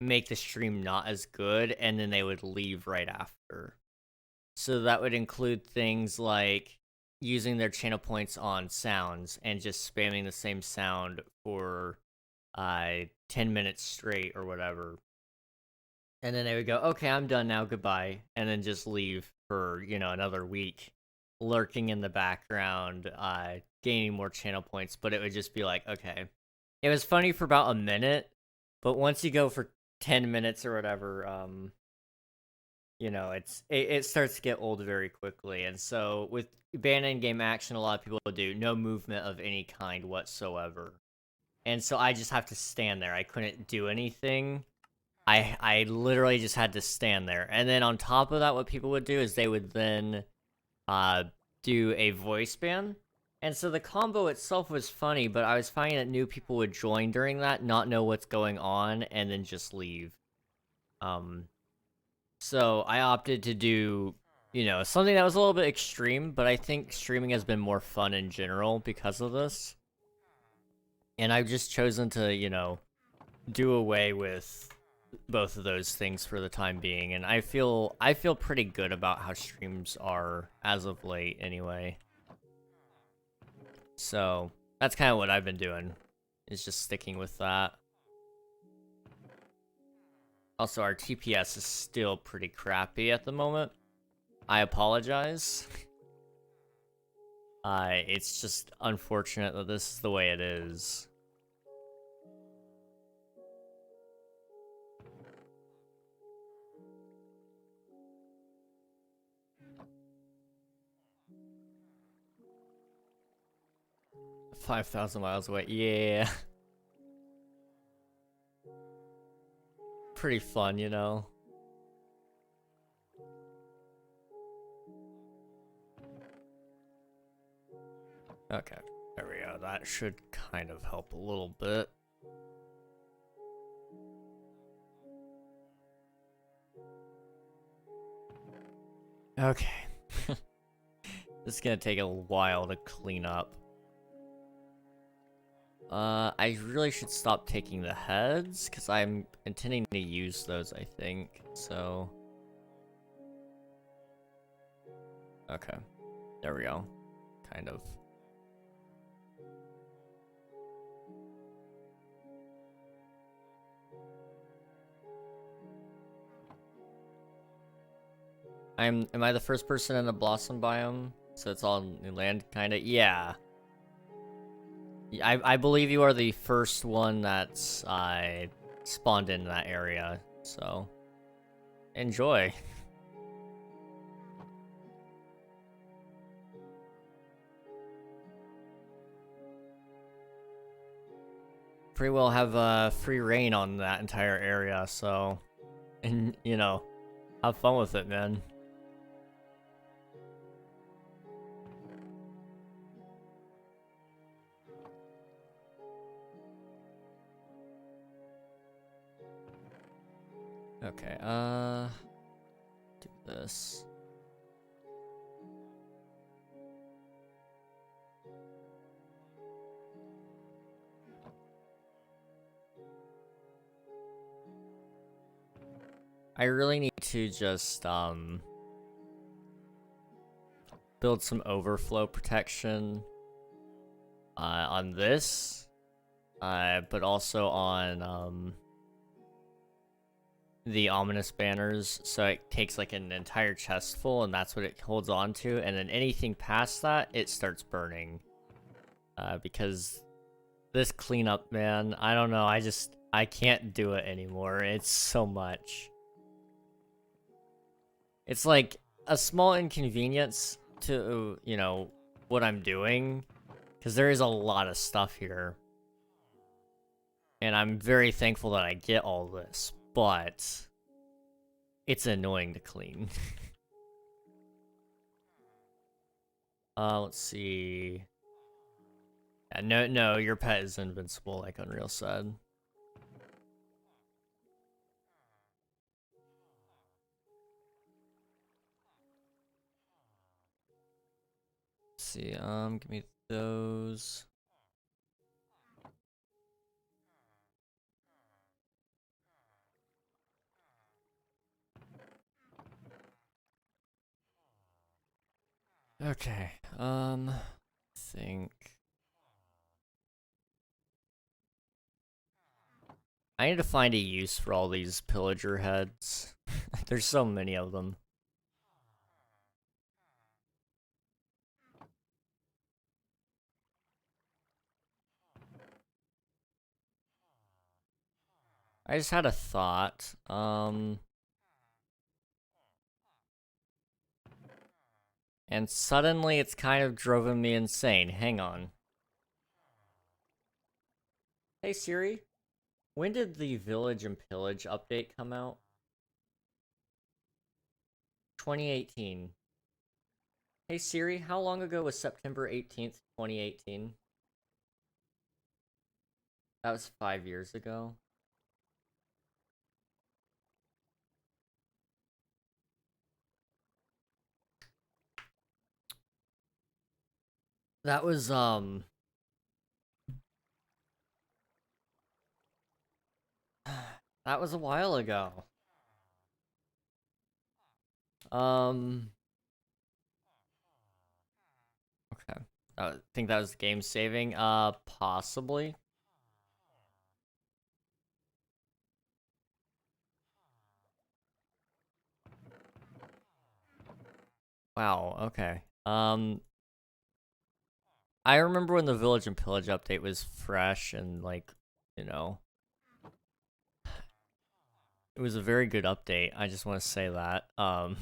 make the stream not as good, and then they would leave right after. So that would include things like using their channel points on sounds and just spamming the same sound for 10 minutes straight or whatever. And then they would go, okay, I'm done now, goodbye. And then just leave for, another week, lurking in the background, gaining more channel points. But it would just be like, okay. It was funny for about a minute, but once you go for 10 minutes or whatever, it starts to get old very quickly. And so with ban in-game action, a lot of people do no movement of any kind whatsoever. And so I just have to stand there. I couldn't do anything. I literally just had to stand there. And then on top of that, what people would do is they would then do a voice ban. And so the combo itself was funny, but I was finding that new people would join during that, not know what's going on, and then just leave. So I opted to do, something that was a little bit extreme, but I think streaming has been more fun in general because of this. And I've just chosen to, do away with both of those things for the time being. And I feel pretty good about how streams are as of late anyway. So that's kind of what I've been doing, is just sticking with that. Also, our TPS is still pretty crappy at the moment. I apologize. It's just unfortunate that this is the way it is. $5,000 miles away, yeah. Pretty fun, Okay, there we go. That should kind of help a little bit. Okay. This is gonna take a while to clean up. I really should stop taking the heads, because I'm intending to use those, I think, so... Okay. There we go. Kind of. Am I the first person in the blossom biome? So it's all new land, kinda? Yeah. I believe you are the first one that's spawned in that area, so enjoy. Pretty well have free reign on that entire area, so, and have fun with it, man. Okay, do this. I really need to just, build some overflow protection, on this, but also on the ominous banners. So it takes like an entire chest full, and that's what it holds on to. And then anything past that, it starts burning. Because this cleanup, man, I don't know. I can't do it anymore. It's so much. It's like a small inconvenience to, you know, what I'm doing, because there is a lot of stuff here. And I'm very thankful that I get all this, but it's annoying to clean. Let's see. Yeah, no, your pet is invincible, like Unreal said. Let's see, give me those. Okay, think. I need to find a use for all these pillager heads. There's so many of them. I just had a thought. And suddenly it's kind of driven me insane. Hang on. Hey Siri, when did the Village and Pillage update come out? 2018. Hey Siri, how long ago was September 18th, 2018? That was 5 years ago. That was, that was a while ago. Okay. I think that was game saving. Possibly. Wow, okay. I remember when the Village and Pillage update was fresh and, like, you know, it was a very good update. I just want to say that. But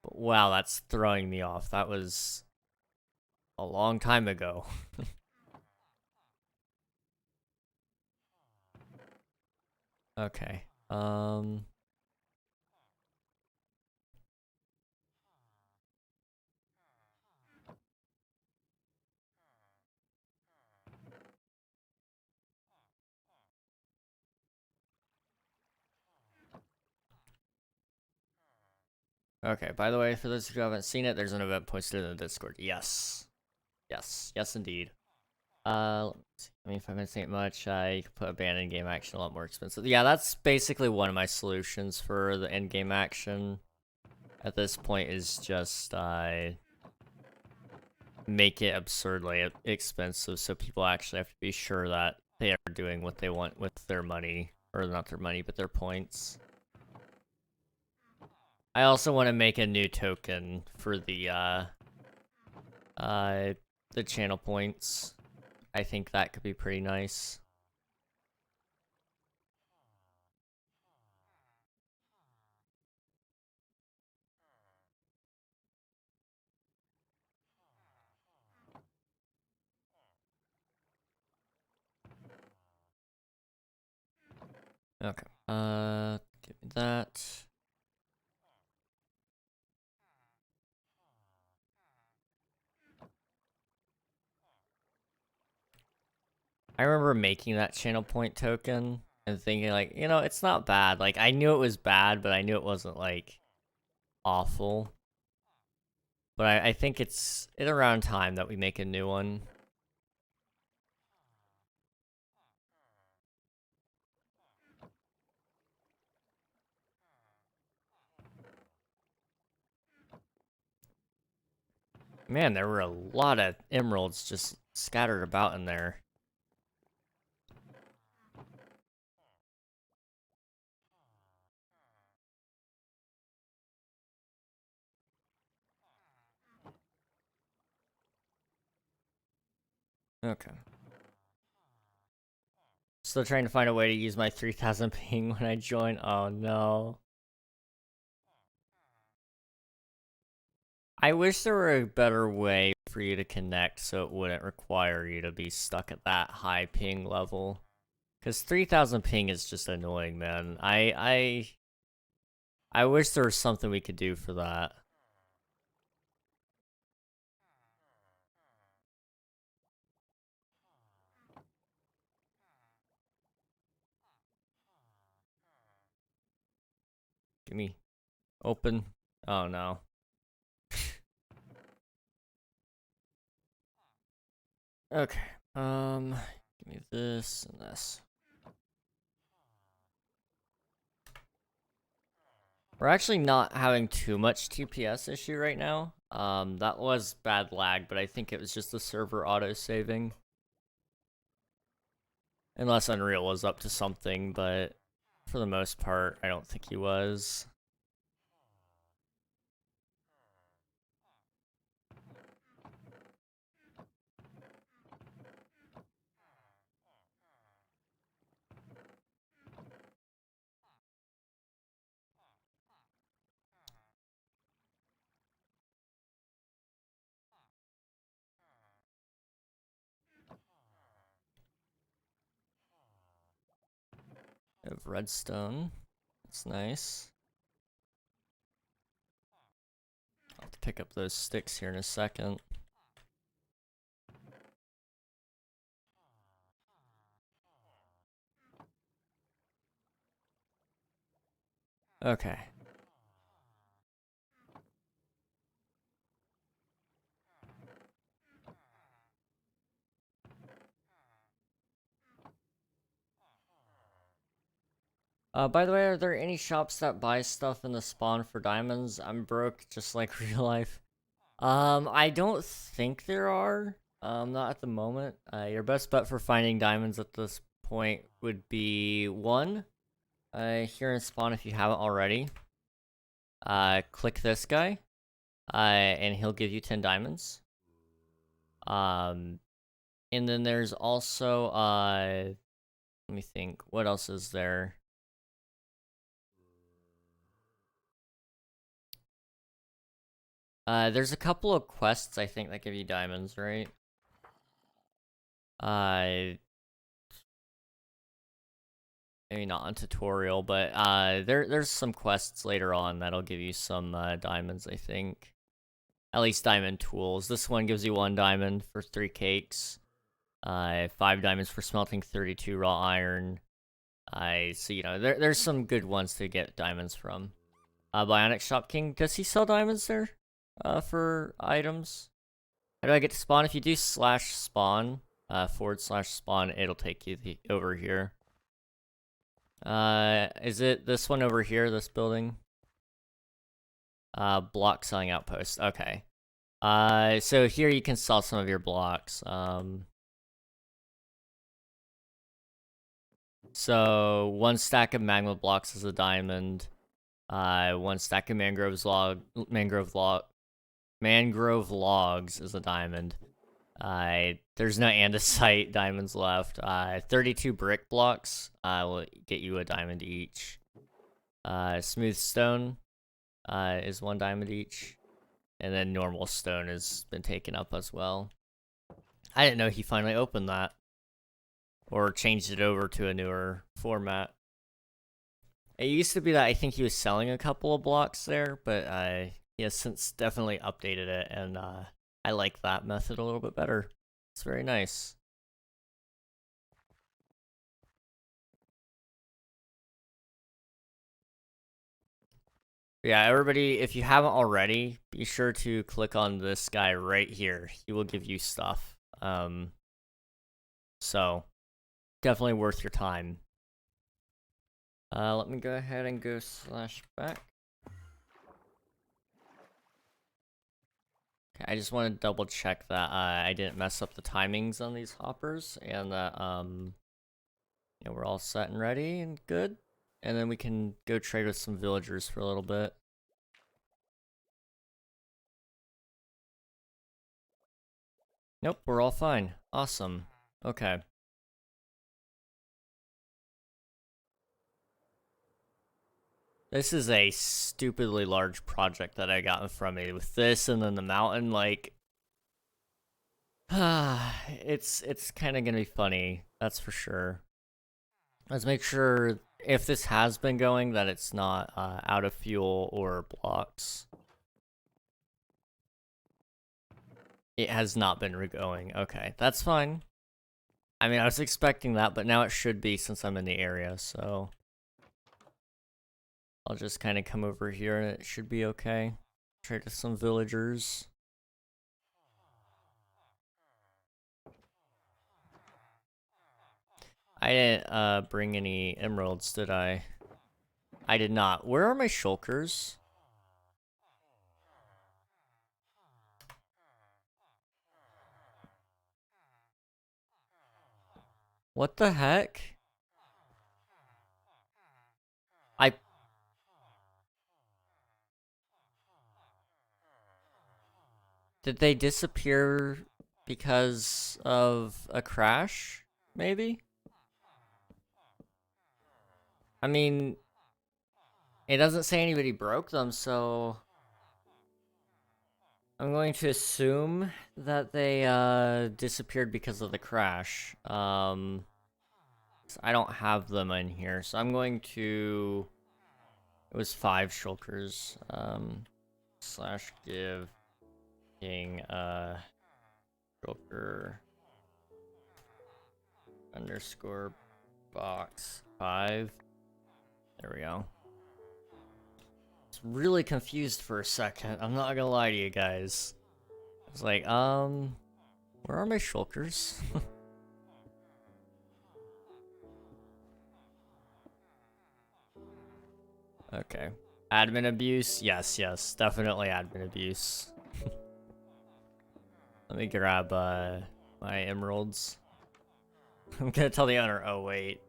wow, that's throwing me off. That was a long time ago. Okay. Okay, by the way, for those who haven't seen it, there's an event posted in the Discord. Yes. Yes, indeed. I mean, 5 minutes ain't much. You could put a ban in game action a lot more expensive. Yeah, that's basically one of my solutions for the end game action. At this point, is just make it absurdly expensive, so people actually have to be sure that they are doing what they want with their money, or not their money, but their points. I also want to make a new token for the channel points. I think that could be pretty nice. Okay. Give me that. I remember making that channel point token and thinking, like, you know, it's not bad. Like, I knew it was bad, but I knew it wasn't, like, awful. But I think it's around time that we make a new one. Man, there were a lot of emeralds just scattered about in there. Okay. Still trying to find a way to use my 3000 ping when I join. Oh no. I wish there were a better way for you to connect so it wouldn't require you to be stuck at that high ping level. Because 3000 ping is just annoying, man. I wish there was something we could do for that. Give me open. Oh no. Okay. Give me this and this. We're actually not having too much TPS issue right now. That was bad lag, but I think it was just the server auto-saving. Unless Unreal was up to something, but for the most part, I don't think he was. We have redstone. That's nice. I'll have to pick up those sticks here in a second. Okay. By the way, are there any shops that buy stuff in the spawn for diamonds? I'm broke, just like real life. I don't think there are. Not at the moment. Your best bet for finding diamonds at this point would be one, here in spawn if you haven't already. Click this guy, and he'll give you 10 diamonds. And then there's also, let me think, what else is there? There's a couple of quests, I think, that give you diamonds, right? Maybe not on tutorial, but there's some quests later on that'll give you some diamonds, I think. At least diamond tools. This one gives you 1 diamond for 3 cakes. 5 diamonds for smelting 32 raw iron. So you know, there's some good ones to get diamonds from. Bionic Shop King, does he sell diamonds there? For items? How do I get to spawn? If you do /spawn, /spawn, it'll take you over here. Is it this one over here, this building? Block selling outpost, okay. So here you can sell some of your blocks. So 1 stack of magma blocks is a diamond. 1 stack of mangrove logs is a diamond. There's no andesite diamonds left. 32 brick blocks will get you a diamond each. Smooth stone is 1 diamond each. And then normal stone has been taken up as well. I didn't know he finally opened that. Or changed it over to a newer format. It used to be that I think he was selling a couple of blocks there, but he has since definitely updated it, and I like that method a little bit better. It's very nice. Yeah, everybody, if you haven't already, be sure to click on this guy right here. He will give you stuff. So, definitely worth your time. Let me go ahead and go /back. Okay, I just want to double check that I didn't mess up the timings on these hoppers, and that you know, we're all set and ready and good. And then we can go trade with some villagers for a little bit. Nope, we're all fine. Awesome. Okay. This is a stupidly large project that I got in front of me with this and then the mountain, like it's kind of gonna be funny, that's for sure. Let's make sure if this has been going that it's not out of fuel or blocks. It has not been going. Okay, that's fine. I mean, I was expecting that, but now it should be since I'm in the area, so I'll just kind of come over here and it should be okay. Trade with some villagers. I didn't bring any emeralds, did I? I did not. Where are my shulkers? What the heck? I... Did they disappear because of a crash? Maybe? I mean, it doesn't say anybody broke them, so I'm going to assume that they disappeared because of the crash. I don't have them in here, so I'm going to... It was 5 shulkers. Slash give king shulker underscore box 5. There we go. I was really confused for a second. I'm not gonna lie to you guys. I was like, where are my shulkers? Okay. Admin abuse? Yes, yes. Definitely admin abuse. Let me grab, my emeralds. I'm gonna tell the owner, oh wait.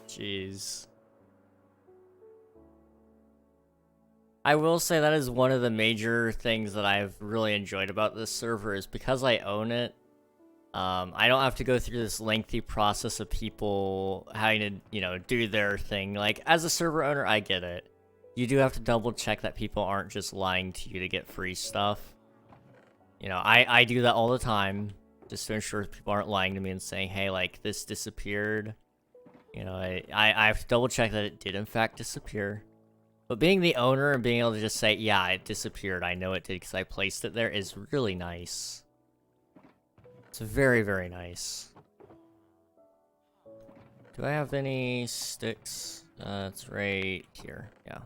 Jeez. I will say that is one of the major things that I've really enjoyed about this server is because I own it. I don't have to go through this lengthy process of people having to, you know, do their thing. Like, as a server owner, I get it. You do have to double check that people aren't just lying to you to get free stuff. You know, I do that all the time, just to ensure people aren't lying to me and saying, hey, like, this disappeared. You know, I have to double check that it did in fact disappear. But being the owner and being able to just say, yeah, it disappeared, I know it did because I placed it there, is really nice. It's very, very nice. Do I have any sticks? It's right here, yeah.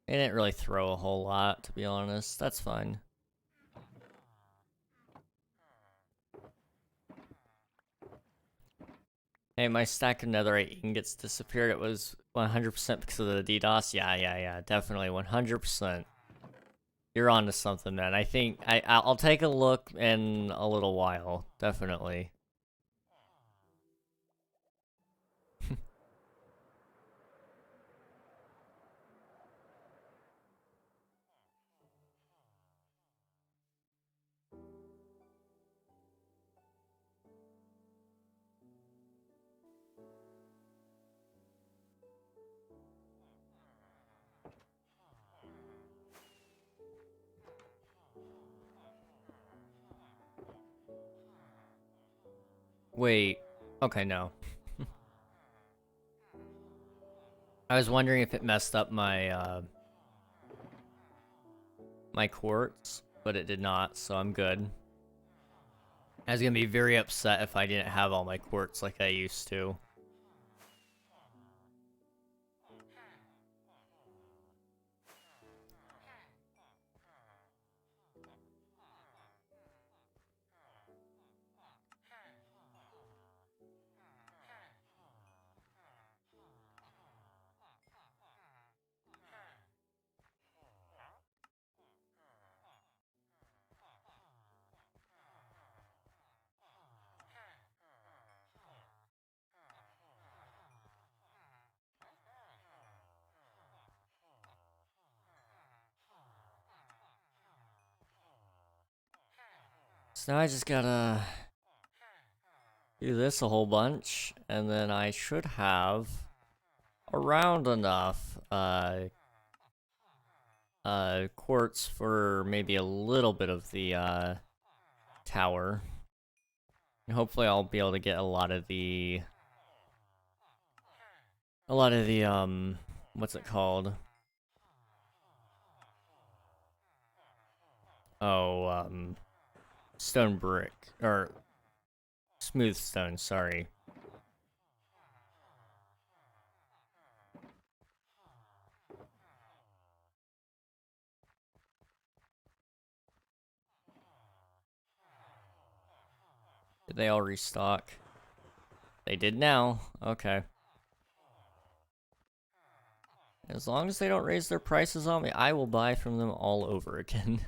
They didn't really throw a whole lot, to be honest. That's fine. Hey, my stack of netherite ingots disappeared. It was 100% because of the DDoS. Yeah, definitely 100%. You're onto something, man. I think I'll take a look in a little while, definitely. Wait. Okay, no. I was wondering if it messed up my my quartz, but it did not, so I'm good. I was gonna be very upset if I didn't have all my quartz like I used to. So now I just gotta do this a whole bunch, and then I should have around enough quartz for maybe a little bit of the tower. And hopefully I'll be able to get a lot of the what's it called? Oh, stone brick or smooth stone, sorry. Did they all restock? They did now. Okay. As long as they don't raise their prices on me, I will buy from them all over again.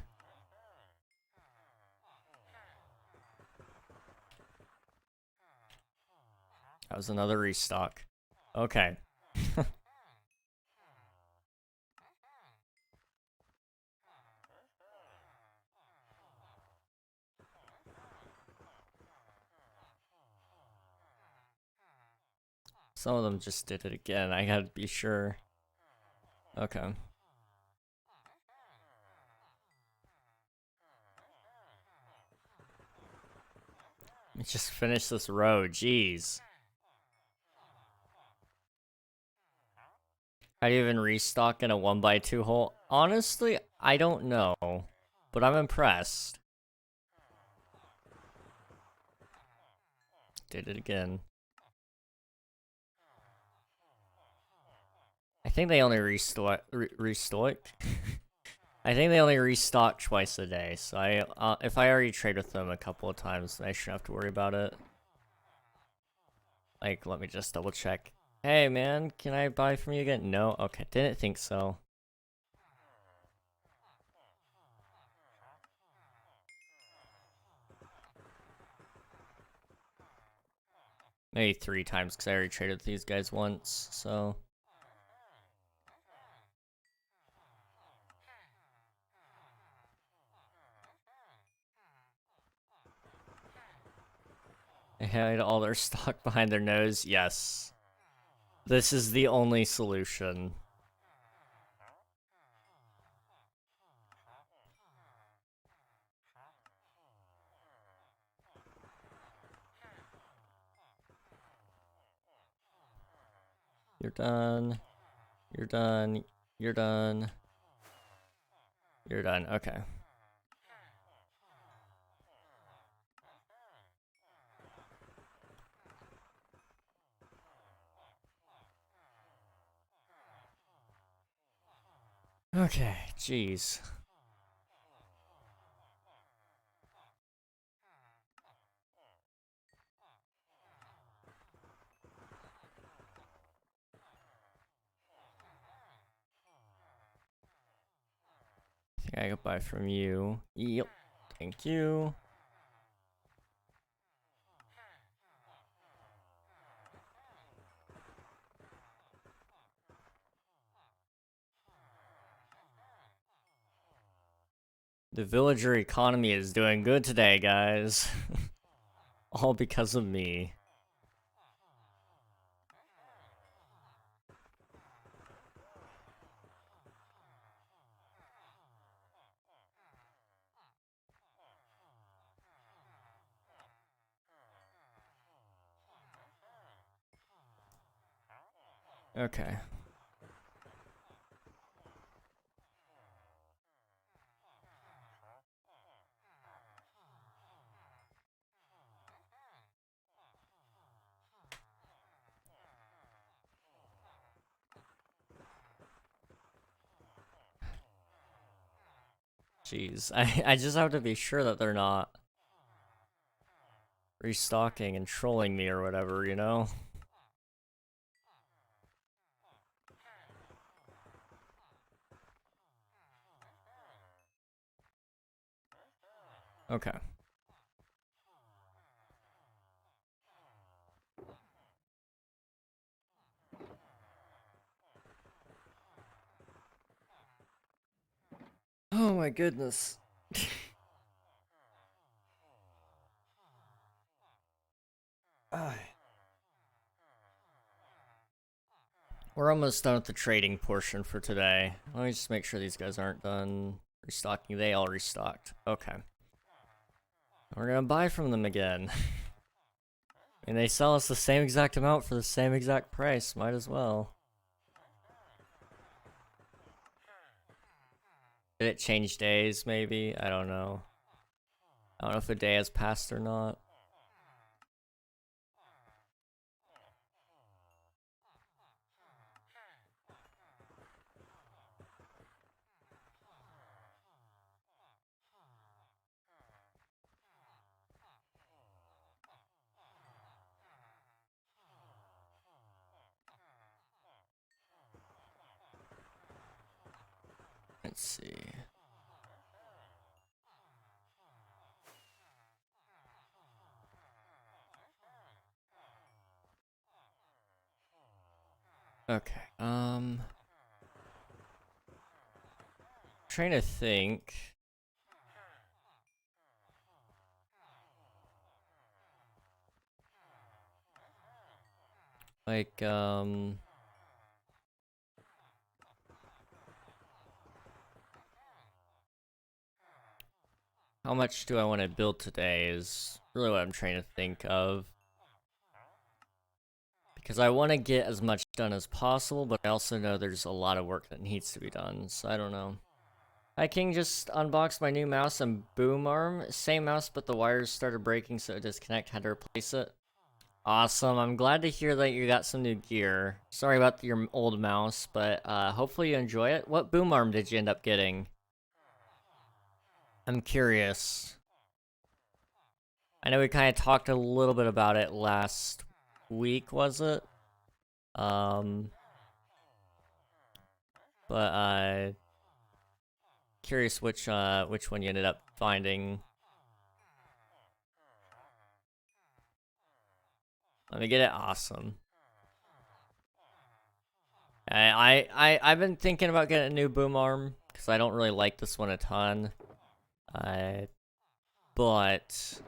That was another restock. Okay. Some of them just did it again. I gotta be sure. Okay. Let me just finish this row. Jeez. How do you even restock in a 1x2 hole? Honestly, I don't know. But I'm impressed. Did it again. I think they only restock. I think they only restock twice a day, so if I already trade with them a couple of times, I shouldn't have to worry about it. Like, let me just double check. Hey man, can I buy from you again? No? Okay, didn't think so. Maybe 3 times, because I already traded with these guys once, so... They hide all their stock behind their nose? Yes. This is the only solution. You're done. You're done. You're done. You're done. Okay. Okay, jeez. I think I could buy from you. Yep. Thank you. The villager economy is doing good today, guys. All because of me. Okay. Jeez, I just have to be sure that they're not restocking and trolling me or whatever, you know? Okay. Oh my goodness. We're almost done with the trading portion for today. Let me just make sure these guys aren't done restocking. They all restocked. Okay. We're gonna buy from them again. And they sell us the same exact amount for the same exact price. Might as well. Did it change days, maybe? I don't know. I don't know if a day has passed or not. Let's see. Okay, trying to think. Like, how much do I want to build today is really what I'm trying to think of. Because I want to get as much done as possible, but I also know there's a lot of work that needs to be done, so I don't know. Hi King, just unboxed my new mouse and boom arm. Same mouse, but the wires started breaking, so it disconnect, had to replace it. Awesome, I'm glad to hear that you got some new gear. Sorry about your old mouse, but hopefully you enjoy it. What boom arm did you end up getting? I'm curious. I know we kind of talked a little bit about it last week, was it? But curious which one you ended up finding. Let me get it. Awesome. I've been thinking about getting a new boom arm because I don't really like this one a ton. But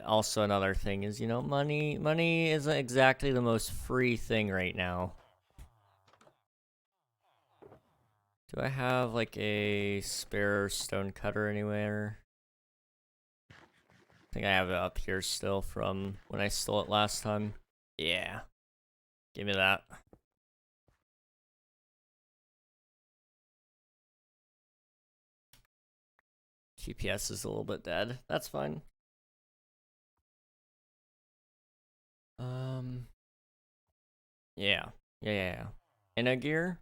also another thing is, you know, money isn't exactly the most free thing right now. Do I have like a spare stone cutter anywhere? I think I have it up here still from when I stole it last time. Yeah. Give me that. GPS is a little bit dead. That's fine. Yeah. In a gear?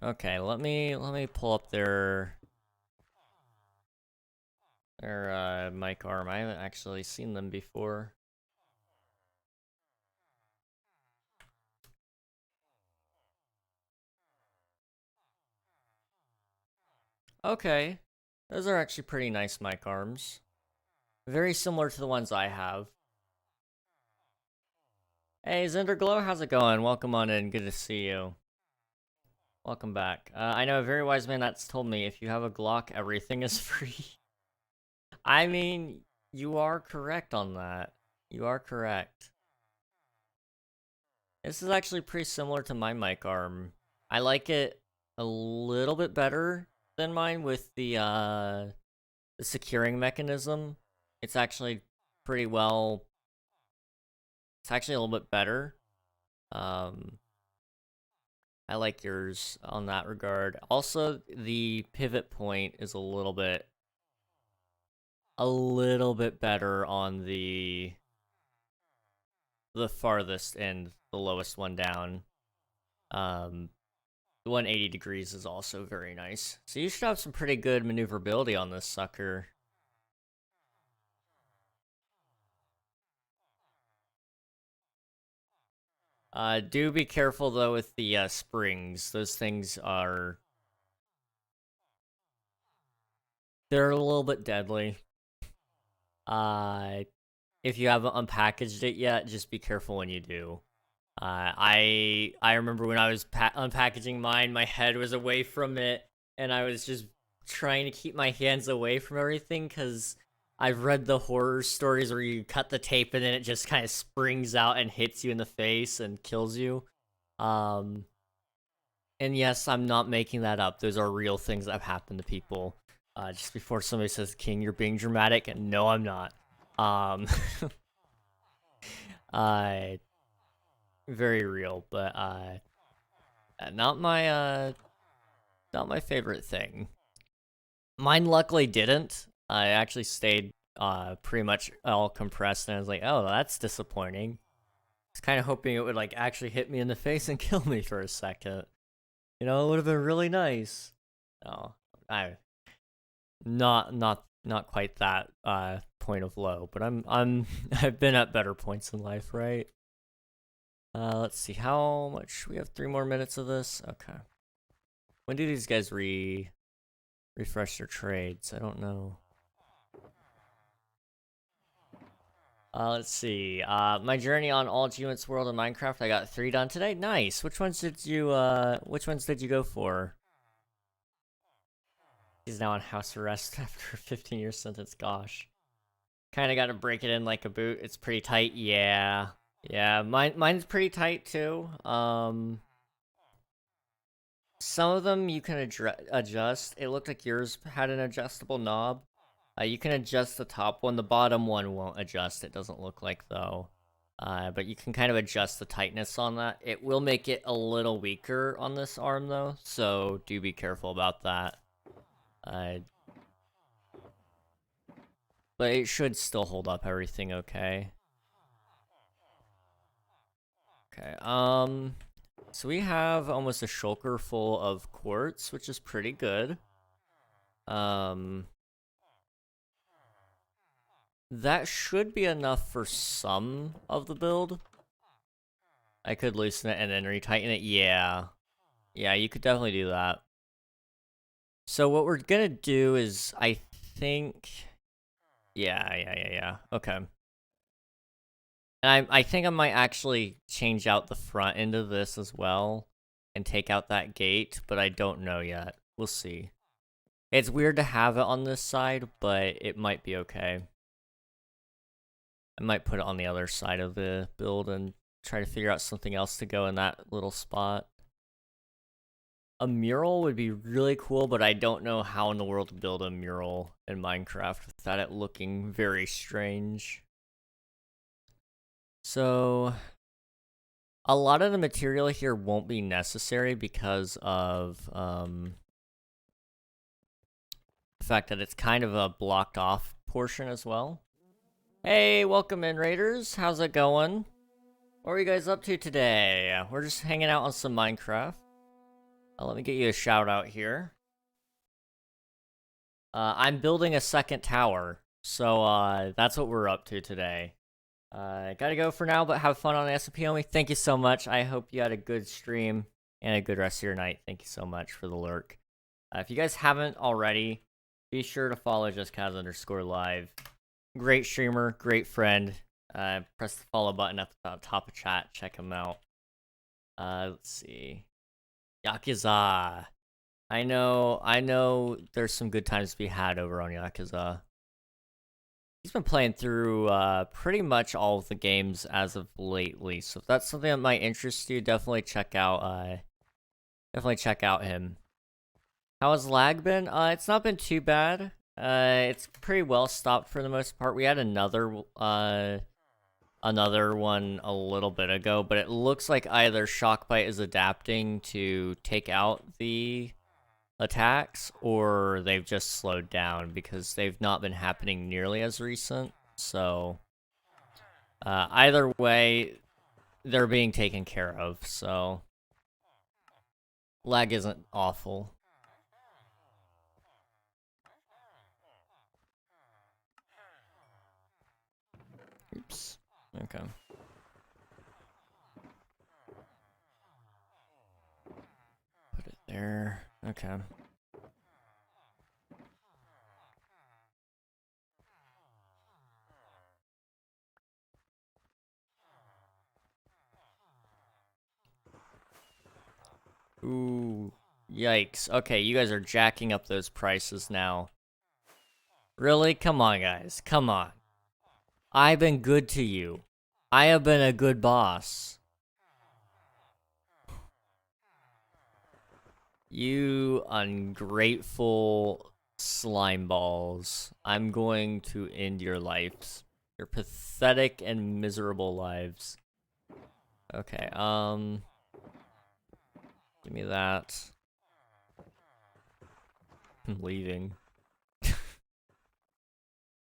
Okay, let me pull up their mic arm. I haven't actually seen them before. Okay. Those are actually pretty nice mic arms. Very similar to the ones I have. Hey, Zenderglow, how's it going? Welcome on in. Good to see you. Welcome back. I know a very wise man that's told me if you have a Glock, everything is free. I mean, you are correct on that. You are correct. This is actually pretty similar to my mic arm. I like it a little bit better than mine with the securing mechanism. It's actually pretty well. It's actually a little bit better. I like yours on that regard. Also, the pivot point is a little bit better on the farthest end, the lowest one down. The 180 degrees is also very nice. So you should have some pretty good maneuverability on this sucker. Do be careful though with the springs. Those things are... they're a little bit deadly. If you haven't unpackaged it yet, just be careful when you do. I remember when I was unpackaging mine, my head was away from it, and I was just trying to keep my hands away from everything, because I've read the horror stories where you cut the tape and then it just kind of springs out and hits you in the face and kills you. And yes, I'm not making that up. Those are real things that have happened to people. Just before somebody says, "King, you're being dramatic," and no, I'm not. Um, very real, but not my not my favorite thing. Mine luckily didn't. I actually stayed pretty much all compressed, and I was like, oh, that's disappointing. I was kind of hoping it would like actually hit me in the face and kill me for a second. You know, it would have been really nice. No, I not quite that point of low, but I'm I've been at better points in life, right? Let's see how much we have. 3 more minutes of this. Okay. When do these guys refresh their trades? I don't know. Let's see. My journey on all achievements world in Minecraft. I got 3 done today. Nice. Which ones did you go for? He's now on house arrest after a 15-year sentence. Gosh. Kind of got to break it in like a boot. It's pretty tight. Yeah. Yeah, mine's pretty tight too. Some of them you can adjust. It looked like yours had an adjustable knob. You can adjust the top one. The bottom one won't adjust. It doesn't look like though. But you can kind of adjust the tightness on that. It will make it a little weaker on this arm though, so do be careful about that. But it should still hold up everything okay. Okay, so we have almost a shulker full of quartz, which is pretty good. That should be enough for some of the build. I could loosen it and then retighten it. Yeah. Yeah, you could definitely do that. So what we're gonna do is, I think... Yeah. Okay. And I think I might actually change out the front end of this as well and take out that gate, but I don't know yet. We'll see. It's weird to have it on this side, but it might be okay. I might put it on the other side of the build and try to figure out something else to go in that little spot. A mural would be really cool, but I don't know how in the world to build a mural in Minecraft without it looking very strange. So, a lot of the material here won't be necessary because of the fact that it's kind of a blocked off portion as well. Hey, welcome in, Raiders. How's it going? What are you guys up to today? We're just hanging out on some Minecraft. Let me get you a shout out here. I'm building a second tower, so that's what we're up to today. Gotta go for now, but have fun on SMP Homie. Thank you so much. I hope you had a good stream and a good rest of your night. Thank you so much for the lurk. If you guys haven't already, be sure to follow JustCaz_live. Great streamer, great friend. Press the follow button at the top of chat. Check him out. Let's see. Yakuza. I know there's some good times to be had over on Yakuza. He's been playing through pretty much all of the games as of lately, so if that's something that might interest you, definitely check out him. How has lag been? It's not been too bad. It's pretty well stopped for the most part. We had another one a little bit ago, but it looks like either Shockbite is adapting to take out the attacks, or they've just slowed down because they've not been happening nearly as recent. So either way, they're being taken care of, so lag isn't awful. Oops. Okay. Put it there. Okay. Ooh. Yikes. Okay, you guys are jacking up those prices now. Really? Come on, guys. Come on. I've been good to you. I have been a good boss. You ungrateful slime balls. I'm going to end your lives. Your pathetic and miserable lives. Okay, give me that. I'm leaving.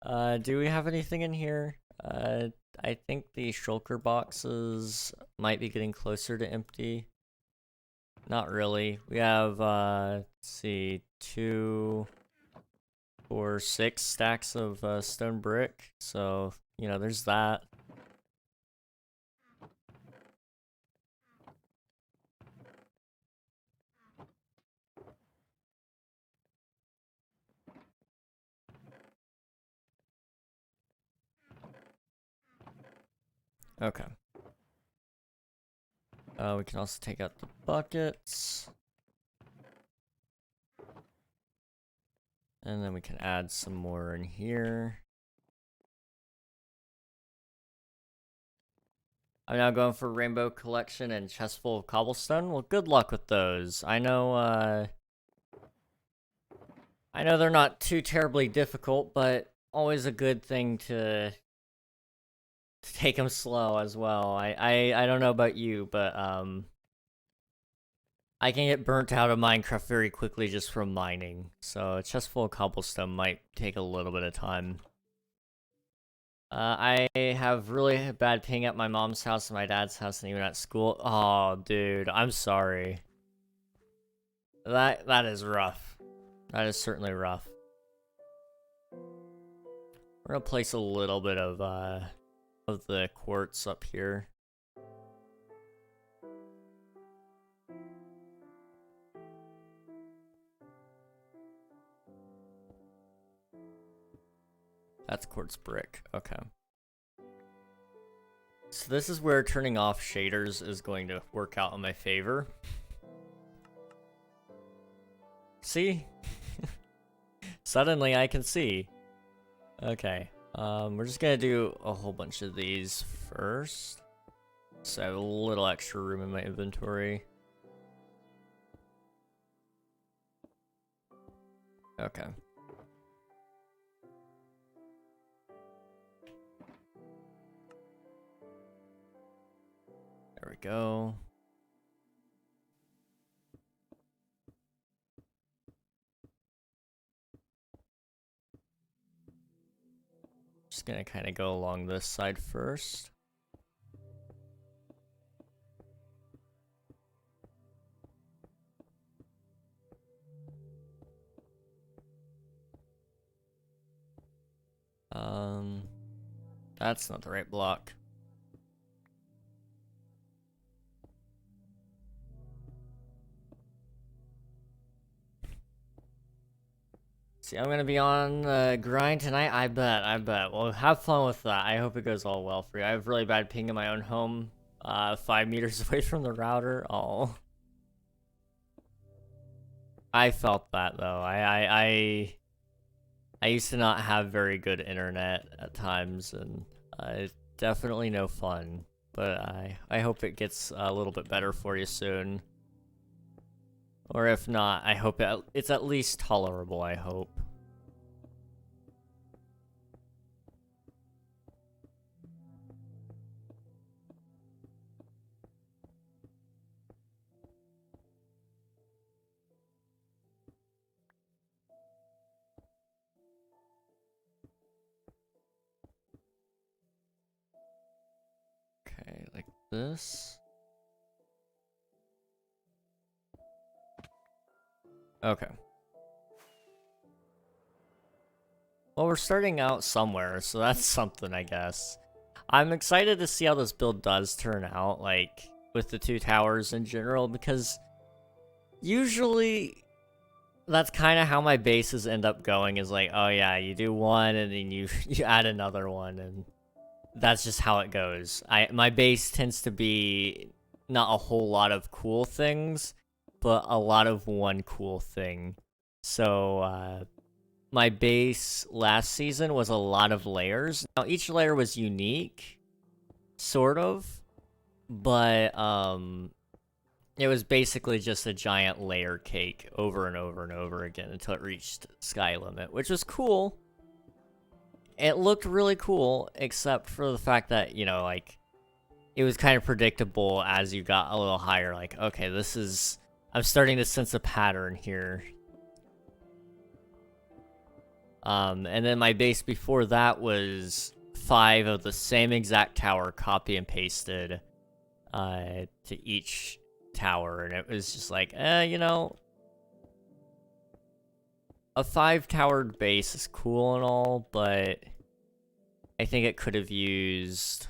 Do we have anything in here? I think the shulker boxes might be getting closer to empty. Not really. We have, let's see, 2, 4, 6 stacks of stone brick. So, you know, there's that. Okay. We can also take out the buckets. And then we can add some more in here. I'm now going for Rainbow Collection and Chest Full of Cobblestone. Well, good luck with those. I know they're not too terribly difficult, but always a good thing to take them slow as well. I don't know about you, but I can get burnt out of Minecraft very quickly just from mining. So a chest full of cobblestone might take a little bit of time. I have really bad ping at my mom's house and my dad's house and even at school. Oh, dude, I'm sorry. That is rough. That is certainly rough. We're gonna place a little bit of the quartz up here. That's quartz brick. Okay. So this is where turning off shaders is going to work out in my favor. See? Suddenly I can see. Okay. We're just gonna do a whole bunch of these first. So I have a little extra room in my inventory. Okay. There we go. Just gonna kind of go along this side first. That's not the right block. See, I'm gonna be on the grind tonight. I bet. Well, have fun with that. I hope it goes all well for you. I have really bad ping in my own home, 5 meters away from the router. Oh, I felt that though. I used to not have very good internet at times, and definitely no fun. But I hope it gets a little bit better for you soon. Or if not, I hope it's at least tolerable, I hope. Okay, like this. Okay. Well, we're starting out somewhere, so that's something, I guess. I'm excited to see how this build does turn out, like, with the 2 towers in general, because usually that's kind of how my bases end up going, is like, oh yeah, you do one, and then you add another one, and that's just how it goes. My base tends to be not a whole lot of cool things, but a lot of one cool thing. So, my base last season was a lot of layers. Now, each layer was unique, sort of, but, it was basically just a giant layer cake over and over and over again until it reached sky limit, which was cool. It looked really cool, except for the fact that, you know, like, it was kind of predictable as you got a little higher. Like, okay, this is... I'm starting to sense a pattern here. And then my base before that was 5 of the same exact tower, copy and pasted, to each tower, and it was just like, you know, a 5-towered base is cool and all, but I think it could have used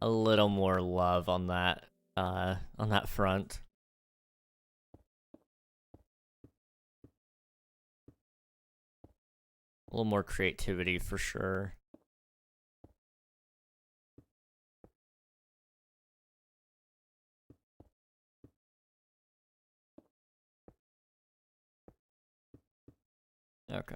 a little more love on that front. A little more creativity for sure. Okay.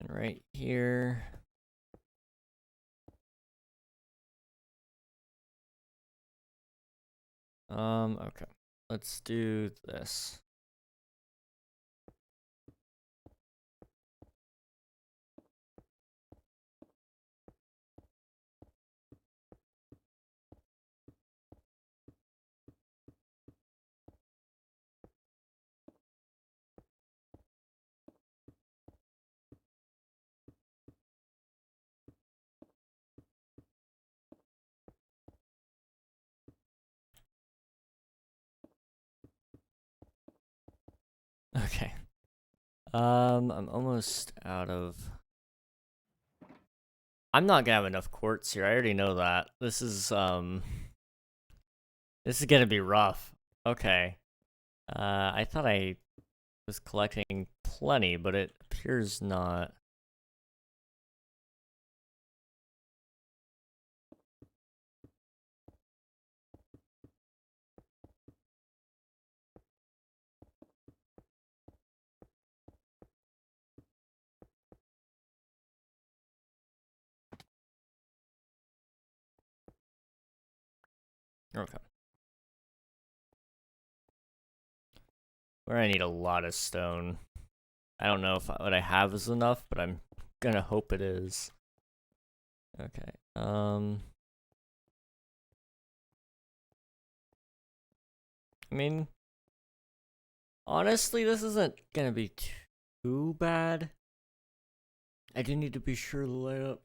And right here. Okay. Let's do this. Okay. I'm almost out of... I'm not gonna have enough quartz here, I already know that. This is gonna be rough. Okay. I thought I was collecting plenty, but it appears not. Okay. Where I need a lot of stone. I don't know if what I have is enough, but I'm gonna hope it is. Okay. I mean, honestly, this isn't gonna be too bad. I do need to be sure to light up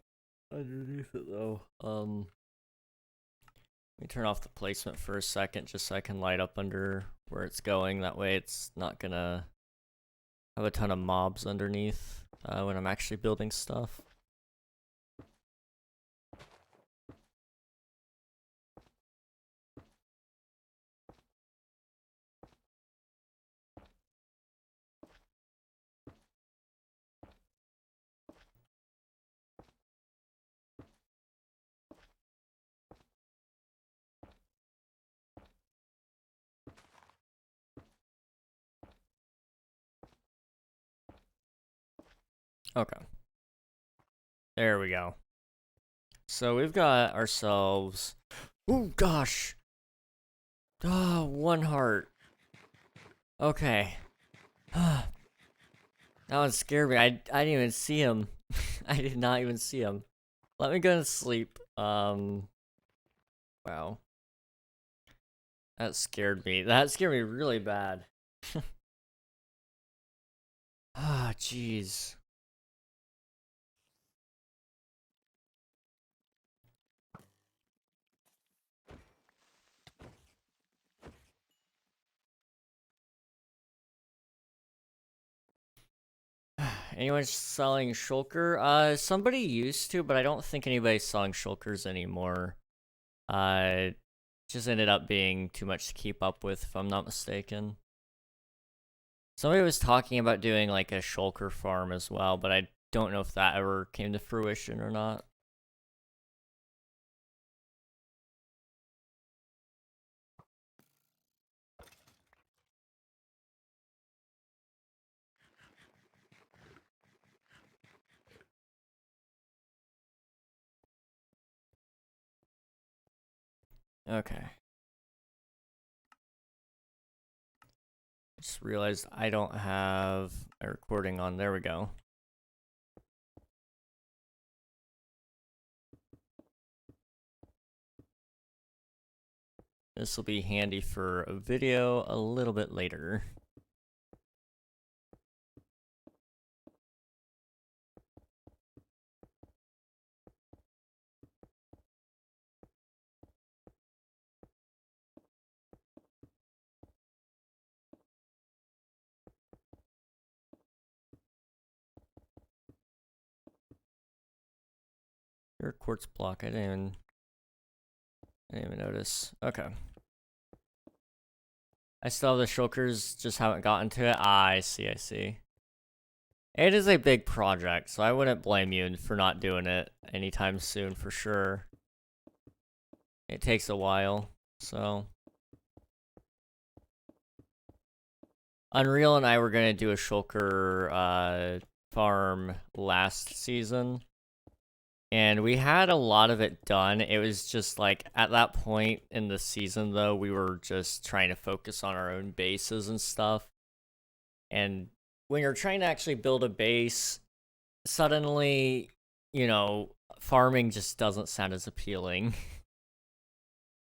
underneath it, though. Let me turn off the placement for a second, just so I can light up under where it's going. That way it's not gonna have a ton of mobs underneath when I'm actually building stuff. Okay. There we go. So we've got ourselves... Oh, gosh! Ah, 1 heart. Okay. That one scared me. I didn't even see him. I did not even see him. Let me go to sleep. Wow. That scared me. That scared me really bad. Ah, jeez. Anyone selling shulker? Somebody used to, but I don't think anybody's selling shulkers anymore. Just ended up being too much to keep up with, if I'm not mistaken. Somebody was talking about doing like a shulker farm as well, but I don't know if that ever came to fruition or not. Okay. Just realized I don't have a recording on. There we go. This will be handy for a video a little bit later. Your quartz block, I didn't even notice. Okay. I still have the shulkers, just haven't gotten to it. Ah, I see. It is a big project, so I wouldn't blame you for not doing it anytime soon for sure. It takes a while, so. Unreal and I were gonna do a shulker farm last season. And we had a lot of it done. It was just like, at that point in the season, though, we were just trying to focus on our own bases and stuff. And when you're trying to actually build a base, suddenly, you know, farming just doesn't sound as appealing.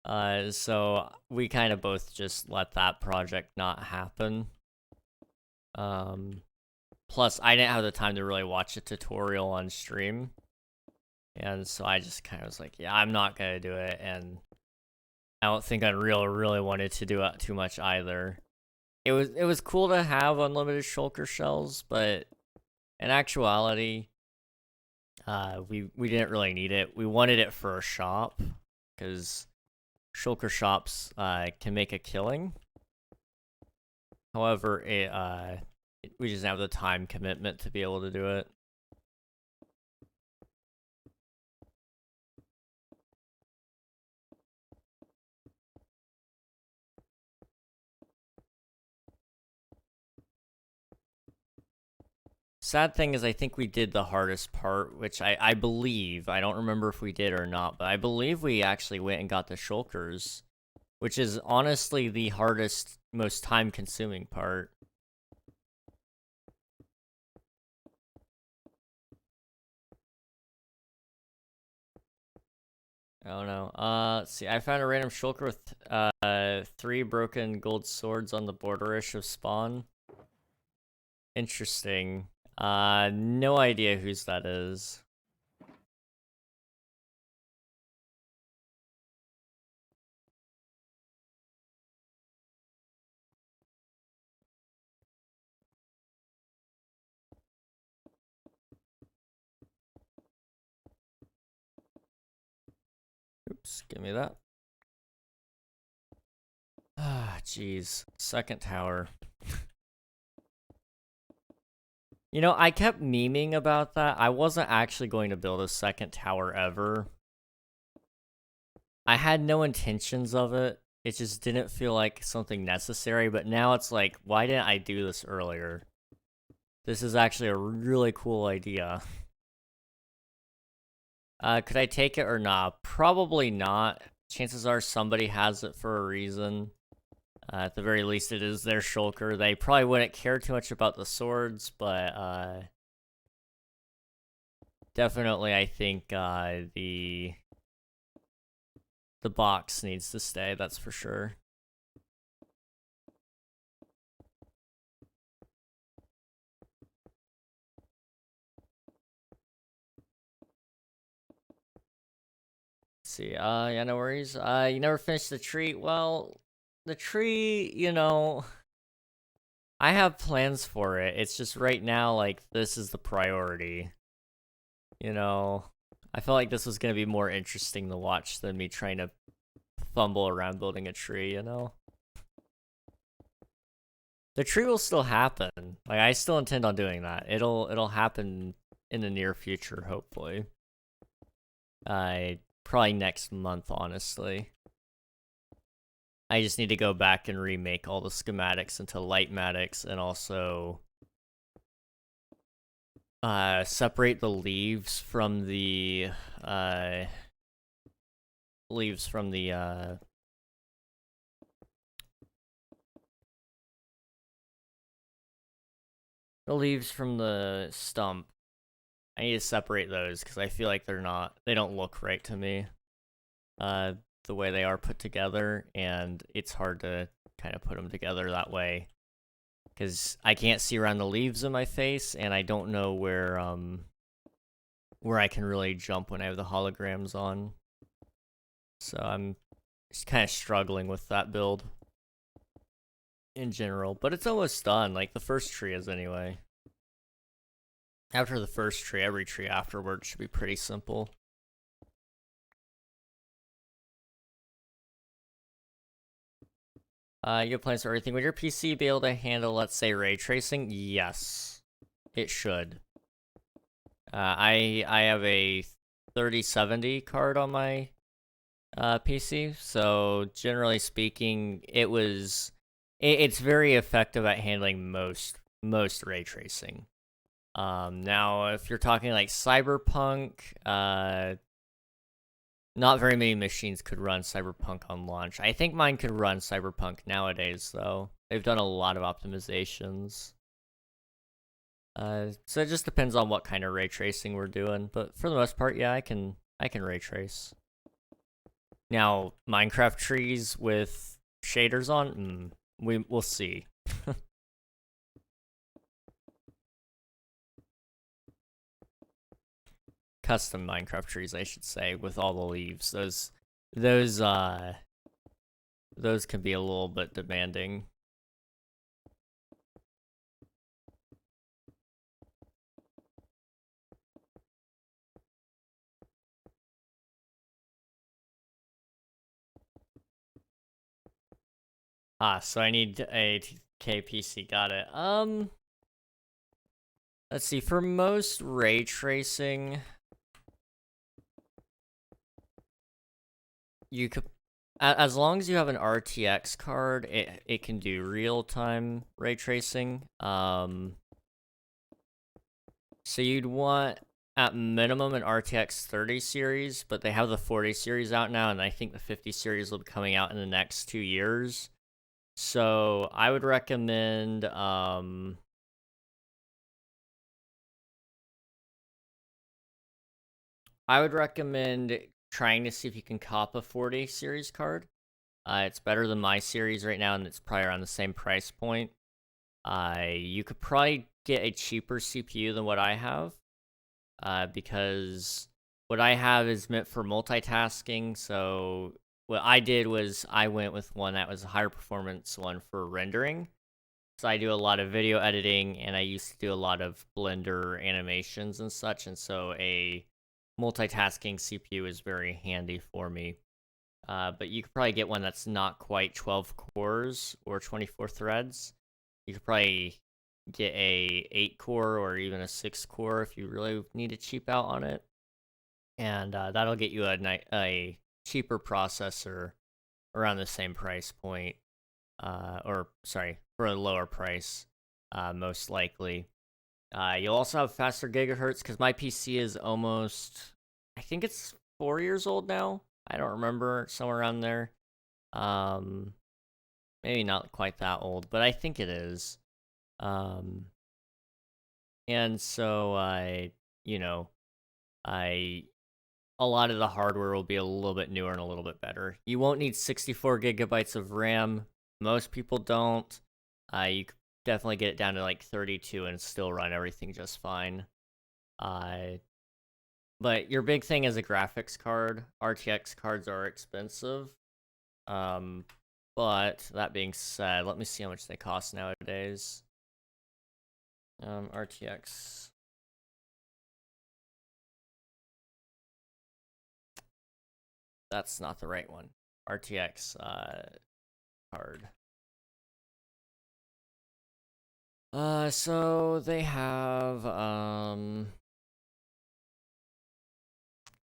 So we kind of both just let that project not happen. Plus, I didn't have the time to really watch a tutorial on stream. And so I just kind of was like, yeah, I'm not going to do it. And I don't think Unreal really wanted to do it too much either. It was cool to have unlimited shulker shells, but in actuality, we didn't really need it. We wanted it for a shop, because shulker shops can make a killing. However, we just have the time commitment to be able to do it. Sad thing is, I think we did the hardest part, which I believe, I don't remember if we did or not, but I believe we actually went and got the shulkers, which is honestly the hardest, most time-consuming part. I don't know. Let's see. I found a random shulker with 3 broken gold swords on the border-ish of spawn. Interesting. No idea whose that is. Oops, give me that. Ah, jeez. Second tower. You know, I kept memeing about that. I wasn't actually going to build a second tower ever. I had no intentions of it. It just didn't feel like something necessary, but now it's like, why didn't I do this earlier? This is actually a really cool idea. Could I take it or not? Probably not. Chances are somebody has it for a reason. At the very least, it is their shulker. They probably wouldn't care too much about the swords, but definitely I think the box needs to stay, that's for sure. Let's see, yeah, no worries. You never finished the tree? Well, the tree, you know, I have plans for it. It's just right now, like, this is the priority. You know, I felt like this was gonna be more interesting to watch than me trying to fumble around building a tree, you know? The tree will still happen. Like, I still intend on doing that. It'll happen in the near future, hopefully. Probably next month, honestly. I just need to go back and remake all the schematics into Lightmatics, and also separate the leaves from the leaves from the stump. I need to separate those because I feel like they don't look right to me. The way they are put together, and it's hard to kind of put them together that way because I can't see around the leaves in my face, and I don't know where I can really jump when I have the holograms on. So I'm just kind of struggling with that build in general, but it's almost done. Like the first tree is anyway. After the first tree, every tree afterward should be pretty simple. You have plans for everything. Would your PC be able to handle, let's say, ray tracing? Yes, it should. I have a 3070 card on my PC, so generally speaking, it's very effective at handling most ray tracing. Now, if you're talking like Cyberpunk, not very many machines could run Cyberpunk on launch. I think mine could run Cyberpunk nowadays, though. They've done a lot of optimizations. So it just depends on what kind of ray tracing we're doing, but for the most part, yeah, I can ray trace. Now, Minecraft trees with shaders on, we'll see. Custom Minecraft trees, I should say, with all the leaves. Those can be a little bit demanding. So I need a KPC, got it. Let's see, for most ray tracing, you could, as long as you have an RTX card, it can do real-time ray tracing. So you'd want, at minimum, an RTX 30 series, but they have the 40 series out now, and I think the 50 series will be coming out in the next 2 years. So I would recommend, trying to see if you can cop a 40 series card. It's better than my series right now, and it's probably around the same price point. You could probably get a cheaper CPU than what I have, because what I have is meant for multitasking. So what I did was I went with one that was a higher performance one for rendering. So I do a lot of video editing, and I used to do a lot of Blender animations and such, and so a multitasking CPU is very handy for me. But you could probably get one that's not quite 12 cores or 24 threads. You could probably get a 8 core or even a 6 core if you really need to cheap out on it. And that'll get you a cheaper processor around the same price point. For a lower price, most likely. You'll also have faster gigahertz, because my PC is almost, I think it's 4 years old now. I don't remember, somewhere around there. Maybe not quite that old, but I think it is. And so a lot of the hardware will be a little bit newer and a little bit better. You won't need 64 gigabytes of RAM. Most people don't. You could definitely get it down to like 32 and still run everything just fine. But your big thing is a graphics card. RTX cards are expensive. But that being said, let me see how much they cost nowadays. RTX. That's not the right one. RTX card. So they have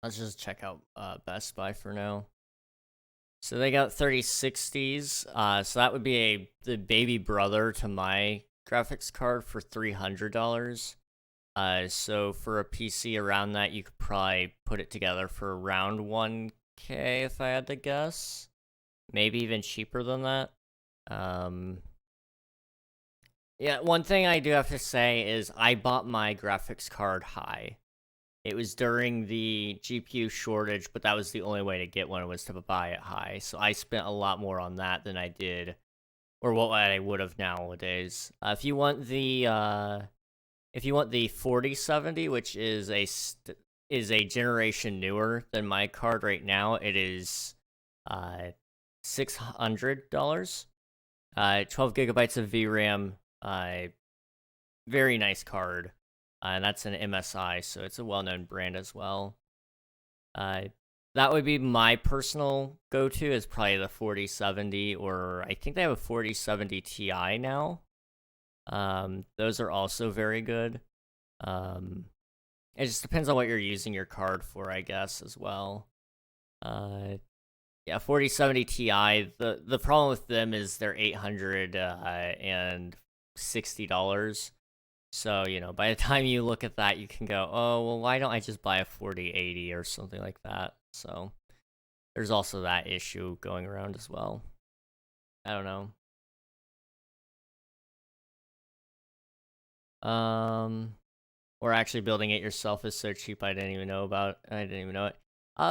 let's just check out Best Buy for now. So they got 3060s. So that would be the baby brother to my graphics card for $300. So for a PC around that, you could probably put it together for around if I had to guess. Maybe even cheaper than that. Yeah, one thing I do have to say is I bought my graphics card high. It was during the GPU shortage, but that was the only way to get one, was to buy it high. So I spent a lot more on that than I did, or what I would have nowadays. If you want the 4070, which is a generation newer than my card right now, it is $600. 12 gigabytes of VRAM. Very nice card. And that's an MSI, so it's a well-known brand as well. That would be my personal go-to, is probably the 4070, or I think they have a 4070 Ti now. Those are also very good. It just depends on what you're using your card for, I guess, as well. Yeah, 4070 Ti, the problem with them is they're $860. So, you know, by the time you look at that, you can go, oh, well, why don't I just buy a 4080 or something like that? So, there's also that issue going around as well. I don't know. Or actually building it yourself is so cheap, I didn't even know it.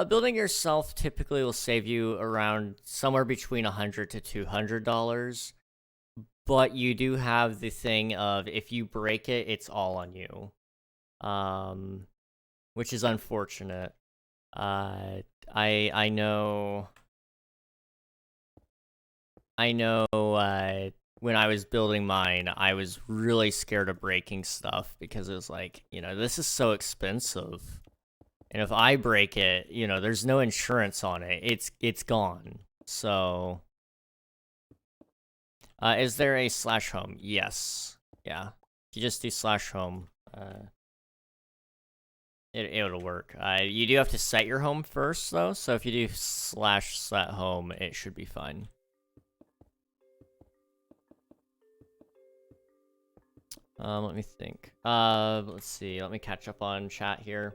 Building yourself typically will save you around somewhere between $100 to $200. But you do have the thing of, if you break it, it's all on you. Which is unfortunate. I know when I was building mine, I was really scared of breaking stuff, because it was like, you know, this is so expensive. And if I break it, you know, there's no insurance on it. It's gone. So is there a /home? Yes. Yeah. If you just do /home, it'll work. You do have to set your home first, though. So if you do /set home, it should be fine. Let me think. Let's see. Let me catch up on chat here.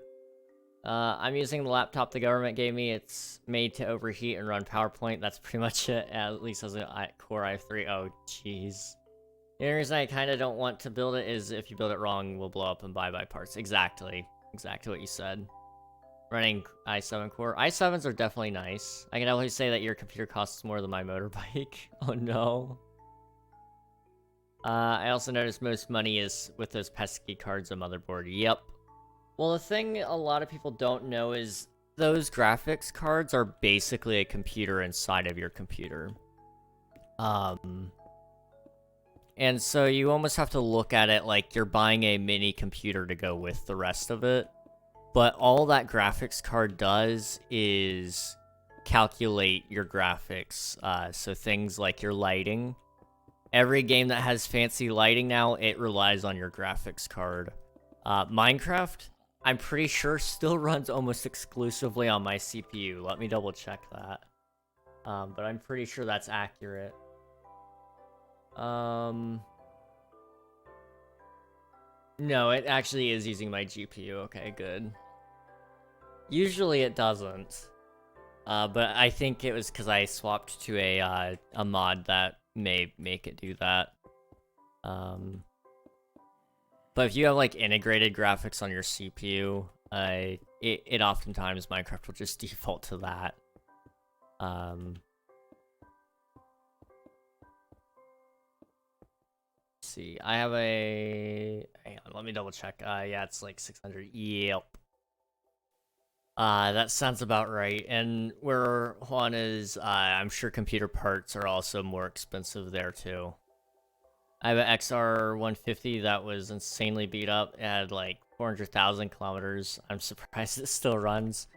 I'm using the laptop the government gave me. It's made to overheat and run PowerPoint. That's pretty much it, at least as a Core i3. Oh, jeez. The only reason I kind of don't want to build it is if you build it wrong, we'll blow up and buy parts. Exactly. Exactly what you said. Running i7 core. i7s are definitely nice. I can definitely say that your computer costs more than my motorbike. Oh, no. I also noticed most money is with those pesky cards and motherboard. Yep. Well, the thing a lot of people don't know is those graphics cards are basically a computer inside of your computer. And so you almost have to look at it like you're buying a mini computer to go with the rest of it. But all that graphics card does is calculate your graphics. So things like your lighting. Every game that has fancy lighting now, it relies on your graphics card. Minecraft, I'm pretty sure, still runs almost exclusively on my CPU. Let me double check that. But I'm pretty sure that's accurate. No, it actually is using my GPU. Okay, good. Usually it doesn't. But I think it was because I swapped to a mod that may make it do that. But if you have, like, integrated graphics on your CPU, it oftentimes, Minecraft will just default to that. Let's see, I have a... Hang on, let me double check. Yeah, it's like 600. Yep. That sounds about right. And where Juan is, I'm sure computer parts are also more expensive there, too. I have an XR150 that was insanely beat up. It had like 400,000 kilometers. I'm surprised it still runs.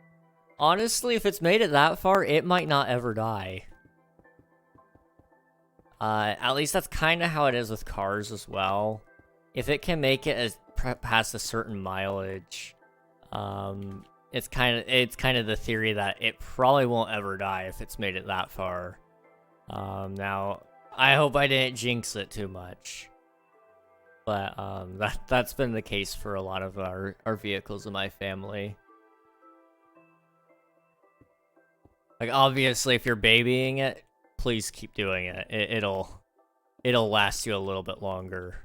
Honestly, if it's made it that far, it might not ever die. At least that's kind of how it is with cars as well. If it can make it as past a certain mileage, it's kind of the theory that it probably won't ever die if it's made it that far. Now, I hope I didn't jinx it too much. But, that's been the case for a lot of our vehicles in my family. Like, obviously, if you're babying it, please keep doing it. It'll last you a little bit longer.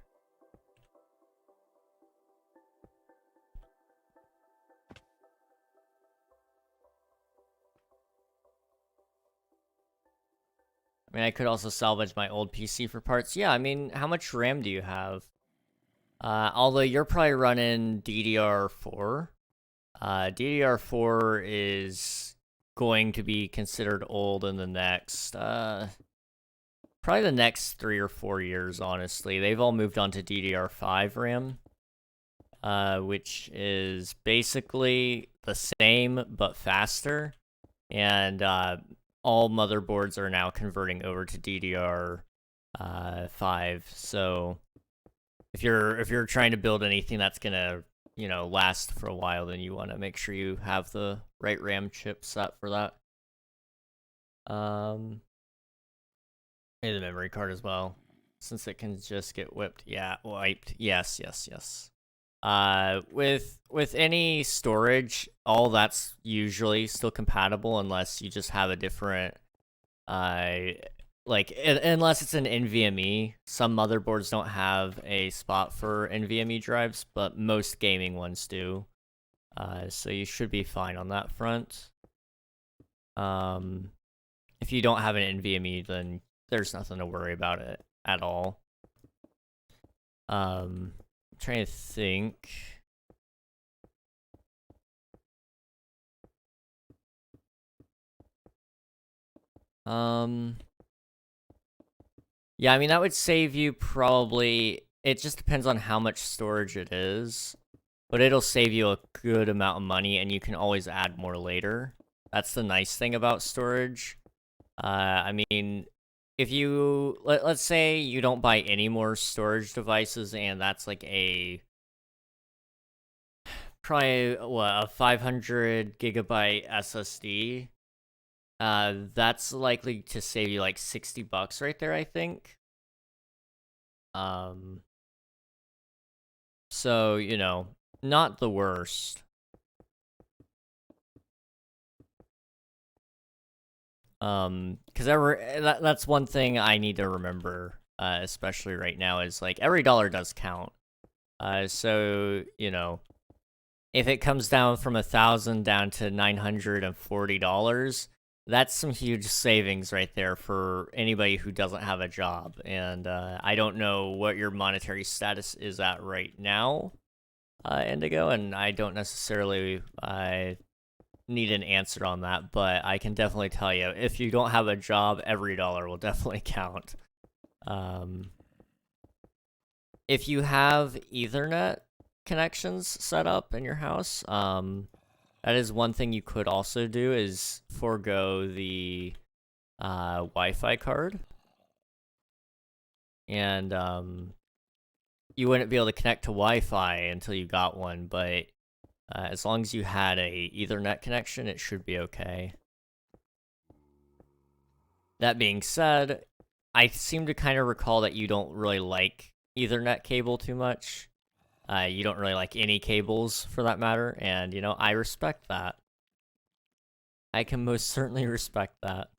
I mean, I could also salvage my old PC for parts. Yeah, I mean, how much RAM do you have? Although you're probably running DDR4. DDR4 is going to be considered old in the next, probably the next 3 or 4 years, honestly. They've all moved on to DDR5 RAM, which is basically the same but faster. And all motherboards are now converting over to DDR5. So if you're trying to build anything that's gonna last for a while, then you want to make sure you have the right RAM chip set for that. Maybe the memory card as well, since it can just get wiped. Yeah, wiped. Yes, yes, yes. With any storage, all that's usually still compatible unless you just have a different, unless it's an NVMe. Some motherboards don't have a spot for NVMe drives, but most gaming ones do. So you should be fine on that front. If you don't have an NVMe, then there's nothing to worry about it at all. I'm trying to think. Yeah, I mean, that would save you probably, it just depends on how much storage it is, but it'll save you a good amount of money, and you can always add more later. That's the nice thing about storage. I mean, if you, let's say you don't buy any more storage devices, and that's like probably, what, a 500 gigabyte SSD, that's likely to save you like $60 right there, I think. So, not the worst. Because that's one thing I need to remember, especially right now, is like every dollar does count. So, if it comes down from 1,000 down to $940, that's some huge savings right there for anybody who doesn't have a job. And I don't know what your monetary status is at right now, Indigo, and I don't necessarily need an answer on that, but I can definitely tell you, if you don't have a job, every dollar will definitely count. If you have Ethernet connections set up in your house, that is one thing you could also do, is forego the Wi-Fi card. And you wouldn't be able to connect to Wi-Fi until you got one, but as long as you had a Ethernet connection, it should be okay. That being said, I seem to kind of recall that you don't really like Ethernet cable too much. You don't really like any cables, for that matter, and, I respect that. I can most certainly respect that.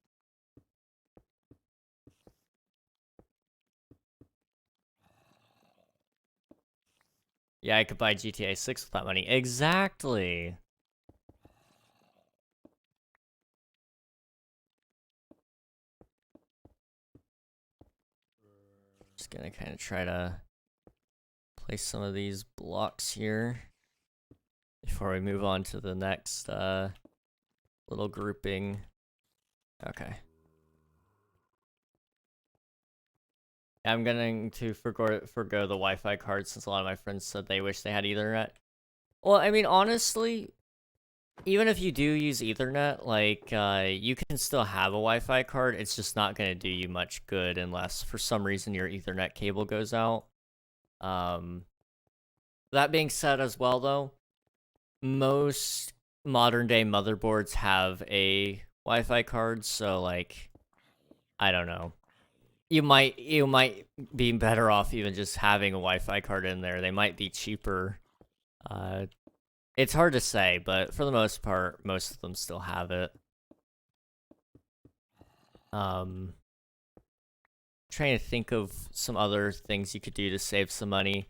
Yeah, I could buy GTA 6 with that money. Exactly. Just gonna kind of try to place some of these blocks here before we move on to the next little grouping. Okay. I'm going to forgo the Wi-Fi card, since a lot of my friends said they wish they had Ethernet. Well, I mean, honestly, even if you do use Ethernet, like, you can still have a Wi-Fi card. It's just not going to do you much good unless, for some reason, your Ethernet cable goes out. That being said as well, though, most modern-day motherboards have a Wi-Fi card, so, like, I don't know. You might be better off even just having a Wi-Fi card in there. They might be cheaper. It's hard to say, but for the most part, most of them still have it. Trying to think of some other things you could do to save some money.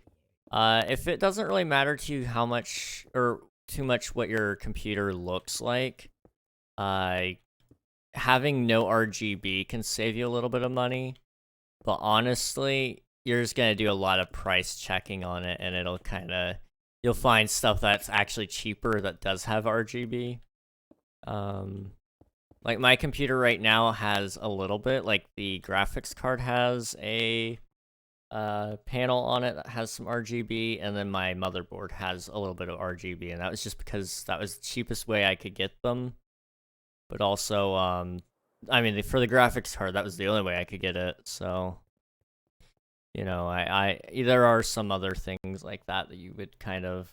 If it doesn't really matter to you how much or too much what your computer looks like, having no RGB can save you a little bit of money. But honestly, you're just gonna do a lot of price checking on it, and it'll you'll find stuff that's actually cheaper that does have RGB. Like my computer right now has a little bit, like the graphics card has a panel on it that has some RGB, and then my motherboard has a little bit of RGB, and that was just because that was the cheapest way I could get them. But also, I mean, for the graphics card, that was the only way I could get it, so, you know, there are some other things like that you would kind of,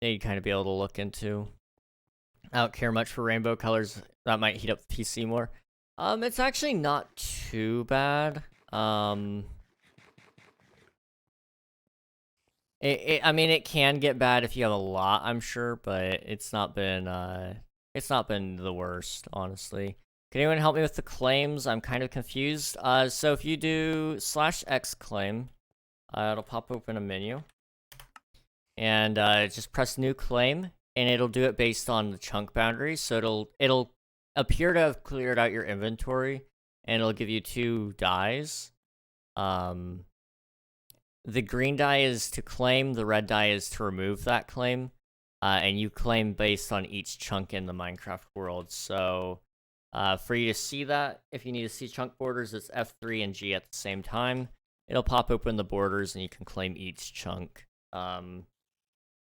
you'd kind of be able to look into. I don't care much for rainbow colors. That might heat up the PC more. It's actually not too bad. I mean, it can get bad if you have a lot, I'm sure, but it's not been the worst, honestly. Can anyone help me with the claims? I'm kind of confused. So if you do /x claim, it'll pop open a menu, and just press new claim, and it'll do it based on the chunk boundaries. So it'll appear to have cleared out your inventory, and it'll give you 2 dies. The green die is to claim, the red die is to remove that claim, and you claim based on each chunk in the Minecraft world. So for you to see that, if you need to see chunk borders, it's F3 and G at the same time. It'll pop open the borders, and you can claim each chunk.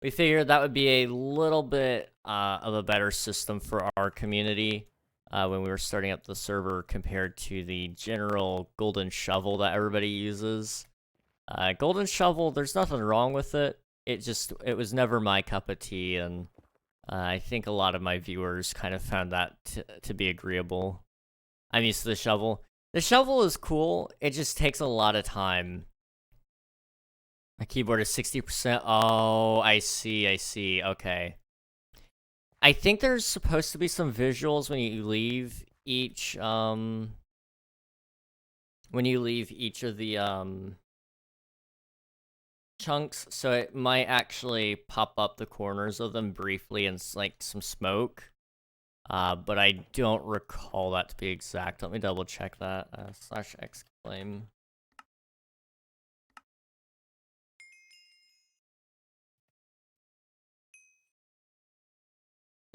We figured that would be a little bit of a better system for our community when we were starting up the server compared to the general golden shovel that everybody uses. Golden shovel, there's nothing wrong with it. It was never my cup of tea, and I think a lot of my viewers kind of found that to be agreeable. I'm used to the shovel. The shovel is cool, it just takes a lot of time. My keyboard is 60%. Oh, I see. Okay. I think there's supposed to be some visuals when you leave each of the chunks, so it might actually pop up the corners of them briefly and like some smoke. But I don't recall that to be exact. Let me double check that. /x claim.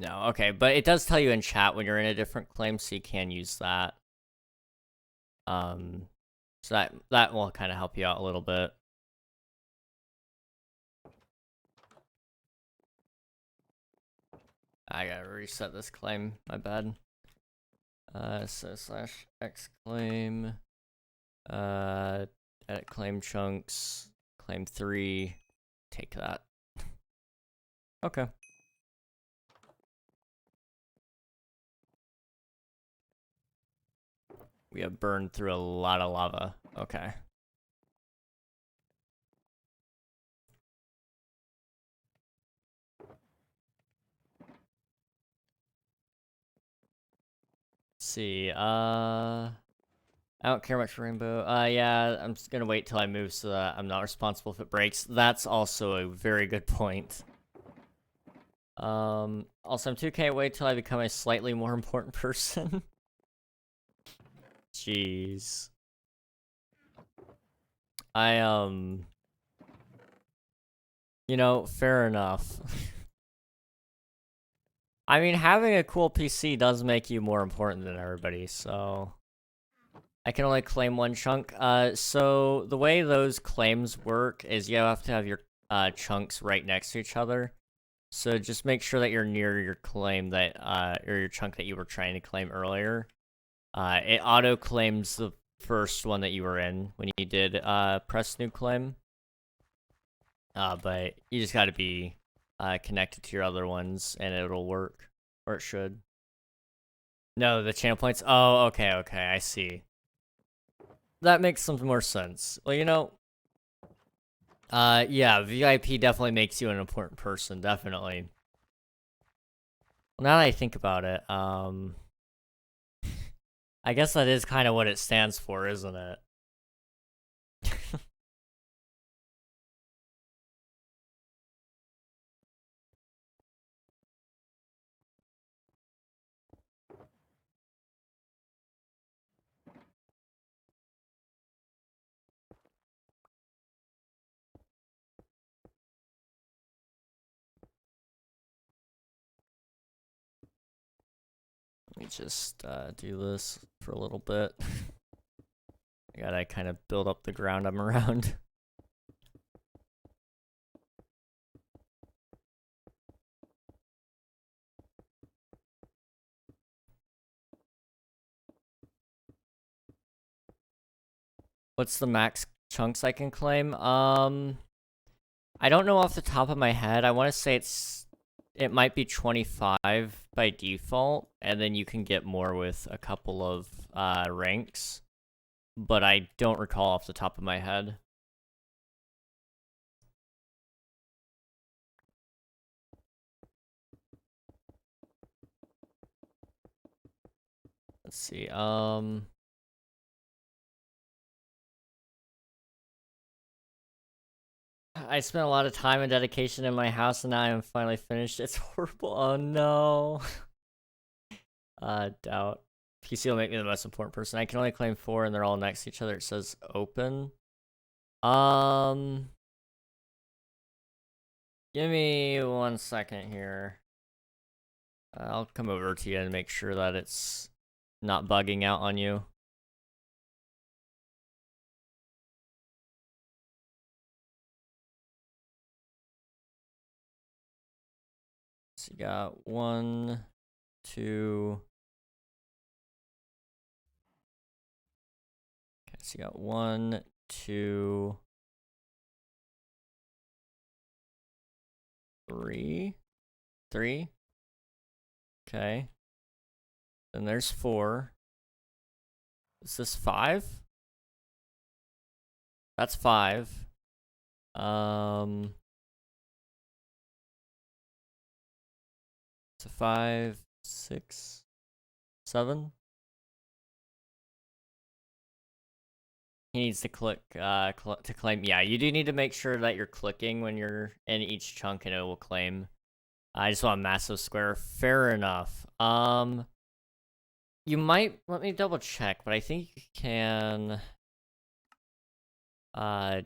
No, okay, but it does tell you in chat when you're in a different claim, so you can use that. So that will kind of help you out a little bit. I gotta reset this claim, my bad. So /x claim, edit claim chunks, claim 3, take that. Okay. We have burned through a lot of lava. Okay. Let's see, I don't care much for rainbow. Yeah, I'm just gonna wait till I move so that I'm not responsible if it breaks. That's also a very good point. Also, I'm 2K away till I become a slightly more important person. Jeez. You know, fair enough. I mean, having a cool PC does make you more important than everybody, so I can only claim 1 chunk. So the way those claims work is you have to have your chunks right next to each other. So just make sure that you're near your claim that or your chunk that you were trying to claim earlier. It auto claims the first one that you were in when you did press new claim. But you just got to be connected to your other ones, and it'll work, or it should. No, the channel points. Oh, okay, I see. That makes some more sense. Well, you know, yeah, VIP definitely makes you an important person, definitely. now that I think about it, I guess that is kind of what it stands for, isn't it? Let me just do this for a little bit. I gotta kind of build up the ground I'm around. What's the max chunks I can claim? I don't know off the top of my head. I want to say it might be 25 by default, and then you can get more with a couple of ranks. But I don't recall off the top of my head. Let's see. I spent a lot of time and dedication in my house, and now I am finally finished. It's horrible. Oh no. Doubt. PC will make me the most important person. I can only claim 4, and they're all next to each other. It says open. Give me 1 second here. I'll come over to you and make sure that it's not bugging out on you. So you got 1, 2. Okay, so you got 1, 2, 3. 3. Okay. Then there's 4. Is this 5? That's 5. So 5, 6, 7. He needs to click to claim. Yeah, you do need to make sure that you're clicking when you're in each chunk, and it will claim. I just want a massive square. Fair enough. You might let me double check, but I think you can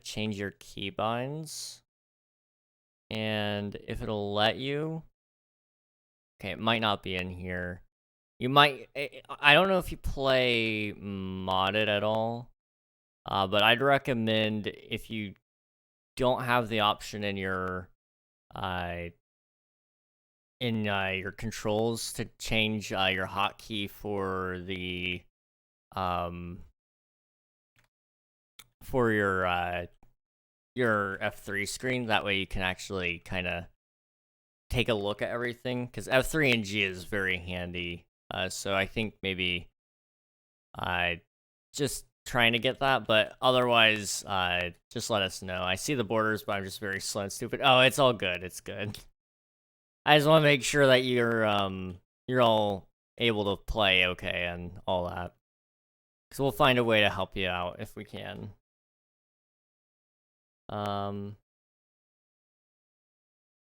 change your keybinds, and if it'll let you. Okay, it might not be in here. You might. I don't know if you play modded at all. But I'd recommend, if you don't have the option in your controls to change your hotkey for the for your F3 screen. That way you can actually kind of take a look at everything, because F3 and G is very handy. So I think maybe just trying to get that, but otherwise, just let us know. I see the borders, but I'm just very slow and stupid. Oh, it's all good. It's good. I just want to make sure that you're all able to play okay and all that, because we'll find a way to help you out if we can.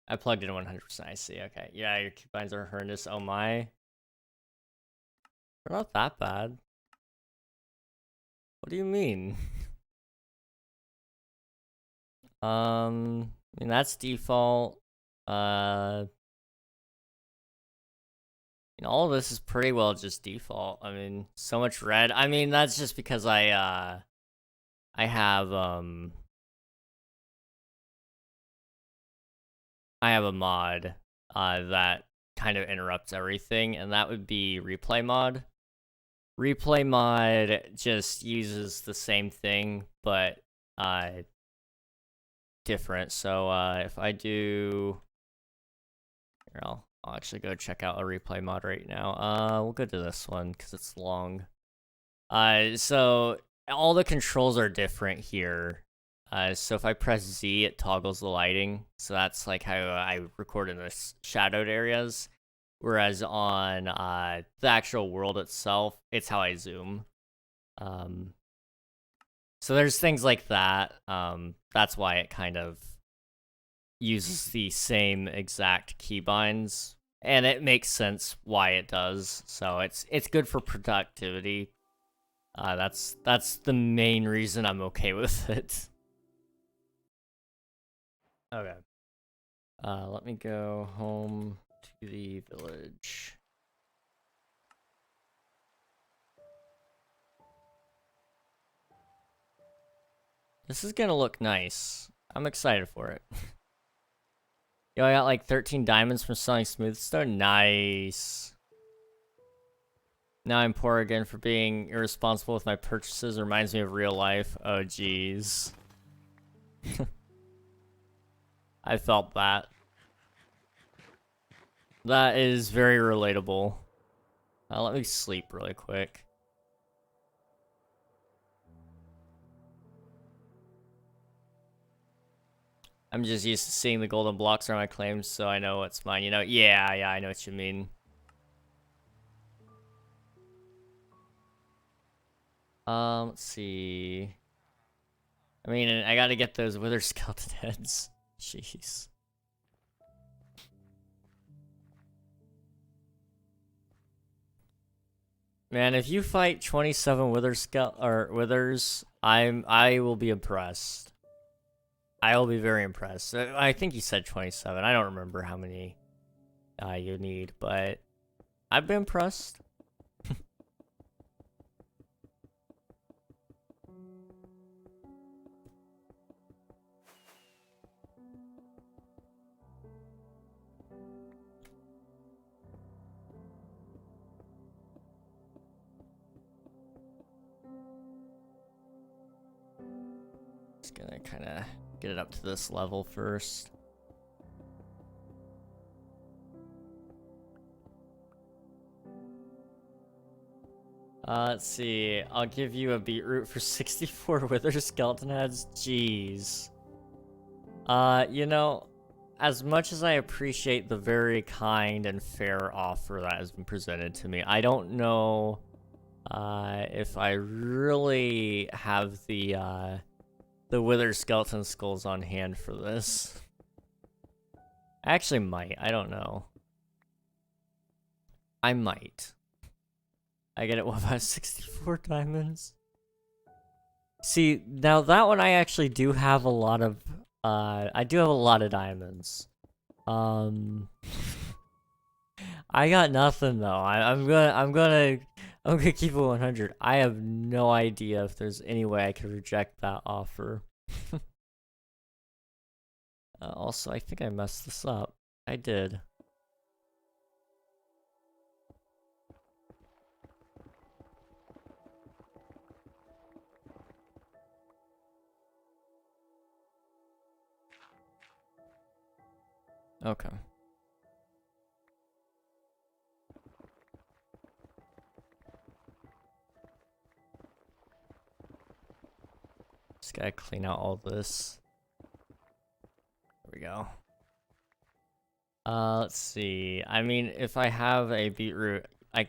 I plugged in 100%. I see. Okay. Yeah, your keybinds are horrendous. Oh my. They're not that bad. What do you mean? I mean, that's default. All of this is pretty well just default. I mean, so much red. I mean, that's just because I have a mod that kind of interrupts everything, and that would be replay mod. Replay mod just uses the same thing, but different. So if I do, here, I'll actually go check out a replay mod right now. We'll go to this one because it's long. So all the controls are different here. So if I press Z, it toggles the lighting. So that's like how I record in the shadowed areas. Whereas on the actual world itself, it's how I zoom. So there's things like that. That's why it kind of uses the same exact keybinds, and it makes sense why it does. So it's good for productivity. That's the main reason I'm okay with it. Okay. Let me go home to the village. This is gonna look nice. I'm excited for it. Yo, I got like 13 diamonds from selling smoothstone. Nice. Now I'm poor again for being irresponsible with my purchases. Reminds me of real life. Oh, jeez. I felt that. That is very relatable. Let me sleep really quick. I'm just used to seeing the golden blocks around my claims, so I know what's mine. You know, yeah, I know what you mean. Let's see. I mean, I gotta get those wither skeleton heads. Jeez. Man, if you fight 27 withers, I will be impressed. I will be very impressed. I think you said 27. I don't remember how many you need, but I've been impressed. Just gonna kind of get it up to this level first. Let's see. I'll give you a beetroot for 64 wither skeleton heads. Jeez. You know, as much as I appreciate the very kind and fair offer that has been presented to me, I don't know if I really have the wither skeleton skulls on hand for this. I actually might. I don't know. I might. I get it. What about 64 diamonds? See, now that one I actually do have a lot of, I do have a lot of diamonds. I got nothing though. I'm gonna keep it 100. I have no idea if there's any way I could reject that offer. Also, I think I messed this up. I did. Okay. Just gotta clean out all this. There we go. Let's see. I mean, if I have a beetroot,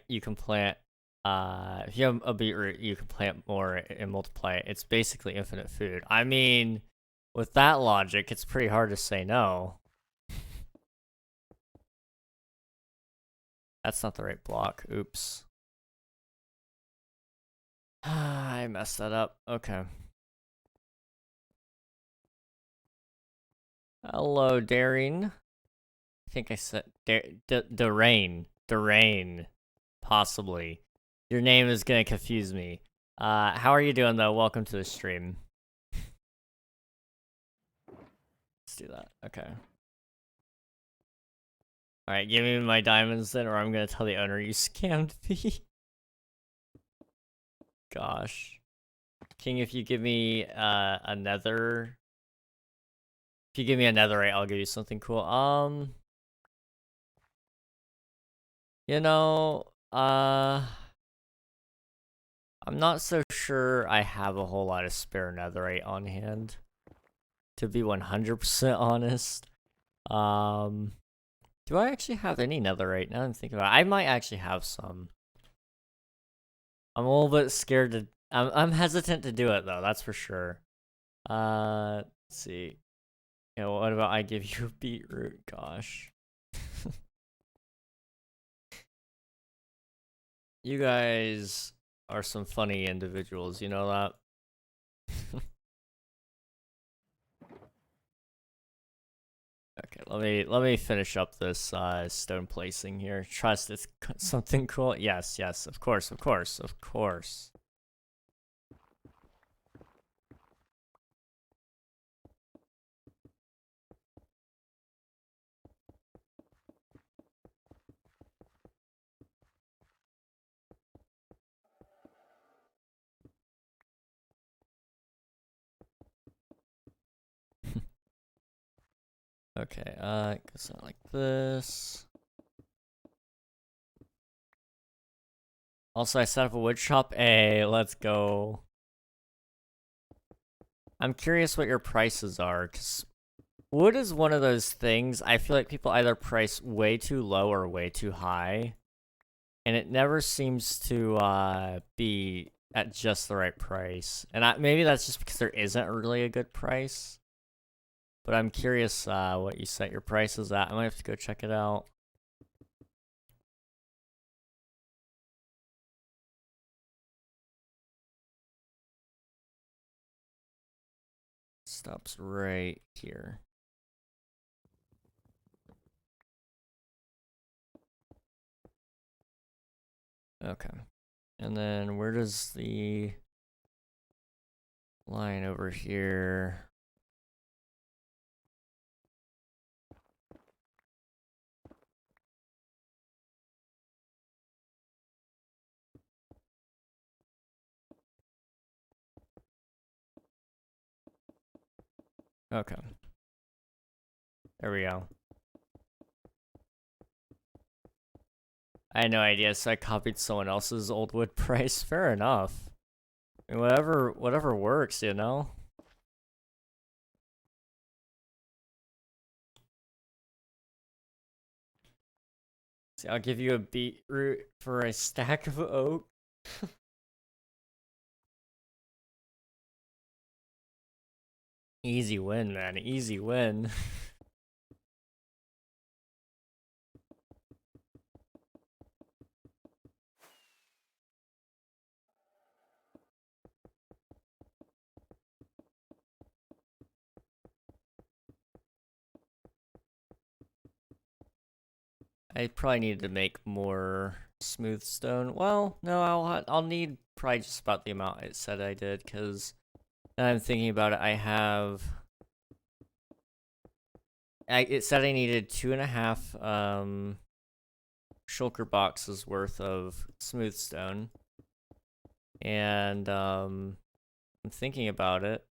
you can plant. If you have a beetroot, you can plant more and multiply it. It's basically infinite food. I mean, with that logic, it's pretty hard to say no. That's not the right block. Oops. I messed that up. Okay. Hello, Daring. I think I said Darain. Darain. Possibly. Your name is gonna confuse me. How are you doing though? Welcome to the stream. Let's do that. Okay. Alright, give me my diamonds then, or I'm gonna tell the owner you scammed me. Gosh. King, if you give me a nether... If you give me a netherite, I'll give you something cool. You know, I'm not so sure I have a whole lot of spare netherite on hand, to be 100% honest. Do I actually have any netherite? Now I'm thinking about it. I might actually have some. I'm a little bit scared to... I'm hesitant to do it, though. That's for sure. Let's see. You know, what about I give you a beetroot? Gosh. You guys are some funny individuals, you know that? Okay, let me finish up this stone placing here. Trust it's something cool. Yes, yes, of course, of course, of course. Okay, it goes out like this. Also, I set up a wood shop. Hey, let's go. I'm curious what your prices are, because wood is one of those things I feel like people either price way too low or way too high. And it never seems to be at just the right price. And maybe that's just because there isn't really a good price. But I'm curious what you set your prices at. I might have to go check it out. Stops right here. Okay. And then where does the line over here? Okay. There we go. I had no idea, so I copied someone else's old wood price. Fair enough. I mean, whatever works, you know? See, I'll give you a beetroot for a stack of oak. Easy win, man. Easy win. I probably need to make more smooth stone. Well, no, I'll need probably just about the amount it said I did, because now I'm thinking about it, it said I needed 2.5 shulker boxes worth of smooth stone. And I'm thinking about it,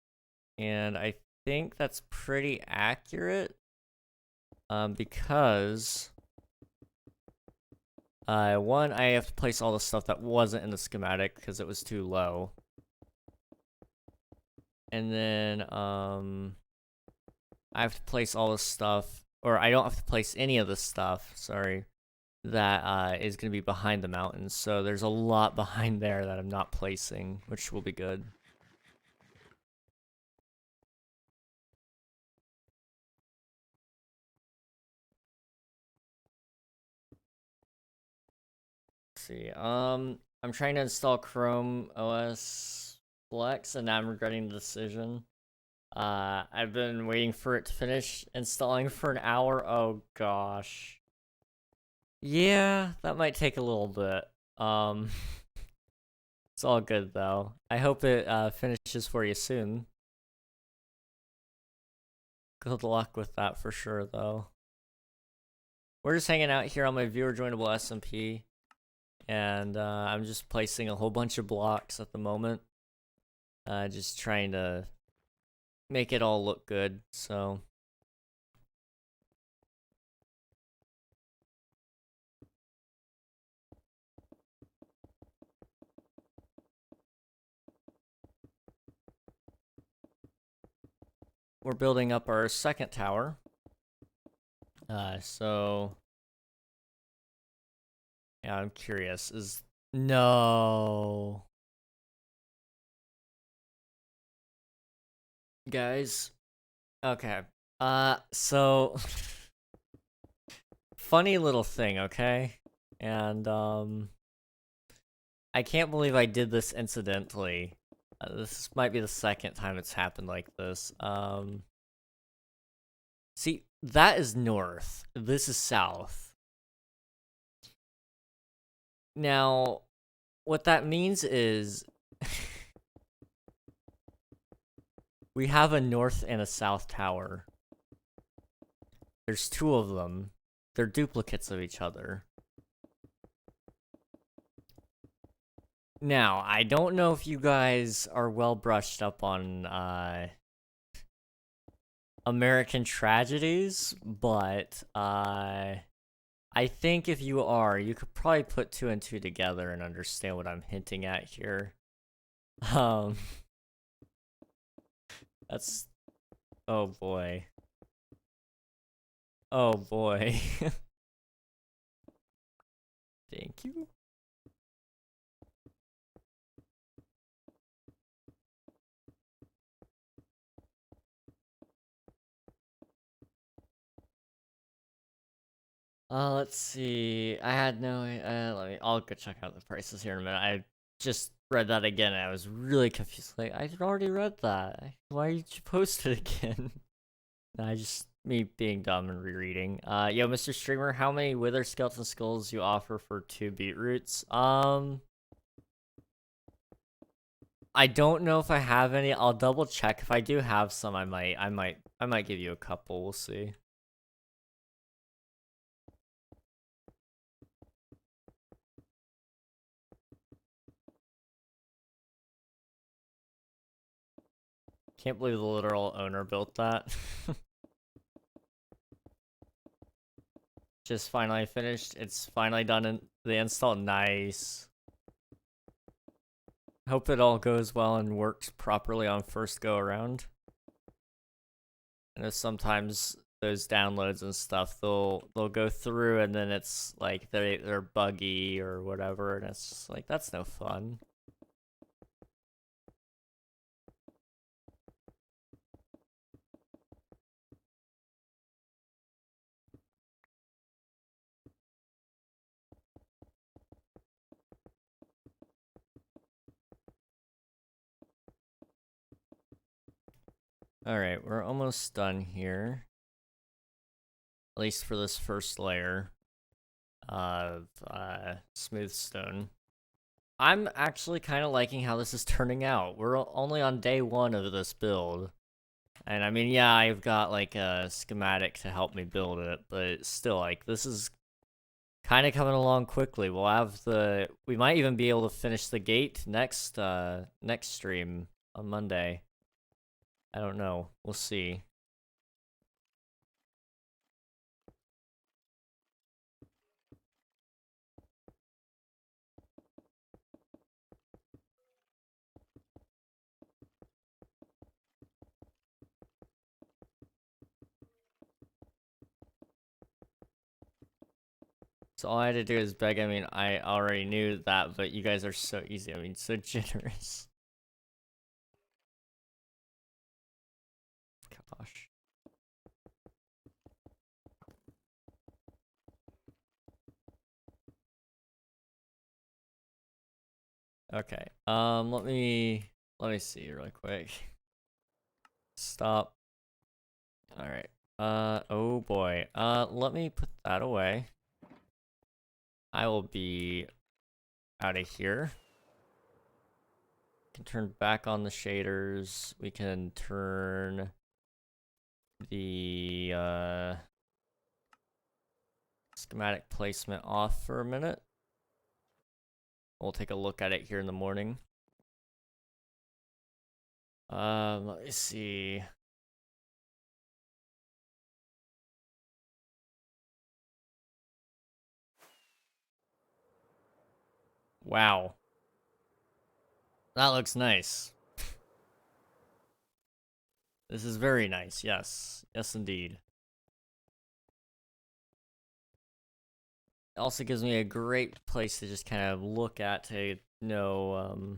and I think that's pretty accurate. Because one, I have to place all the stuff that wasn't in the schematic because it was too low. And then I have to place all the stuff, or I don't have to place any of the stuff, sorry, that is going to be behind the mountains. So there's a lot behind there that I'm not placing, which will be good. Let's see. I'm trying to install Chrome OS Flex, and now I'm regretting the decision. I've been waiting for it to finish installing for an hour. Oh gosh. Yeah, that might take a little bit. It's all good though. I hope it finishes for you soon. Good luck with that for sure though. We're just hanging out here on my viewer joinable SMP, and I'm just placing a whole bunch of blocks at the moment. Just trying to make it all look good, so. We're building up our second tower. So Yeah, I'm curious. No. Guys. Okay. So funny little thing, okay? And I can't believe I did this incidentally. This might be the second time it's happened like this. See, that is north. This is south. Now, what that means is we have a north and a south tower. There's two of them. They're duplicates of each other. Now, I don't know if you guys are well brushed up on American tragedies, but I think if you are, you could probably put two and two together and understand what I'm hinting at here. That's... Oh boy. Oh boy. Thank you. Let's see. I had no. I'll go check out the prices here in a minute. I just read that again and I was really confused. Like, I had already read that. Why did you post it again? Me being dumb and rereading. Yo, Mr. Streamer, how many Wither Skeleton Skulls you offer for 2 beetroots? I don't know if I have any. I'll double check. If I do have some, I might give you a couple. We'll see. Can't believe the literal owner built that. Just finally finished. It's finally done in the install. Nice. Hope it all goes well and works properly on first go around. I know sometimes those downloads and stuff, they'll go through and then it's like they're buggy or whatever, and it's just like, that's no fun. Alright, we're almost done here. At least for this first layer of smooth stone. I'm actually kind of liking how this is turning out. We're only on day 1 of this build. And I mean, yeah, I've got like a schematic to help me build it, but still, like, this is kind of coming along quickly. We might even be able to finish the gate next stream on Monday. I don't know. We'll see. So all I had to do is beg. I mean, I already knew that, but you guys are so easy. I mean, so generous. Gosh. Okay. Let me see really quick. Stop. All right. Oh boy. Let me put that away. I will be out of here. Can turn back on the shaders. We can turn the schematic placement off for a minute. We'll take a look at it here in the morning. Let me see. Wow. That looks nice. This is very nice, yes. Yes, indeed. It also gives me a great place to just kind of look at to know,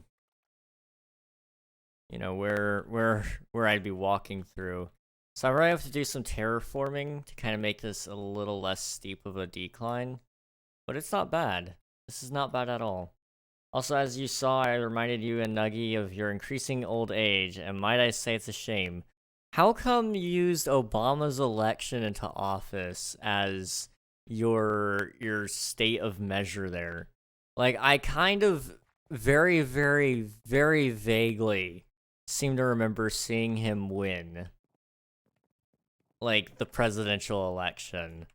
you know, where I'd be walking through. So I really have to do some terraforming to kind of make this a little less steep of a decline. But it's not bad. This is not bad at all. Also, as you saw, I reminded you and Nuggy of your increasing old age, and might I say it's a shame. How come you used Obama's election into office as your state of measure there? Like, I kind of very, very, very vaguely seem to remember seeing him win, like, the presidential election.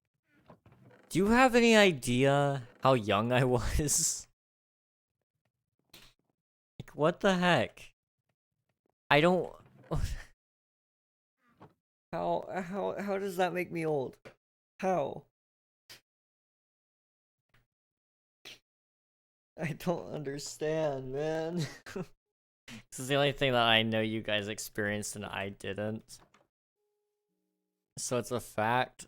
Do you have any idea how young I was? Like, what the heck? I don't... How does that make me old? How? I don't understand, man. This is the only thing that I know you guys experienced and I didn't. So it's a fact.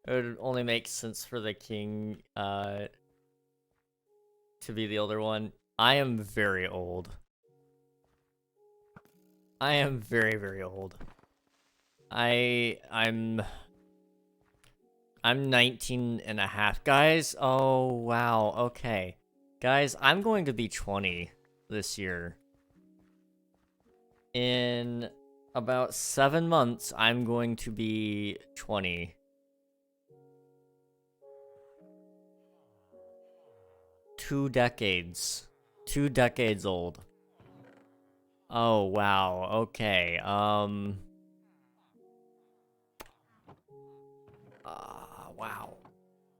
It would only make sense for the king, to be the older one. I am very old. I am very, very old. I'm 19 and a half. Guys, oh wow, okay. Guys, I'm going to be 20 this year. In about 7 months, I'm going to be 20. Two decades old. Oh, wow, okay, wow.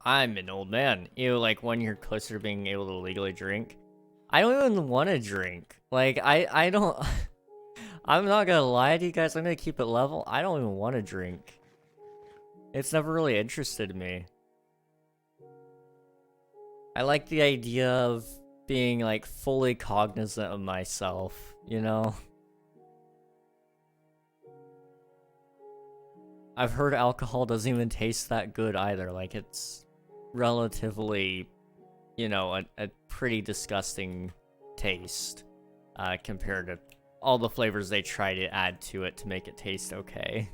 I'm an old man. Like, 1 year closer to being able to legally drink. I don't even want to drink. Like, I don't... I'm not gonna lie to you guys, I'm gonna keep it level. I don't even want to drink. It's never really interested me. I like the idea of being, like, fully cognizant of myself, you know? I've heard alcohol doesn't even taste that good either. Like, it's relatively, you know, a pretty disgusting taste, compared to all the flavors they try to add to it to make it taste okay.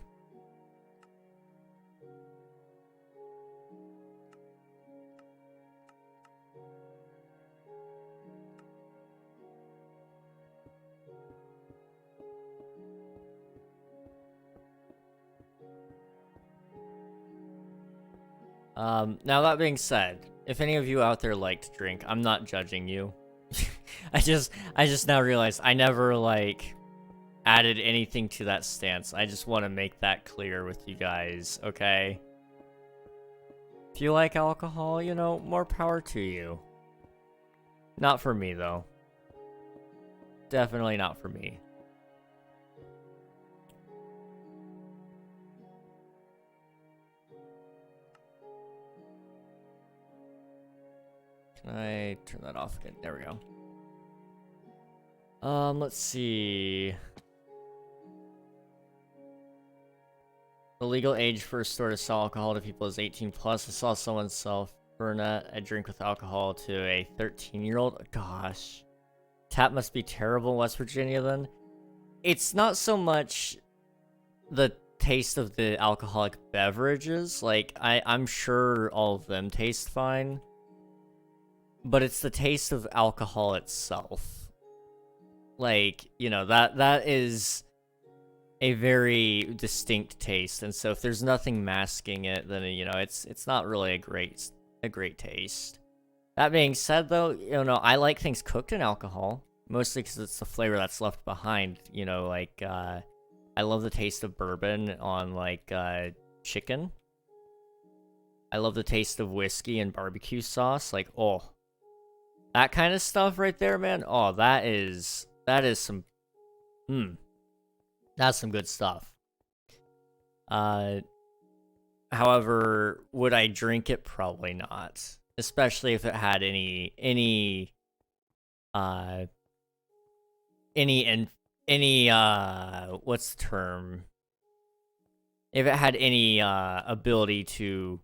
Now that being said, if any of you out there like to drink, I'm not judging you. I just now realized I never, like, added anything to that stance. I just want to make that clear with you guys, okay? If you like alcohol, you know, more power to you. Not for me, though. Definitely not for me. Can I turn that off again? There we go. Let's see. The legal age for a store to sell alcohol to people is 18 plus. I saw someone sell Fernet, a drink with alcohol, to a 13-year-old. Gosh. Tap must be terrible in West Virginia then. It's not so much the taste of the alcoholic beverages. Like, I'm sure all of them taste fine. But it's the taste of alcohol itself. Like, you know, that is a very distinct taste, and so if there's nothing masking it, then, you know, it's not really a great taste. That being said, though, you know, I like things cooked in alcohol, mostly because it's the flavor that's left behind. You know, like, I love the taste of bourbon on, like, chicken. I love the taste of whiskey and barbecue sauce. Like, oh, that kind of stuff right there, man. Oh, that is some, that's some good stuff. However, would I drink it? Probably not. Especially if it had any any what's the term? If it had any ability to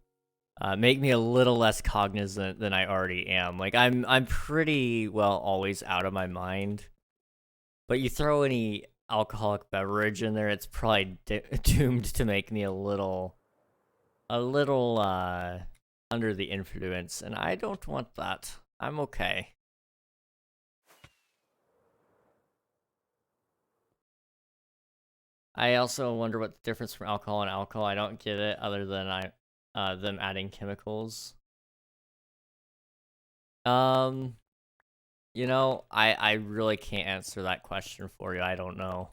make me a little less cognizant than I already am. Like I'm pretty well always out of my mind. But you throw any alcoholic beverage in there, it's probably doomed to make me a little under the influence, and I don't want that. I'm okay. I also wonder what the difference from alcohol and alcohol. I don't get it, other than them adding chemicals. Um, you know, I really can't answer that question for you. I don't know.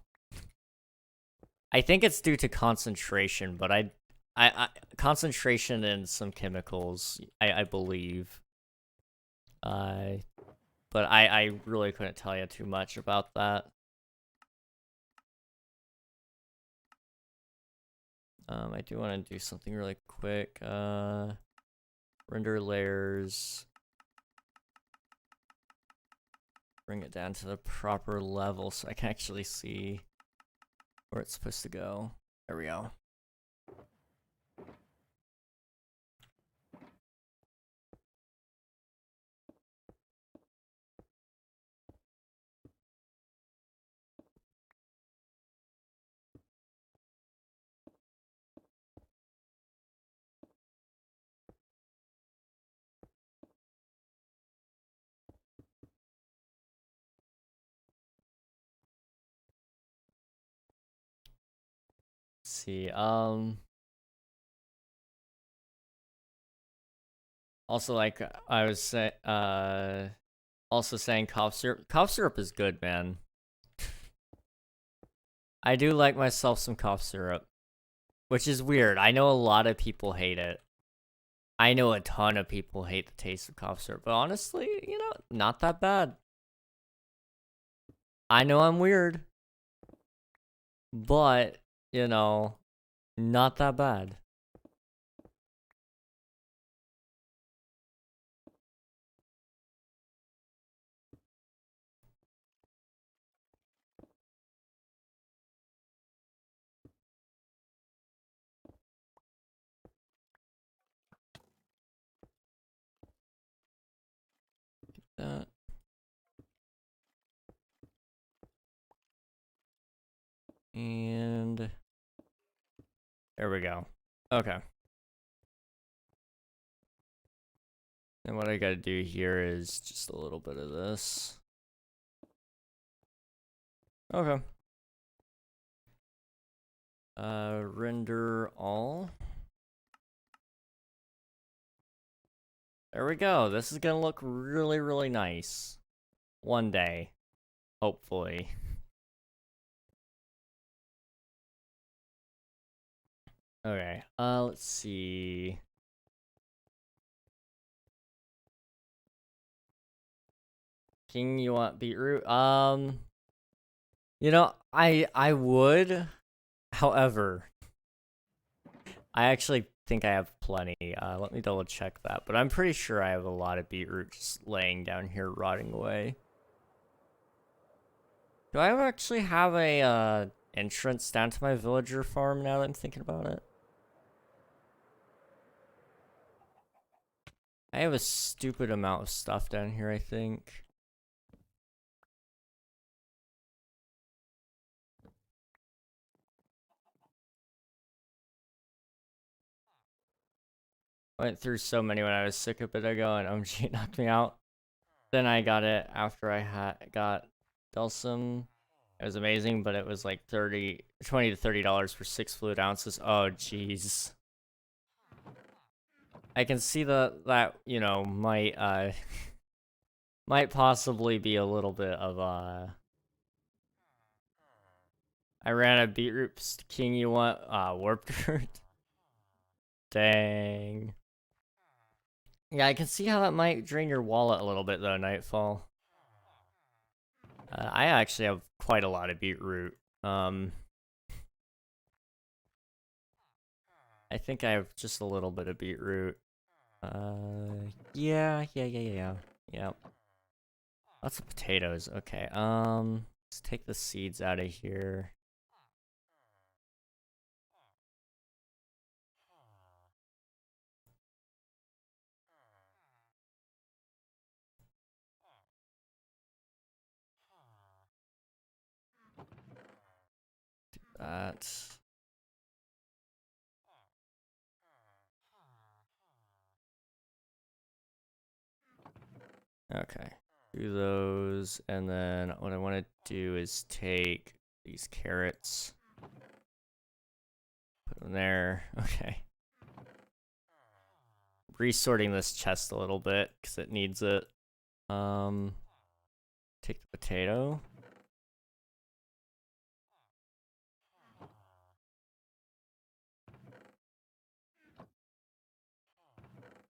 I think it's due to concentration, but I concentration in some chemicals, I believe. Uh, but I really couldn't tell you too much about that. I do want to do something really quick. Render layers. Bring it down to the proper level so I can actually see where it's supposed to go. There we go. Let's see. Also, like I was also saying cough syrup. Cough syrup is good, man. I do like myself some cough syrup, which is weird. I know a lot of people hate it. I know a ton of people hate the taste of cough syrup, but honestly, you know, not that bad. I know I'm weird, but, you know, not that bad. That. And there we go. Okay. And what I gotta do here is just a little bit of this. Okay. Render all. There we go. This is gonna look really, really nice. One day. Hopefully. Okay, let's see. King, you want beetroot? You know, I would. However, I actually think I have plenty. Let me double check that. But I'm pretty sure I have a lot of beetroot just laying down here rotting away. Do I actually have a entrance down to my villager farm now that I'm thinking about it? I have a stupid amount of stuff down here, I think. Went through so many when I was sick a bit ago and OMG knocked me out. Then I got it after I got Dulcim. It was amazing, but it was like $20 to $30 for 6 fluid ounces. Oh, jeez. I can see that, you know, might might possibly be a little bit of I ran a beetroot. King, you want warp dirt? Dang. Yeah, I can see how that might drain your wallet a little bit though, Nightfall. I actually have quite a lot of beetroot. I think I have just a little bit of beetroot. Yeah. Lots of potatoes. Okay. Let's take the seeds out of here. Do that. Okay. Do those, and then what I want to do is take these carrots. Put them there. Okay. Resorting this chest a little bit because it needs it. Take the potato.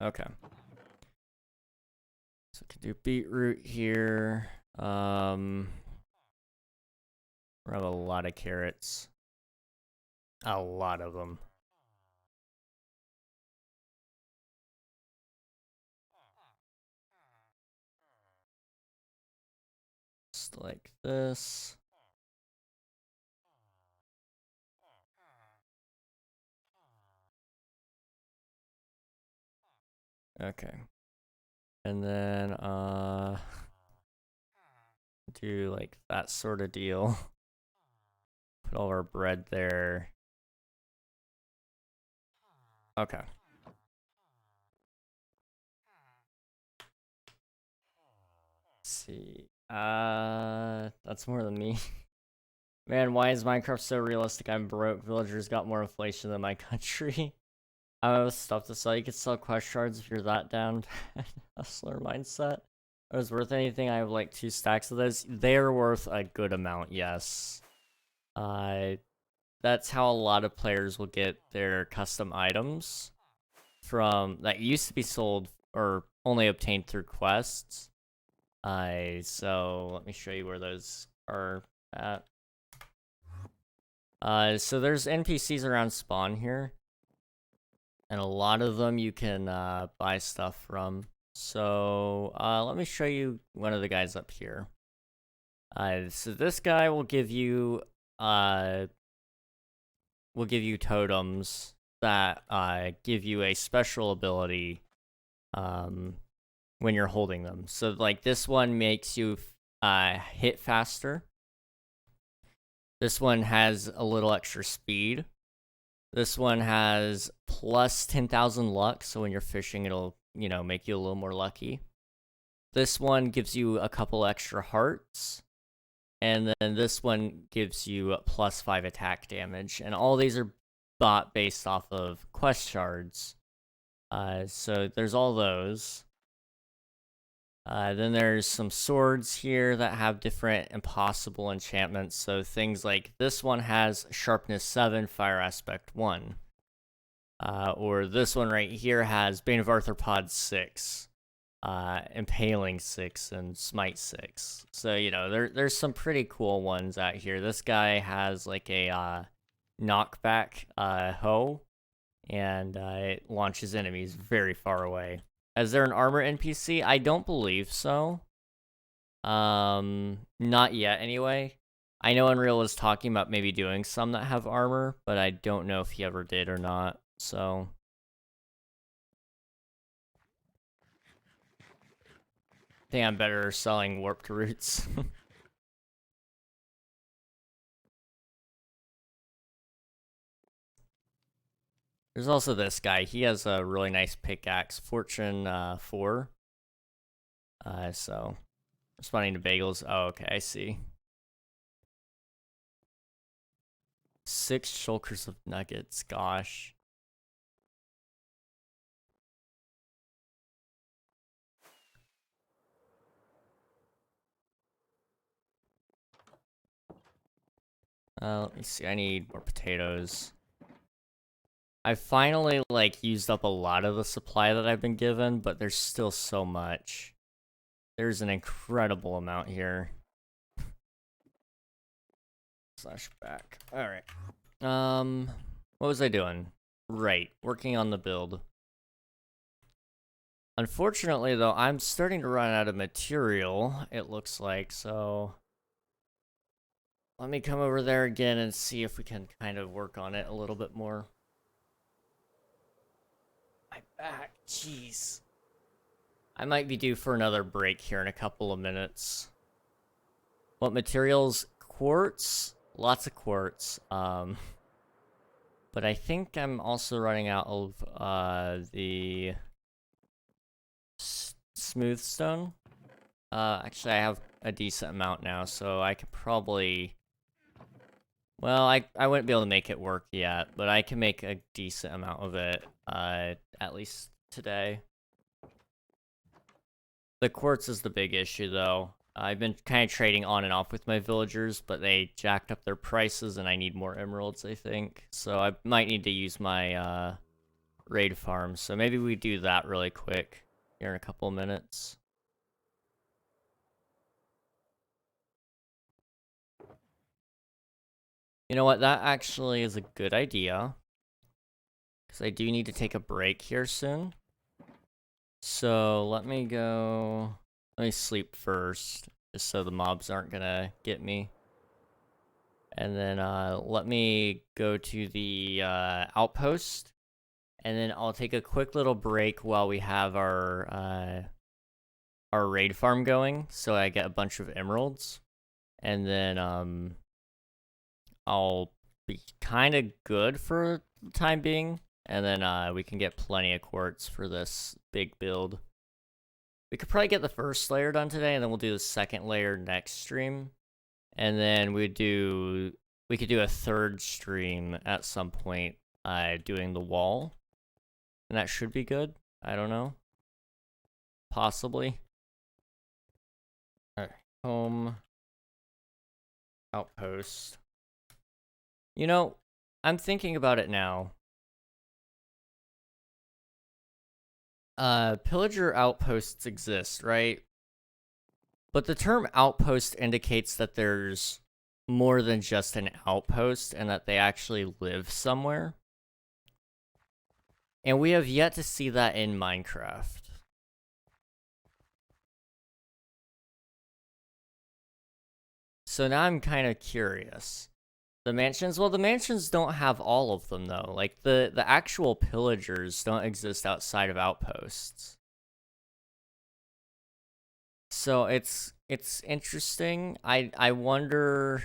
Okay. So we can do beetroot here. We have a lot of carrots. A lot of them. Just like this. Okay. And then, do like that sort of deal. Put all our bread there. Okay. Let's see. That's more than me. Man, why is Minecraft so realistic? I'm broke. Villagers got more inflation than my country. I have stuff to sell. You could sell quest shards if you're that down. Hustler mindset. It was worth anything. I have like 2 stacks of those. They're worth a good amount, yes. That's how a lot of players will get their custom items from that used to be sold or only obtained through quests. So let me show you where those are at. So there's NPCs around spawn here, and a lot of them you can buy stuff from. So let me show you one of the guys up here. So this guy will give you totems that give you a special ability when you're holding them. So like this one makes you hit faster. This one has a little extra speed. This one has plus 10,000 luck, so when you're fishing it'll, make you a little more lucky. This one gives you a couple extra hearts. And then this one gives you plus 5 attack damage. And all these are bought based off of quest shards. So there's all those. Then there's some swords here that have different impossible enchantments. So things like this one has sharpness 7, fire aspect 1. Or this one right here has Bane of Arthropods 6. Impaling 6 and Smite 6. So, there's some pretty cool ones out here. This guy has like a knockback hoe, and it launches enemies very far away. Is there an armor NPC? I don't believe so. Not yet anyway. I know Unreal was talking about maybe doing some that have armor, but I don't know if he ever did or not, so... I think I'm better selling warped roots. There's also this guy. He has a really nice pickaxe, Fortune 4. So, responding to bagels. Oh, okay, I see. 6 shulkers of nuggets, gosh. Let me see, I need more potatoes. I finally, used up a lot of the supply that I've been given, but there's still so much. There's an incredible amount here. Slash back. Alright. What was I doing? Right, working on the build. Unfortunately, though, I'm starting to run out of material, it looks like, so... Let me come over there again and see if we can kind of work on it a little bit more. My back, jeez. I might be due for another break here in a couple of minutes. What materials? Quartz? Lots of quartz. But I think I'm also running out of the smooth stone. Actually, I have a decent amount now, so I could probably... Well, I wouldn't be able to make it work yet, but I can make a decent amount of it, at least today. The quartz is the big issue, though. I've been kind of trading on and off with my villagers, but they jacked up their prices, and I need more emeralds, I think. So I might need to use my, raid farm. So maybe we do that really quick here in a couple of minutes. You know what? That actually is a good idea. Because I do need to take a break here soon. So let me go... Let me sleep first, just so the mobs aren't gonna get me. And then let me go to the outpost. And then I'll take a quick little break while we have our raid farm going, so I get a bunch of emeralds. And then I'll be kind of good for the time being. And then we can get plenty of quartz for this big build. We could probably get the first layer done today, and then we'll do the second layer next stream. And then we could do a third stream at some point, doing the wall. And that should be good. I don't know. Possibly. Alright, home. Outpost. You know, I'm thinking about it now. Pillager outposts exist, right? But the term outpost indicates that there's more than just an outpost and that they actually live somewhere. And we have yet to see that in Minecraft. So now I'm kind of curious. The mansions? Well, the mansions don't have all of them, though. Like, the actual pillagers don't exist outside of outposts. So it's interesting. I wonder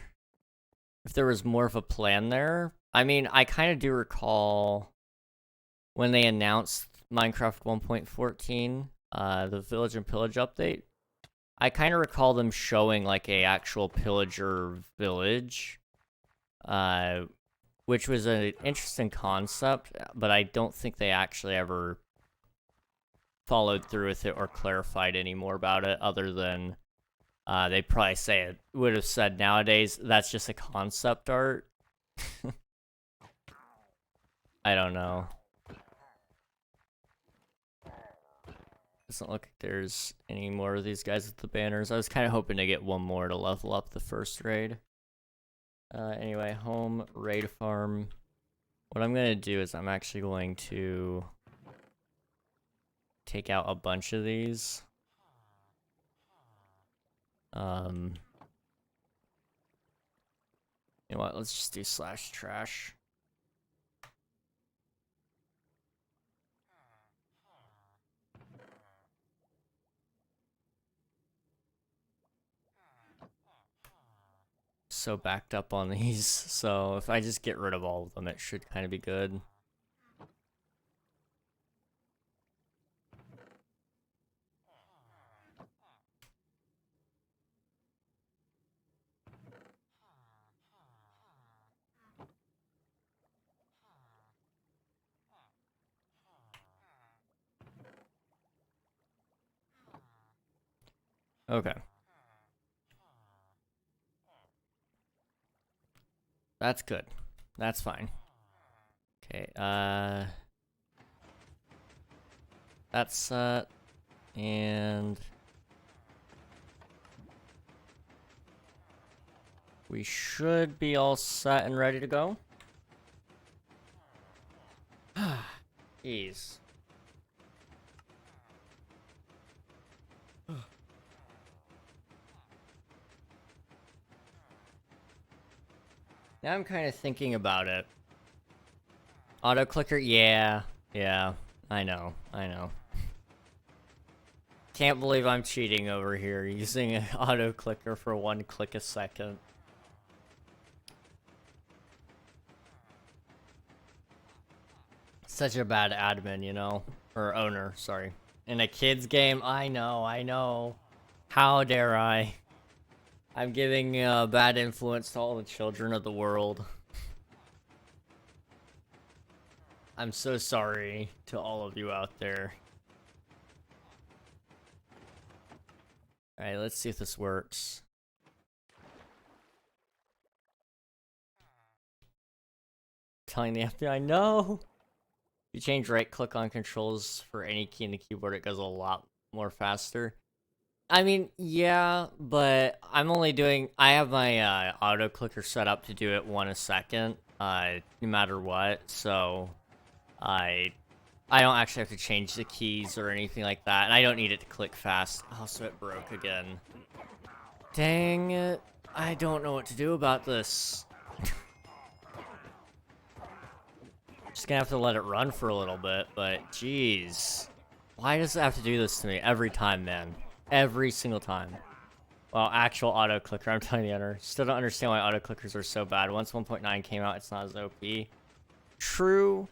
if there was more of a plan there. I mean, I kind of do recall when they announced Minecraft 1.14, the Village and Pillage update. I kind of recall them showing, like, a actual pillager village. Which was an interesting concept, but I don't think they actually ever followed through with it or clarified any more about it, other than they probably say it would have said nowadays that's just a concept art. I don't know. Doesn't look like there's any more of these guys with the banners. I was kind of hoping to get one more to level up the first raid. Anyway, home, raid farm. What I'm gonna do is I'm actually going to take out a bunch of these. You know what, let's just do /trash. So backed up on these, so if I just get rid of all of them, it should kind of be good. Okay. That's good. That's fine. Okay, that's set, and we should be all set and ready to go. Jeez. Now I'm kind of thinking about it. Auto clicker, yeah, I know. Can't believe I'm cheating over here using an auto clicker for 1 click a second. Such a bad admin, you know? Or owner, sorry. In a kid's game, I know. How dare I? I'm giving bad influence to all the children of the world. I'm so sorry to all of you out there. Alright, let's see if this works. Telling the FBI, no! If you change right click on controls for any key in the keyboard, it goes a lot more faster. I mean, yeah, but I'm only doing, I have my auto clicker set up to do it 1 a second, no matter what, so I don't actually have to change the keys or anything like that, and I don't need it to click fast. Oh, so it broke again. Dang it. I don't know what to do about this. Just gonna have to let it run for a little bit, but jeez. Why does it have to do this to me every time, man? Every single time. Well, actual auto clicker, I'm telling the owner. Still don't understand why auto clickers are so bad. Once 1.9 came out, it's not as OP. True.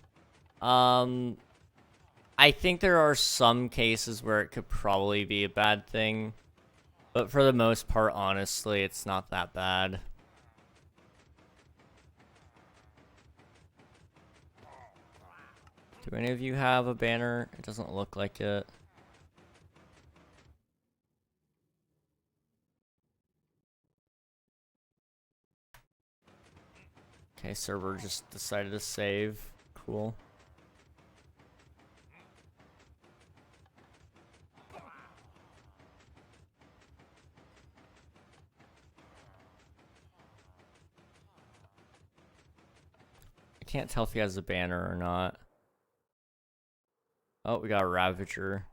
I think there are some cases where it could probably be a bad thing. But for the most part, honestly, it's not that bad. Do any of you have a banner? It doesn't look like it. Okay, server just decided to save. Cool. I can't tell if he has a banner or not. Oh, we got a Ravager.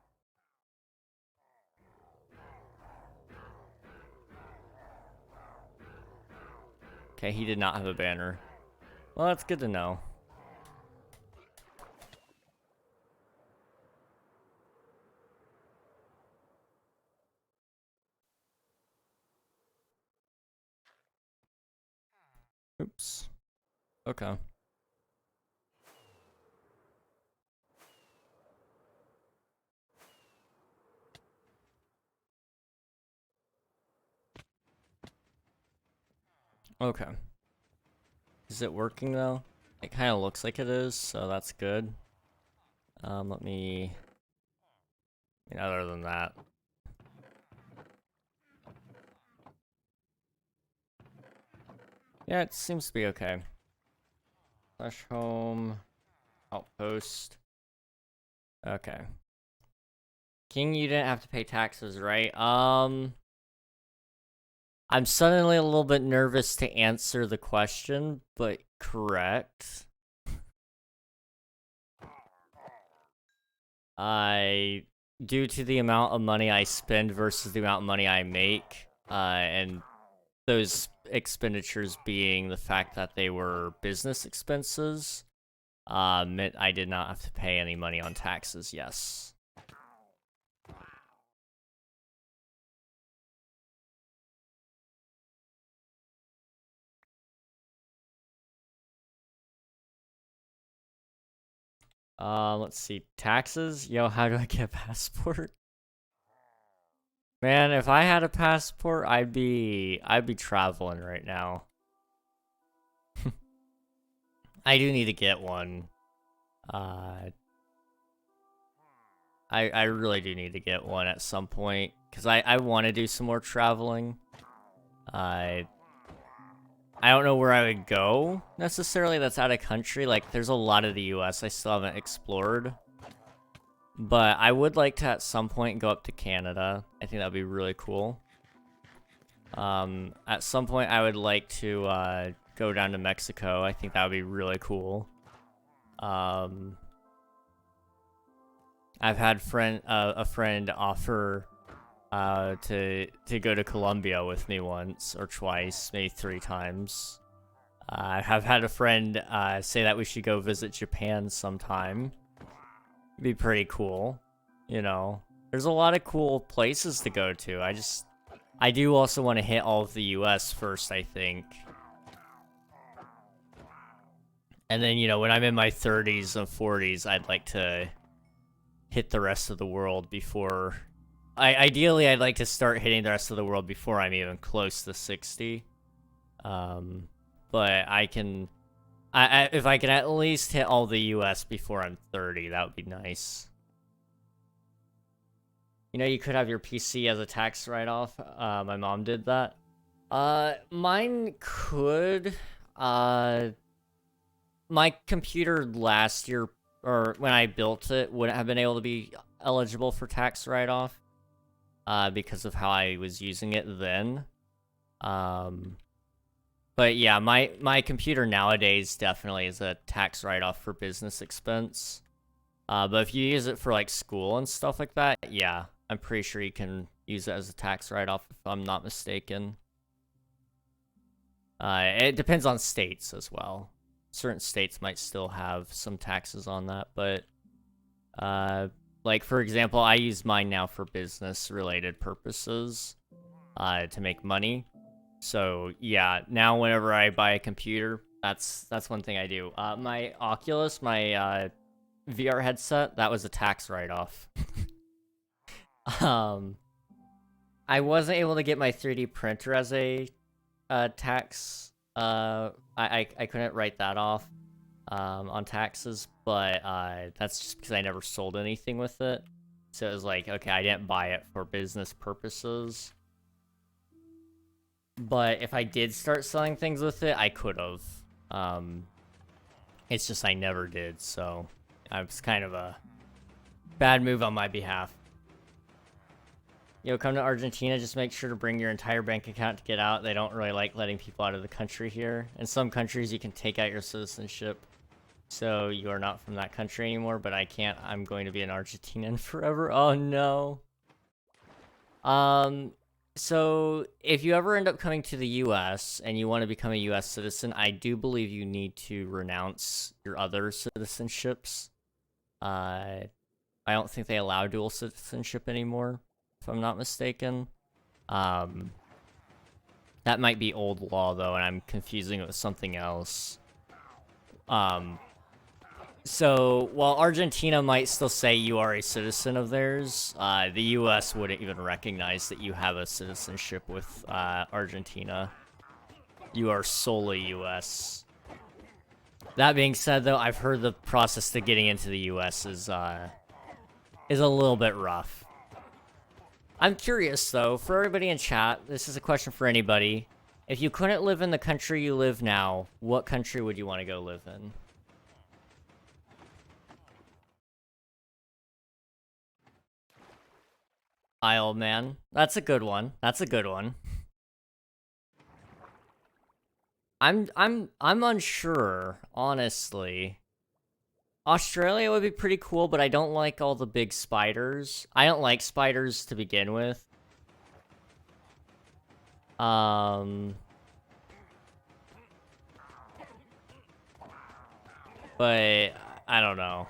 Okay, he did not have a banner. Well, that's good to know. Oops. Okay. Okay. Is it working though? It kind of looks like it is, so that's good. Let me... other than that. Yeah, it seems to be okay. Slash home. Outpost. Okay. King, you didn't have to pay taxes, right? I'm suddenly a little bit nervous to answer the question, but correct. Due to the amount of money I spend versus the amount of money I make, and those expenditures being the fact that they were business expenses, meant I did not have to pay any money on taxes, yes. Let's see. Taxes? Yo, how do I get a passport? Man, if I had a passport, I'd be traveling right now. I do need to get one. I really do need to get one at some point, because I want to do some more traveling. I don't know where I would go, necessarily, that's out of country. Like, there's a lot of the US I still haven't explored. But I would like to, at some point, go up to Canada. I think that would be really cool. At some point, I would like to go down to Mexico. I think that would be really cool. I've had a friend offer to go to Colombia with me once or twice, maybe 3 times. I've had a friend say that we should go visit Japan sometime. It'd be pretty cool, you know. There's a lot of cool places to go to. I do also want to hit all of the US first, I think. And then, you know, when I'm in my 30s and 40s, I'd like to hit the rest of the world before... Ideally, I'd like to start hitting the rest of the world before I'm even close to 60. But I can... if I can at least hit all the US before I'm 30, that would be nice. You know, you could have your PC as a tax write-off. My mom did that. Mine could. My computer last year, or when I built it, wouldn't have been able to be eligible for tax write-off. Because of how I was using it then. But yeah, my computer nowadays definitely is a tax write-off for business expense. But if you use it for like school and stuff like that, yeah, I'm pretty sure you can use it as a tax write-off if I'm not mistaken. It depends on states as well. Certain states might still have some taxes on that, but like for example, I use mine now for business-related purposes to make money. So yeah, now whenever I buy a computer, that's one thing I do. My Oculus, my VR headset, that was a tax write-off. I wasn't able to get my 3D printer as a tax. I couldn't write that off on taxes, but that's just because I never sold anything with it. So it was like, okay, I didn't buy it for business purposes. But if I did start selling things with it, I could have. It's just I never did, so it was kind of a bad move on my behalf. Yo, come to Argentina, just make sure to bring your entire bank account to get out. They don't really like letting people out of the country here. In some countries, you can take out your citizenship, so you are not from that country anymore, but I can't. I'm going to be an Argentinian forever. Oh, no. So if you ever end up coming to the US and you want to become a US citizen, I do believe you need to renounce your other citizenships. I don't think they allow dual citizenship anymore, if I'm not mistaken. That might be old law though, and I'm confusing it with something else. So, while Argentina might still say you are a citizen of theirs, the US wouldn't even recognize that you have a citizenship with Argentina. You are solely US. That being said, though, I've heard the process to getting into the US is a little bit rough. I'm curious, though, for everybody in chat, this is a question for anybody. If you couldn't live in the country you live now, what country would you want to go live in? Isle Man. That's a good one. That's a good one. I'm unsure, honestly. Australia would be pretty cool, but I don't like all the big spiders. I don't like spiders to begin with. But I don't know.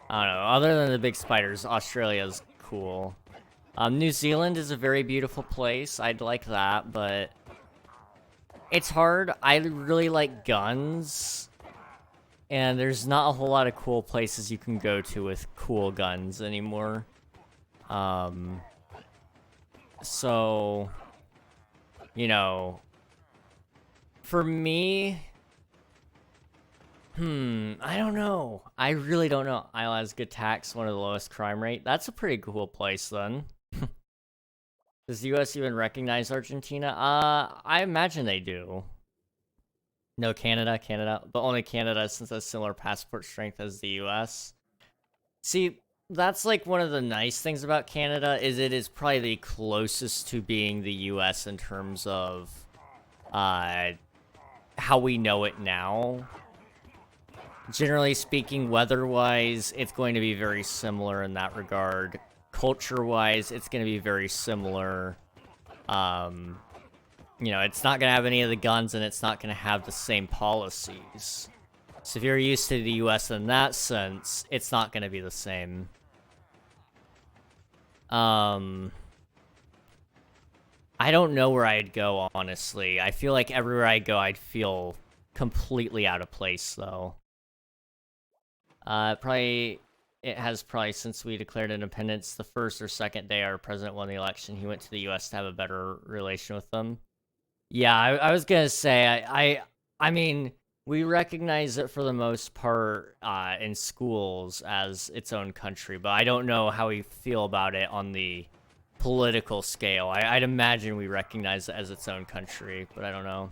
Other than the big spiders, Australia's cool. New Zealand is a very beautiful place. I'd like that, but it's hard. I really like guns, and there's not a whole lot of cool places you can go to with cool guns anymore. So, you know, for me, I don't know. I really don't know. Isle has good tax, one of the lowest crime rate. That's a pretty cool place, then. Does the US even recognize Argentina? I imagine they do. No, Canada, but only Canada since it has similar passport strength as the US. See, that's like one of the nice things about Canada is it is probably the closest to being the US in terms of how we know it now. Generally speaking, weather-wise, it's going to be very similar in that regard. Culture-wise, it's going to be very similar. you know, it's not gonna have any of the guns, and it's not gonna have the same policies. So if you're used to the US in that sense, it's not gonna be the same. I don't know where I'd go, honestly. I feel like everywhere I go, I'd feel completely out of place, though. It has probably, since we declared independence, the first or second day our president won the election, he went to the US to have a better relation with them. Yeah, I was gonna say, I mean, we recognize it for the most part in schools as its own country, but I don't know how we feel about it on the political scale. I'd imagine we recognize it as its own country, but I don't know.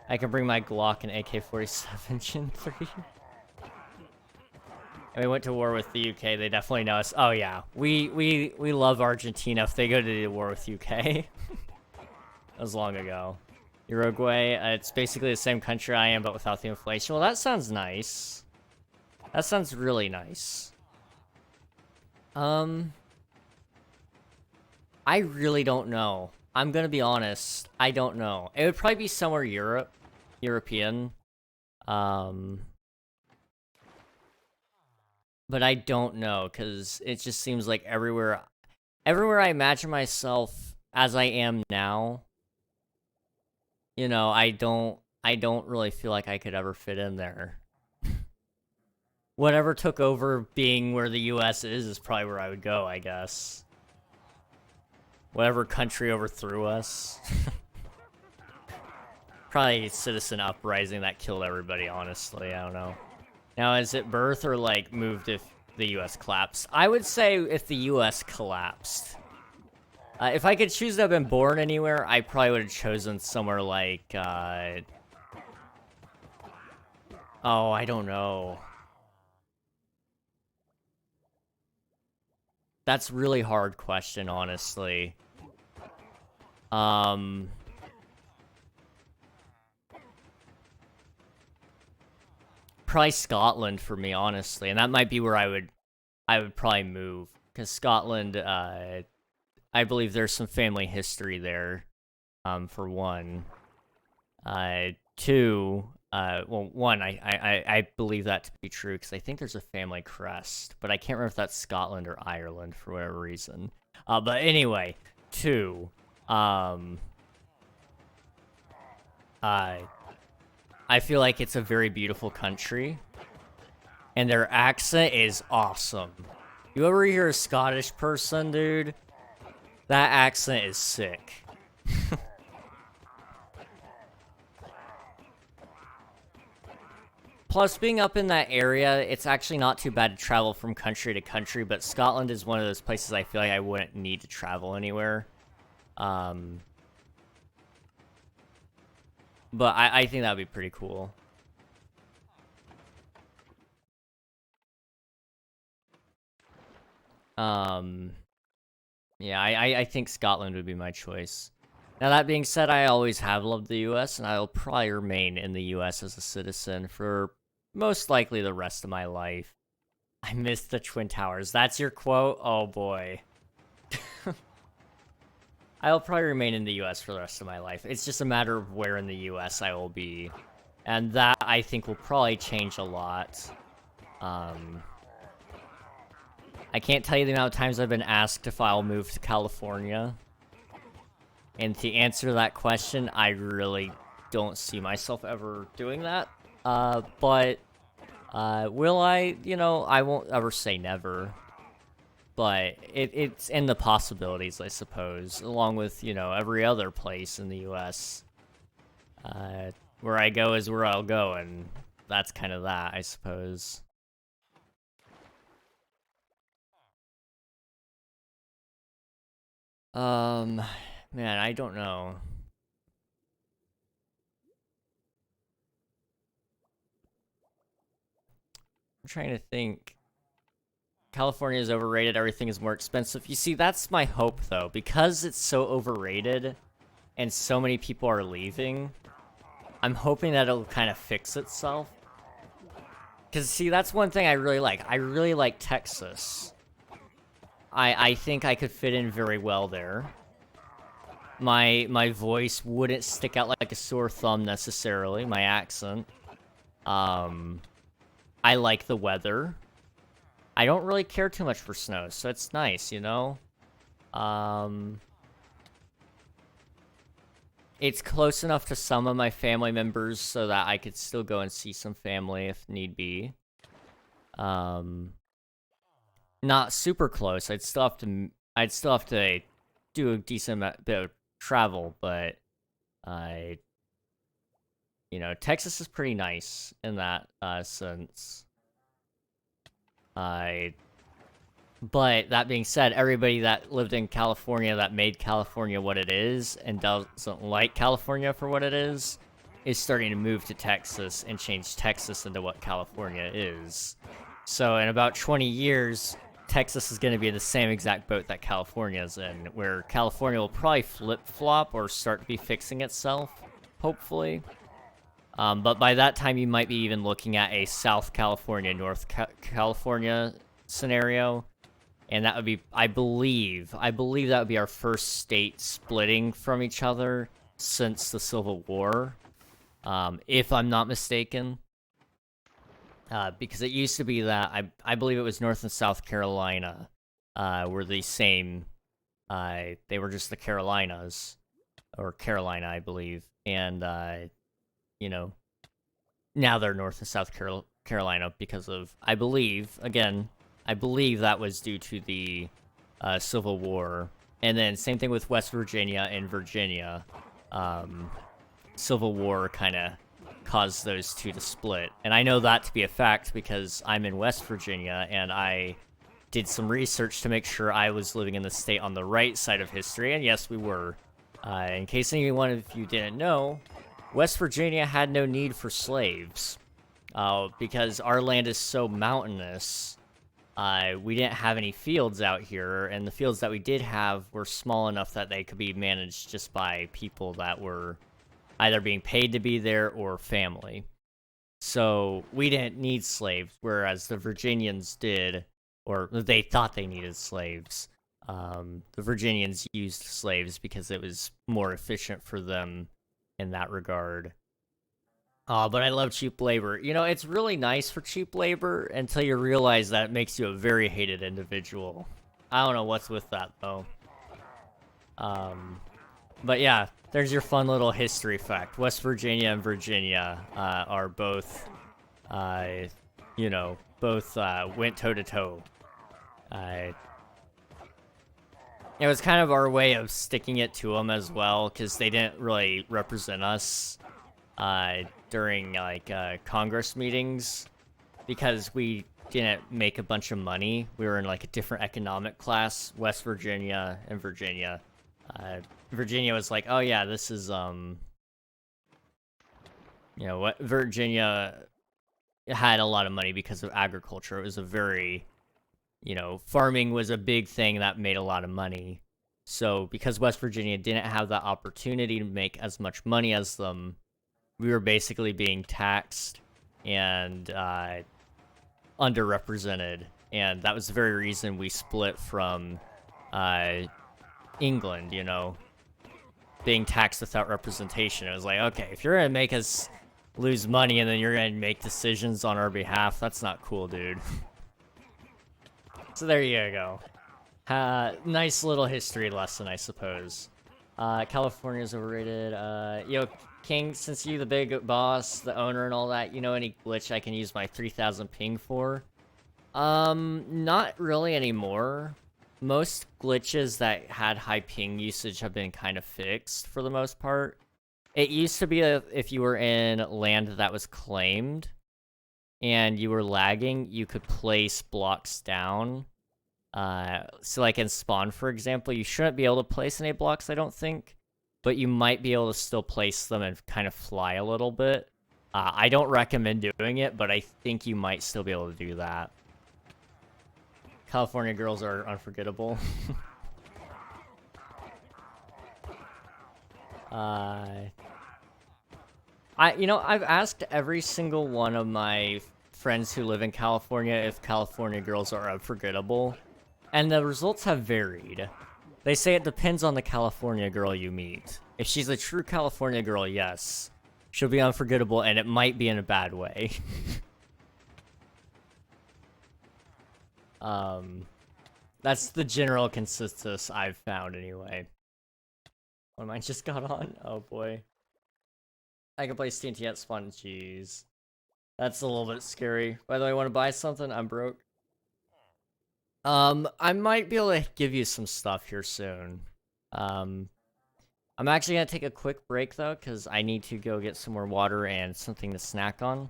I can bring my Glock and AK-47 Gen 3. And we went to war with the UK. They definitely know us. Oh yeah, we love Argentina if they go to the war with UK. That was long ago. Uruguay, it's basically the same country I am, but without the inflation. Well, that sounds nice. That sounds really nice. I really don't know. I'm gonna be honest. I don't know. It would probably be somewhere European. But I don't know, because it just seems like everywhere I imagine myself as I am now, you know, I don't really feel like I could ever fit in there. Whatever took over being where the US is probably where I would go, I guess. Whatever country overthrew us. Probably citizen uprising that killed everybody, honestly. I don't know. Now, is it birth or, like, moved if the US collapsed? I would say if the US collapsed. If I could choose to have been born anywhere, I probably would have chosen somewhere like, oh, I don't know. That's a really hard question, honestly. Probably Scotland for me, honestly, and that might be where I would probably move, because Scotland, I believe there's some family history there, for one. Two, well, one, I believe that to be true, because I think there's a family crest, but I can't remember if that's Scotland or Ireland for whatever reason. But anyway, two, I feel like it's a very beautiful country, and their accent is awesome. You ever hear a Scottish person, dude? That accent is sick. Plus, being up in that area, it's actually not too bad to travel from country to country, but Scotland is one of those places I feel like I wouldn't need to travel anywhere. But I think that would be pretty cool. Yeah, I think Scotland would be my choice. Now, that being said, I always have loved the US, and I'll probably remain in the US as a citizen for most likely the rest of my life. I miss the Twin Towers. That's your quote? Oh, boy. I'll probably remain in the US for the rest of my life. It's just a matter of where in the US I will be. And that, I think, will probably change a lot. I can't tell you the amount of times I've been asked if I'll move to California. And to answer that question, I really don't see myself ever doing that. But will I? You know, I won't ever say never. But it's in the possibilities, I suppose, along with, you know, every other place in the US. Where I go is where I'll go, and that's kind of that, I suppose. Man, I don't know. I'm trying to think. California is overrated, everything is more expensive. You see, that's my hope, though. Because it's so overrated, and so many people are leaving, I'm hoping that it'll kind of fix itself. Because, see, that's one thing I really like. I really like Texas. I think I could fit in very well there. my voice wouldn't stick out like a sore thumb necessarily, my accent. I like the weather. I don't really care too much for snow, so it's nice, you know? It's close enough to some of my family members so that I could still go and see some family if need be. Not super close. I'd still have to do a decent bit of travel, but you know, Texas is pretty nice in that sense. But that being said, everybody that lived in California that made California what it is and doesn't like California for what it is starting to move to Texas and change Texas into what California is. So in about 20 years, Texas is going to be in the same exact boat that California is in, where California will probably flip-flop or start to be fixing itself, hopefully. But by that time, you might be even looking at a South California, North California scenario. And that would be, I believe that would be our first state splitting from each other since the Civil War, if I'm not mistaken. Because it used to be that, I believe it was North and South Carolina were the same, they were just the Carolinas, or Carolina, I believe. And, you know, now they're North and South Carolina because of, I believe that was due to the Civil War. And then same thing with West Virginia and Virginia. Civil War kind of caused those two to split. And I know that to be a fact because I'm in West Virginia, and I did some research to make sure I was living in the state on the right side of history, and yes, we were. In case anyone of you didn't know, West Virginia had no need for slaves. Because our land is so mountainous, we didn't have any fields out here, and the fields that we did have were small enough that they could be managed just by people that were either being paid to be there or family. So we didn't need slaves, whereas the Virginians did, or they thought they needed slaves. The Virginians used slaves because it was more efficient for them in that regard. But I love cheap labor. You know, it's really nice for cheap labor until you realize that it makes you a very hated individual. I don't know what's with that, though. But yeah, there's your fun little history fact. West Virginia and Virginia are both, you know, both went toe-to-toe. It was kind of our way of sticking it to them as well, because they didn't really represent us during, like, Congress meetings, because we didn't make a bunch of money. We were in, like, a different economic class, West Virginia and Virginia. Virginia was like, oh yeah, this is, you know, what Virginia had a lot of money because of agriculture. It was a very, you know, farming was a big thing that made a lot of money. So because West Virginia didn't have that opportunity to make as much money as them, we were basically being taxed and underrepresented. And that was the very reason we split from England, you know, being taxed without representation. It was like, okay, if you're gonna make us lose money and then you're gonna make decisions on our behalf, that's not cool, dude. So there you go. Nice little history lesson, I suppose. California's overrated. Yo, King, since you the big boss, the owner and all that, you know any glitch I can use my 3000 ping for? Not really anymore. Most glitches that had high ping usage have been kind of fixed for the most part. It used to be if you were in land that was claimed and you were lagging, you could place blocks down. So like in Spawn, for example, you shouldn't be able to place any blocks, I don't think, but you might be able to still place them and kind of fly a little bit. I don't recommend doing it, but I think you might still be able to do that. California girls are unforgettable. You know, I've asked every single one of my friends who live in California if California girls are unforgettable, and the results have varied. They say it depends on the California girl you meet. If she's a true California girl, yes. She'll be unforgettable, and it might be in a bad way. That's the general consensus I've found anyway. Oh, mine just got on? Oh boy. I can play Stinty at Spawn. Jeez. That's a little bit scary. By the way, want to buy something? I'm broke. I might be able to give you some stuff here soon. I'm actually gonna take a quick break though, because I need to go get some more water and something to snack on.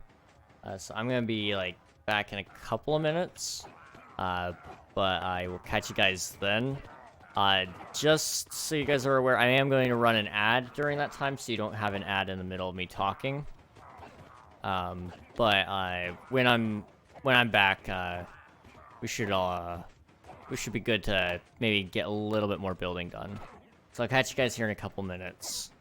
So I'm gonna be like back in a couple of minutes. But I will catch you guys then. Just so you guys are aware, I am going to run an ad during that time, so you don't have an ad in the middle of me talking. But when I'm back, we should be good to maybe get a little bit more building done. So I'll catch you guys here in a couple minutes.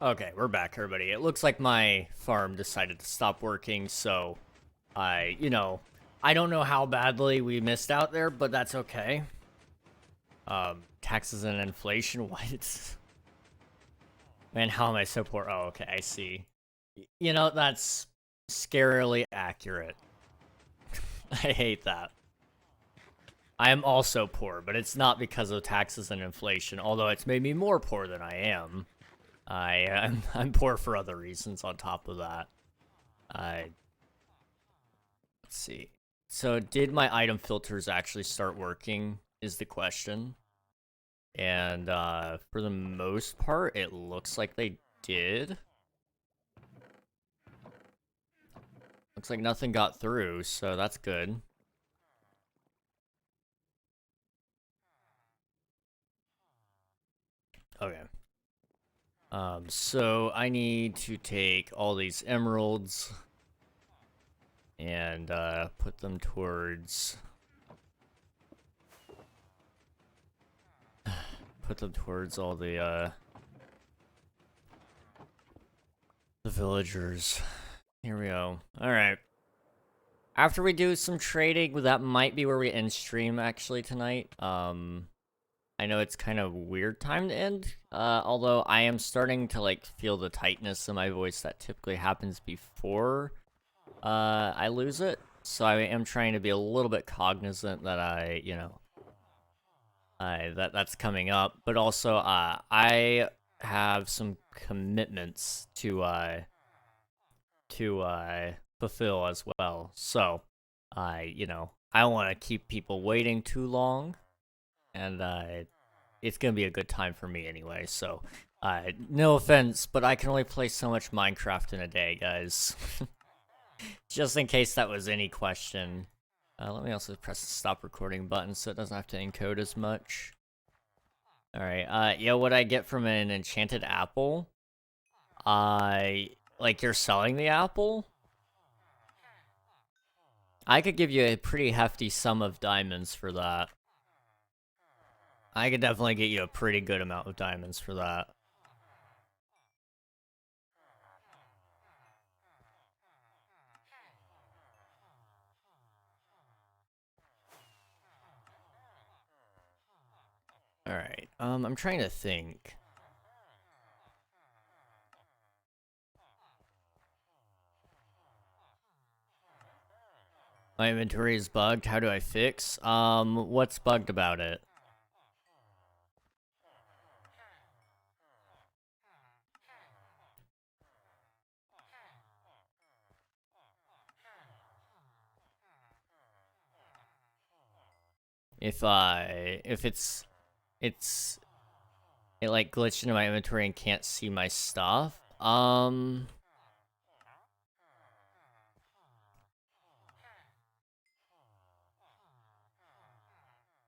Okay, we're back, everybody. It looks like my farm decided to stop working, so I don't know how badly we missed out there, but that's okay. Taxes and inflation, what? Man, how am I so poor? Oh, okay, I see. That's scarily accurate. I hate that. I am also poor, but it's not because of taxes and inflation, although it's made me more poor than I am. I'm poor for other reasons on top of that. Let's see. So did my item filters actually start working is the question. And for the most part, it looks like they did. Looks like nothing got through, so that's good. Okay. So I need to take all these emeralds and put them towards all the villagers. Here we go. All right. After we do some trading, that might be where we end stream actually tonight. I know it's kind of weird time to end, although I am starting to like feel the tightness in my voice that typically happens before I lose it. So I am trying to be a little bit cognizant that that's coming up, but also I have some commitments to fulfill as well. So I don't want to keep people waiting too long, and it's gonna be a good time for me anyway. So no offense, but I can only play so much Minecraft in a day, guys. Just in case that was any question. Let me also press the stop recording button so it doesn't have to encode as much. Alright, what I get from an enchanted apple? Like, you're selling the apple? I could give you a pretty hefty sum of diamonds for that. I could definitely get you a pretty good amount of diamonds for that. Alright, I'm trying to think. My inventory is bugged. How do I fix? What's bugged about it? If it like glitched into my inventory and can't see my stuff.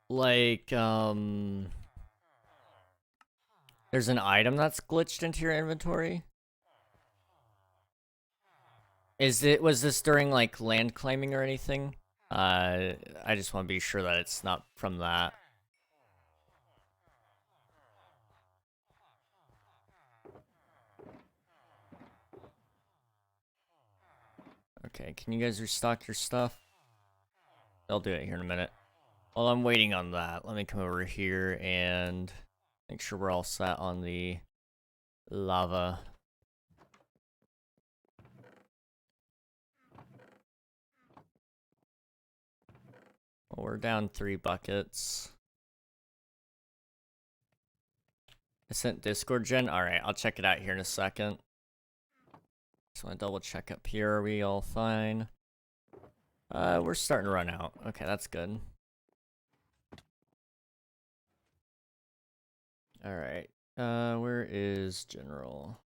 Like, there's an item that's glitched into your inventory? Was this during, like, land claiming or anything? I just want to be sure that it's not from that. Okay, can you guys restock your stuff? I'll do it here in a minute. While I'm waiting on that, let me come over here and make sure we're all set on the lava. Well, we're down 3 buckets. I sent Discord gen? Alright, I'll check it out here in a second. Just want to double check up here. Are we all fine? We're starting to run out. Okay, that's good. Alright. Where is General?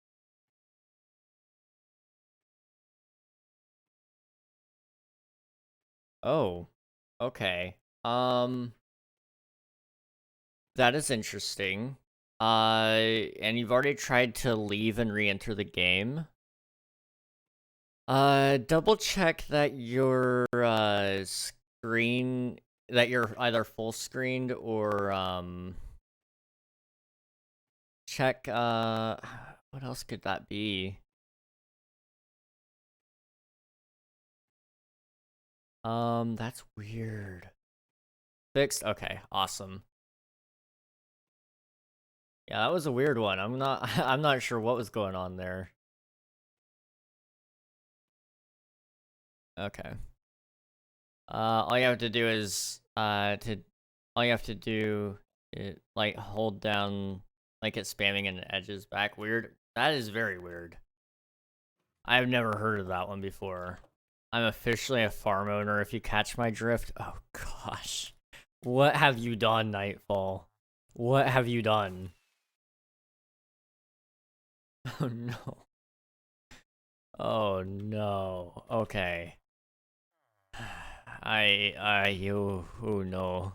Oh. Okay. That is interesting. And you've already tried to leave and re-enter the game. Double check that your screen, that you're either full screened or check What else could that be? That's weird. Fixed? Okay, awesome. Yeah, that was a weird one. I'm not sure what was going on there. Okay. All you have to do is all you have to do is like hold down like it's spamming and the edges back. Weird. That is very weird. I've never heard of that one before. I'm officially a farm owner if you catch my drift. Oh gosh. What have you done, Nightfall? What have you done? Oh no. Oh no. Okay. Oh no.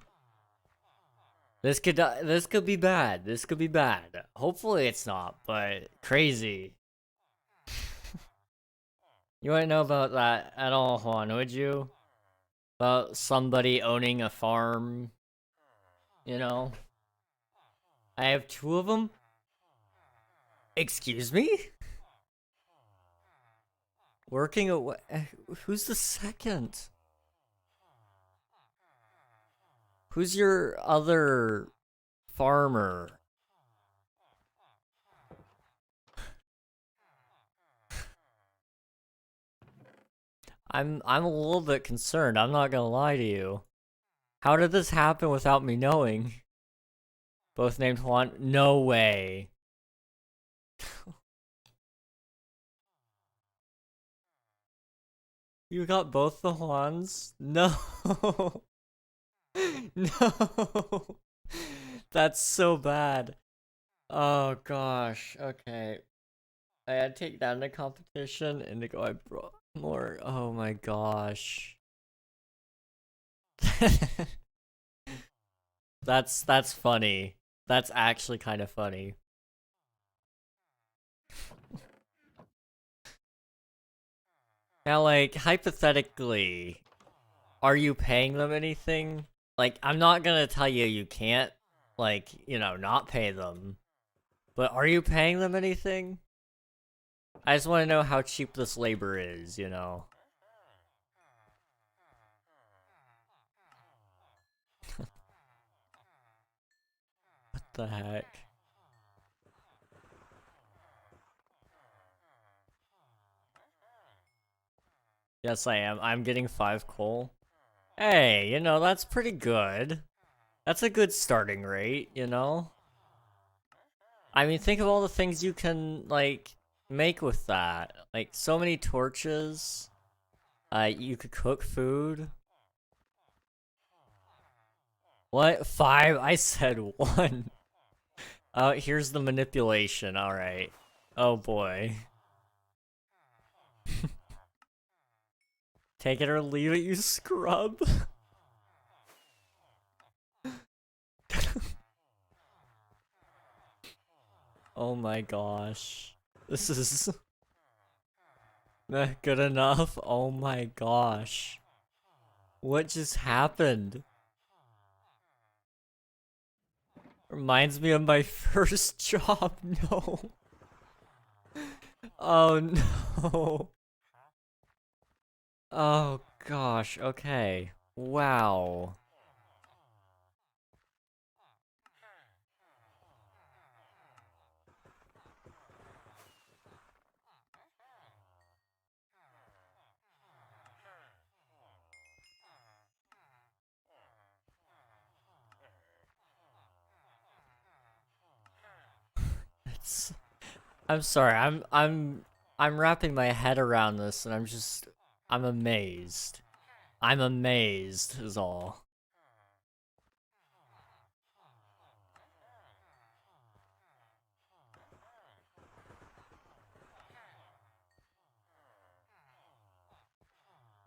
This could be bad. This could be bad. Hopefully it's not, but crazy. You wouldn't know about that at all, Juan, would you? About somebody owning a farm, you know? I have two of them? Excuse me? Working away? Who's the second? Who's your other farmer? I'm a little bit concerned. I'm not gonna lie to you. How did this happen without me knowing? Both named Juan? No way. You got both the Juans? No. No. That's so bad. Oh gosh. Okay. I had to take down the competition and to go I brought more. Oh my gosh. That's funny. That's actually kind of funny. Now, like, hypothetically, are you paying them anything? Like, I'm not gonna tell you you can't, like, you know, not pay them. But are you paying them anything? I just want to know how cheap this labor is, you know? What the heck? Yes, I am. I'm getting 5 coal. Hey, you know, that's pretty good. That's a good starting rate, you know? I mean, think of all the things you can, like, make with that. Like, so many torches. You could cook food. What? 5? I said 1. Oh, here's the manipulation. Alright. Oh boy. Take it or leave it, you scrub. Oh my gosh. This is not good enough. Oh my gosh. What just happened? Reminds me of my first job. No. Oh no. Oh gosh. Okay. Wow. It's I'm sorry. I'm wrapping my head around this and I'm amazed. I'm amazed is all.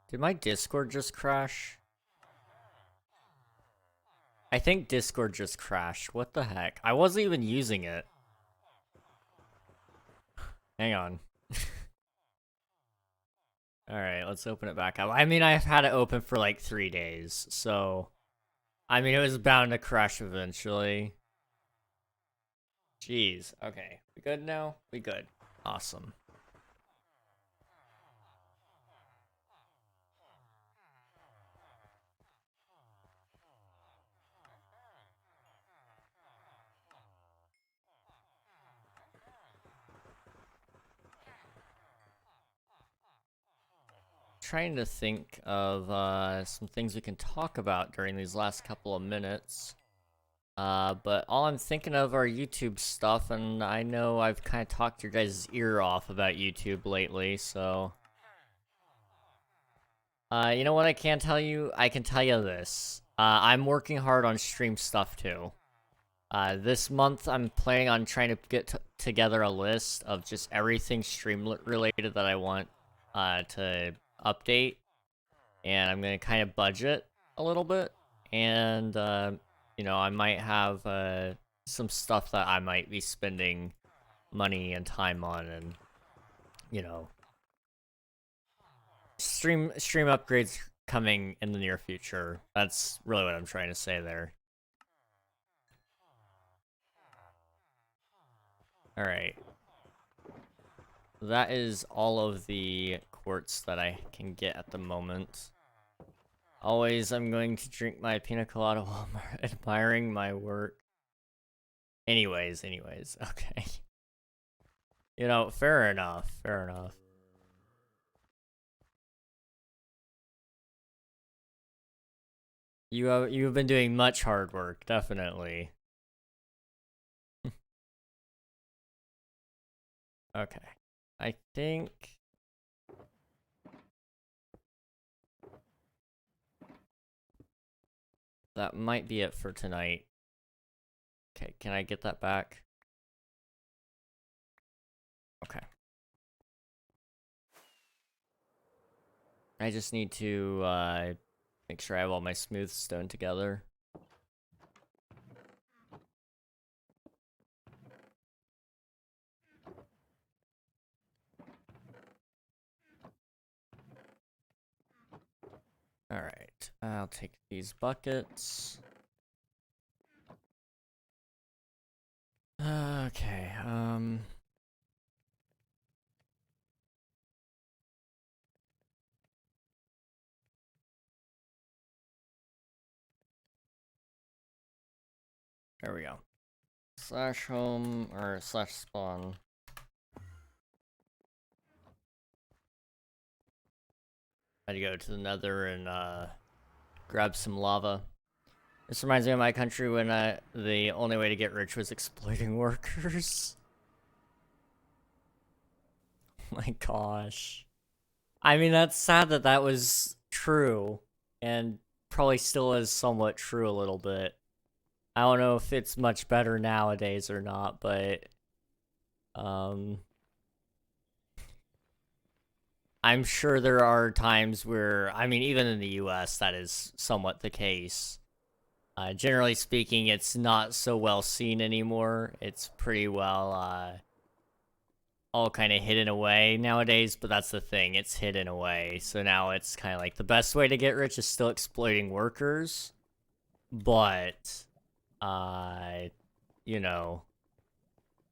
Did my Discord just crash? I think Discord just crashed. What the heck? I wasn't even using it. Hang on. Alright, let's open it back up. I mean, I've had it open for like 3 days, so... I mean, it was bound to crash eventually. Jeez, okay. We good now? We good. Awesome. Trying to think of some things we can talk about during these last couple of minutes. But all I'm thinking of are YouTube stuff, and I know I've kind of talked your guys' ear off about YouTube lately, so... you know what I can tell you? I can tell you this. I'm working hard on stream stuff, too. This month, I'm planning on trying to get together a list of just everything stream-related that I want to update. And I'm going to kind of budget a little bit. And, you know, I might have some stuff that I might be spending money and time on, and, you know, stream upgrades coming in the near future. That's really what I'm trying to say there. Alright. That is all of the quartz that I can get at the moment. Always, I'm going to drink my pina colada while admiring my work. Anyways, okay. You know, fair enough. You've been doing much hard work, definitely. Okay. I think... that might be it for tonight. Okay, can I get that back? Okay. I just need to, make sure I have all my smooth stone together. Alright, I'll take these buckets. Okay, there we go. Slash home, or slash spawn. I had to go to the nether and, grab some lava. This reminds me of my country when, the only way to get rich was exploiting workers. Oh my gosh. I mean, that's sad that that was true, and probably still is somewhat true a little bit. I don't know if it's much better nowadays or not, but, I'm sure there are times where, I mean, even in the US, that is somewhat the case. Generally speaking, it's not so well seen anymore. It's pretty well, all kind of hidden away nowadays, but that's the thing, it's hidden away. So now it's kind of like the best way to get rich is still exploiting workers, but, you know,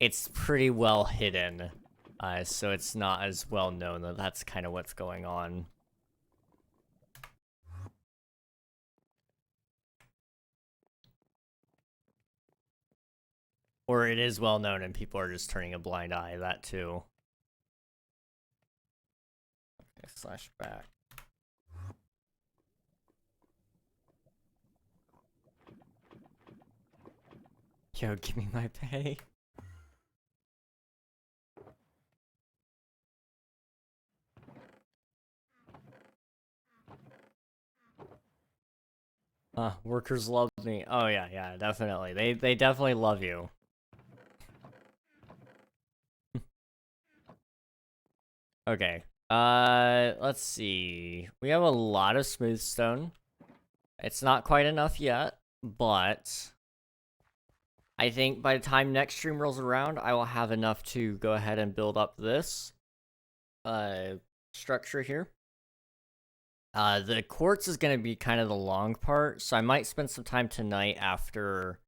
it's pretty well hidden. So it's not as well known that that's kind of what's going on. Or it is well known and people are just turning a blind eye, that too. Okay, slash back. Yo, give me my pay. Workers love me. Oh yeah, definitely. They definitely love you. Okay. Let's see. We have a lot of smooth stone. It's not quite enough yet, but I think by the time next stream rolls around, I will have enough to go ahead and build up this structure here. The quartz is going to be kind of the long part, so I might spend some time tonight after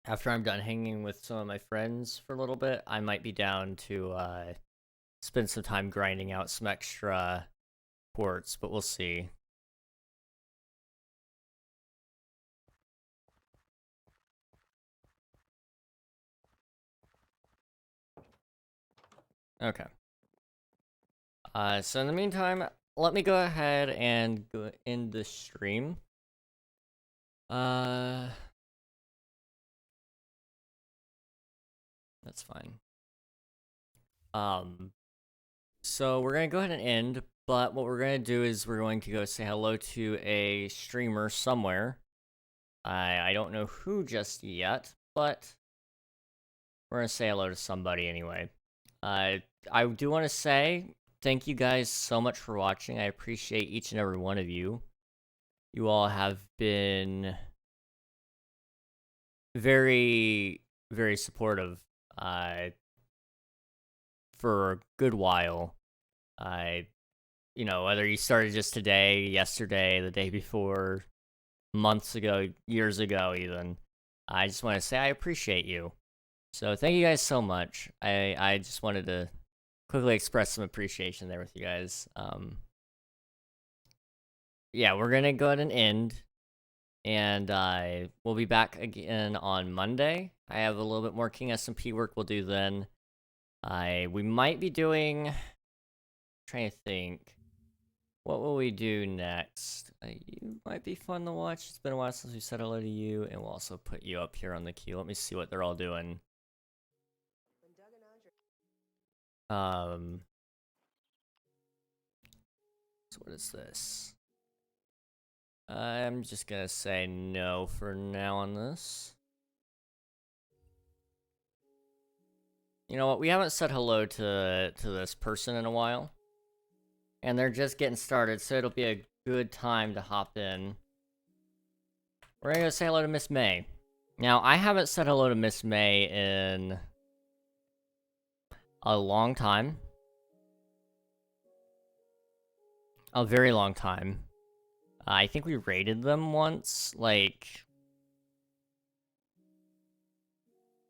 after I'm done hanging with some of my friends for a little bit, I might be down to spend some time grinding out some extra quartz, but we'll see. Okay. So in the meantime, let me go ahead and go end the stream. That's fine. So we're gonna go ahead and end, but what we're gonna do is we're going to go say hello to a streamer somewhere. I don't know who just yet, but we're gonna say hello to somebody anyway. I do want to say thank you guys so much for watching. I appreciate each and every one of you. You all have been very, very supportive for a good while. You know, whether you started just today, yesterday, the day before, months ago, years ago, even. I just want to say I appreciate you. So thank you guys so much. I just wanted to quickly express some appreciation there with you guys. Yeah, we're gonna go ahead and end, and we'll be back again on Monday. I have a little bit more King SMP work we'll do then. We might be doing. Trying to think. What will we do next? You might be fun to watch. It's been a while since we said hello to you, and we'll also put you up here on the queue. Let me see what they're all doing. So what is this? I'm just gonna say no for now on this. You know what? We haven't said hello to this person in a while, and they're just getting started, so it'll be a good time to hop in. We're gonna go say hello to Miss May. Now, I haven't said hello to Miss May in a long time. A very long time. I think we raided them once, like,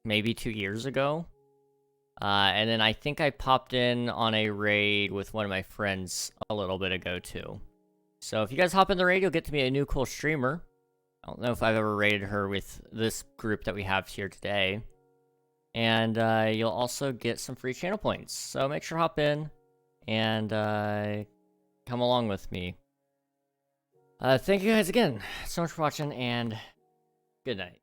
maybe 2 years ago. And then I think I popped in on a raid with one of my friends a little bit ago, too. So if you guys hop in the raid, you'll get to meet a new cool streamer. I don't know if I've ever raided her with this group that we have here today. And you'll also get some free channel points. So make sure to hop in and come along with me. Thank you guys again so much for watching, and good night.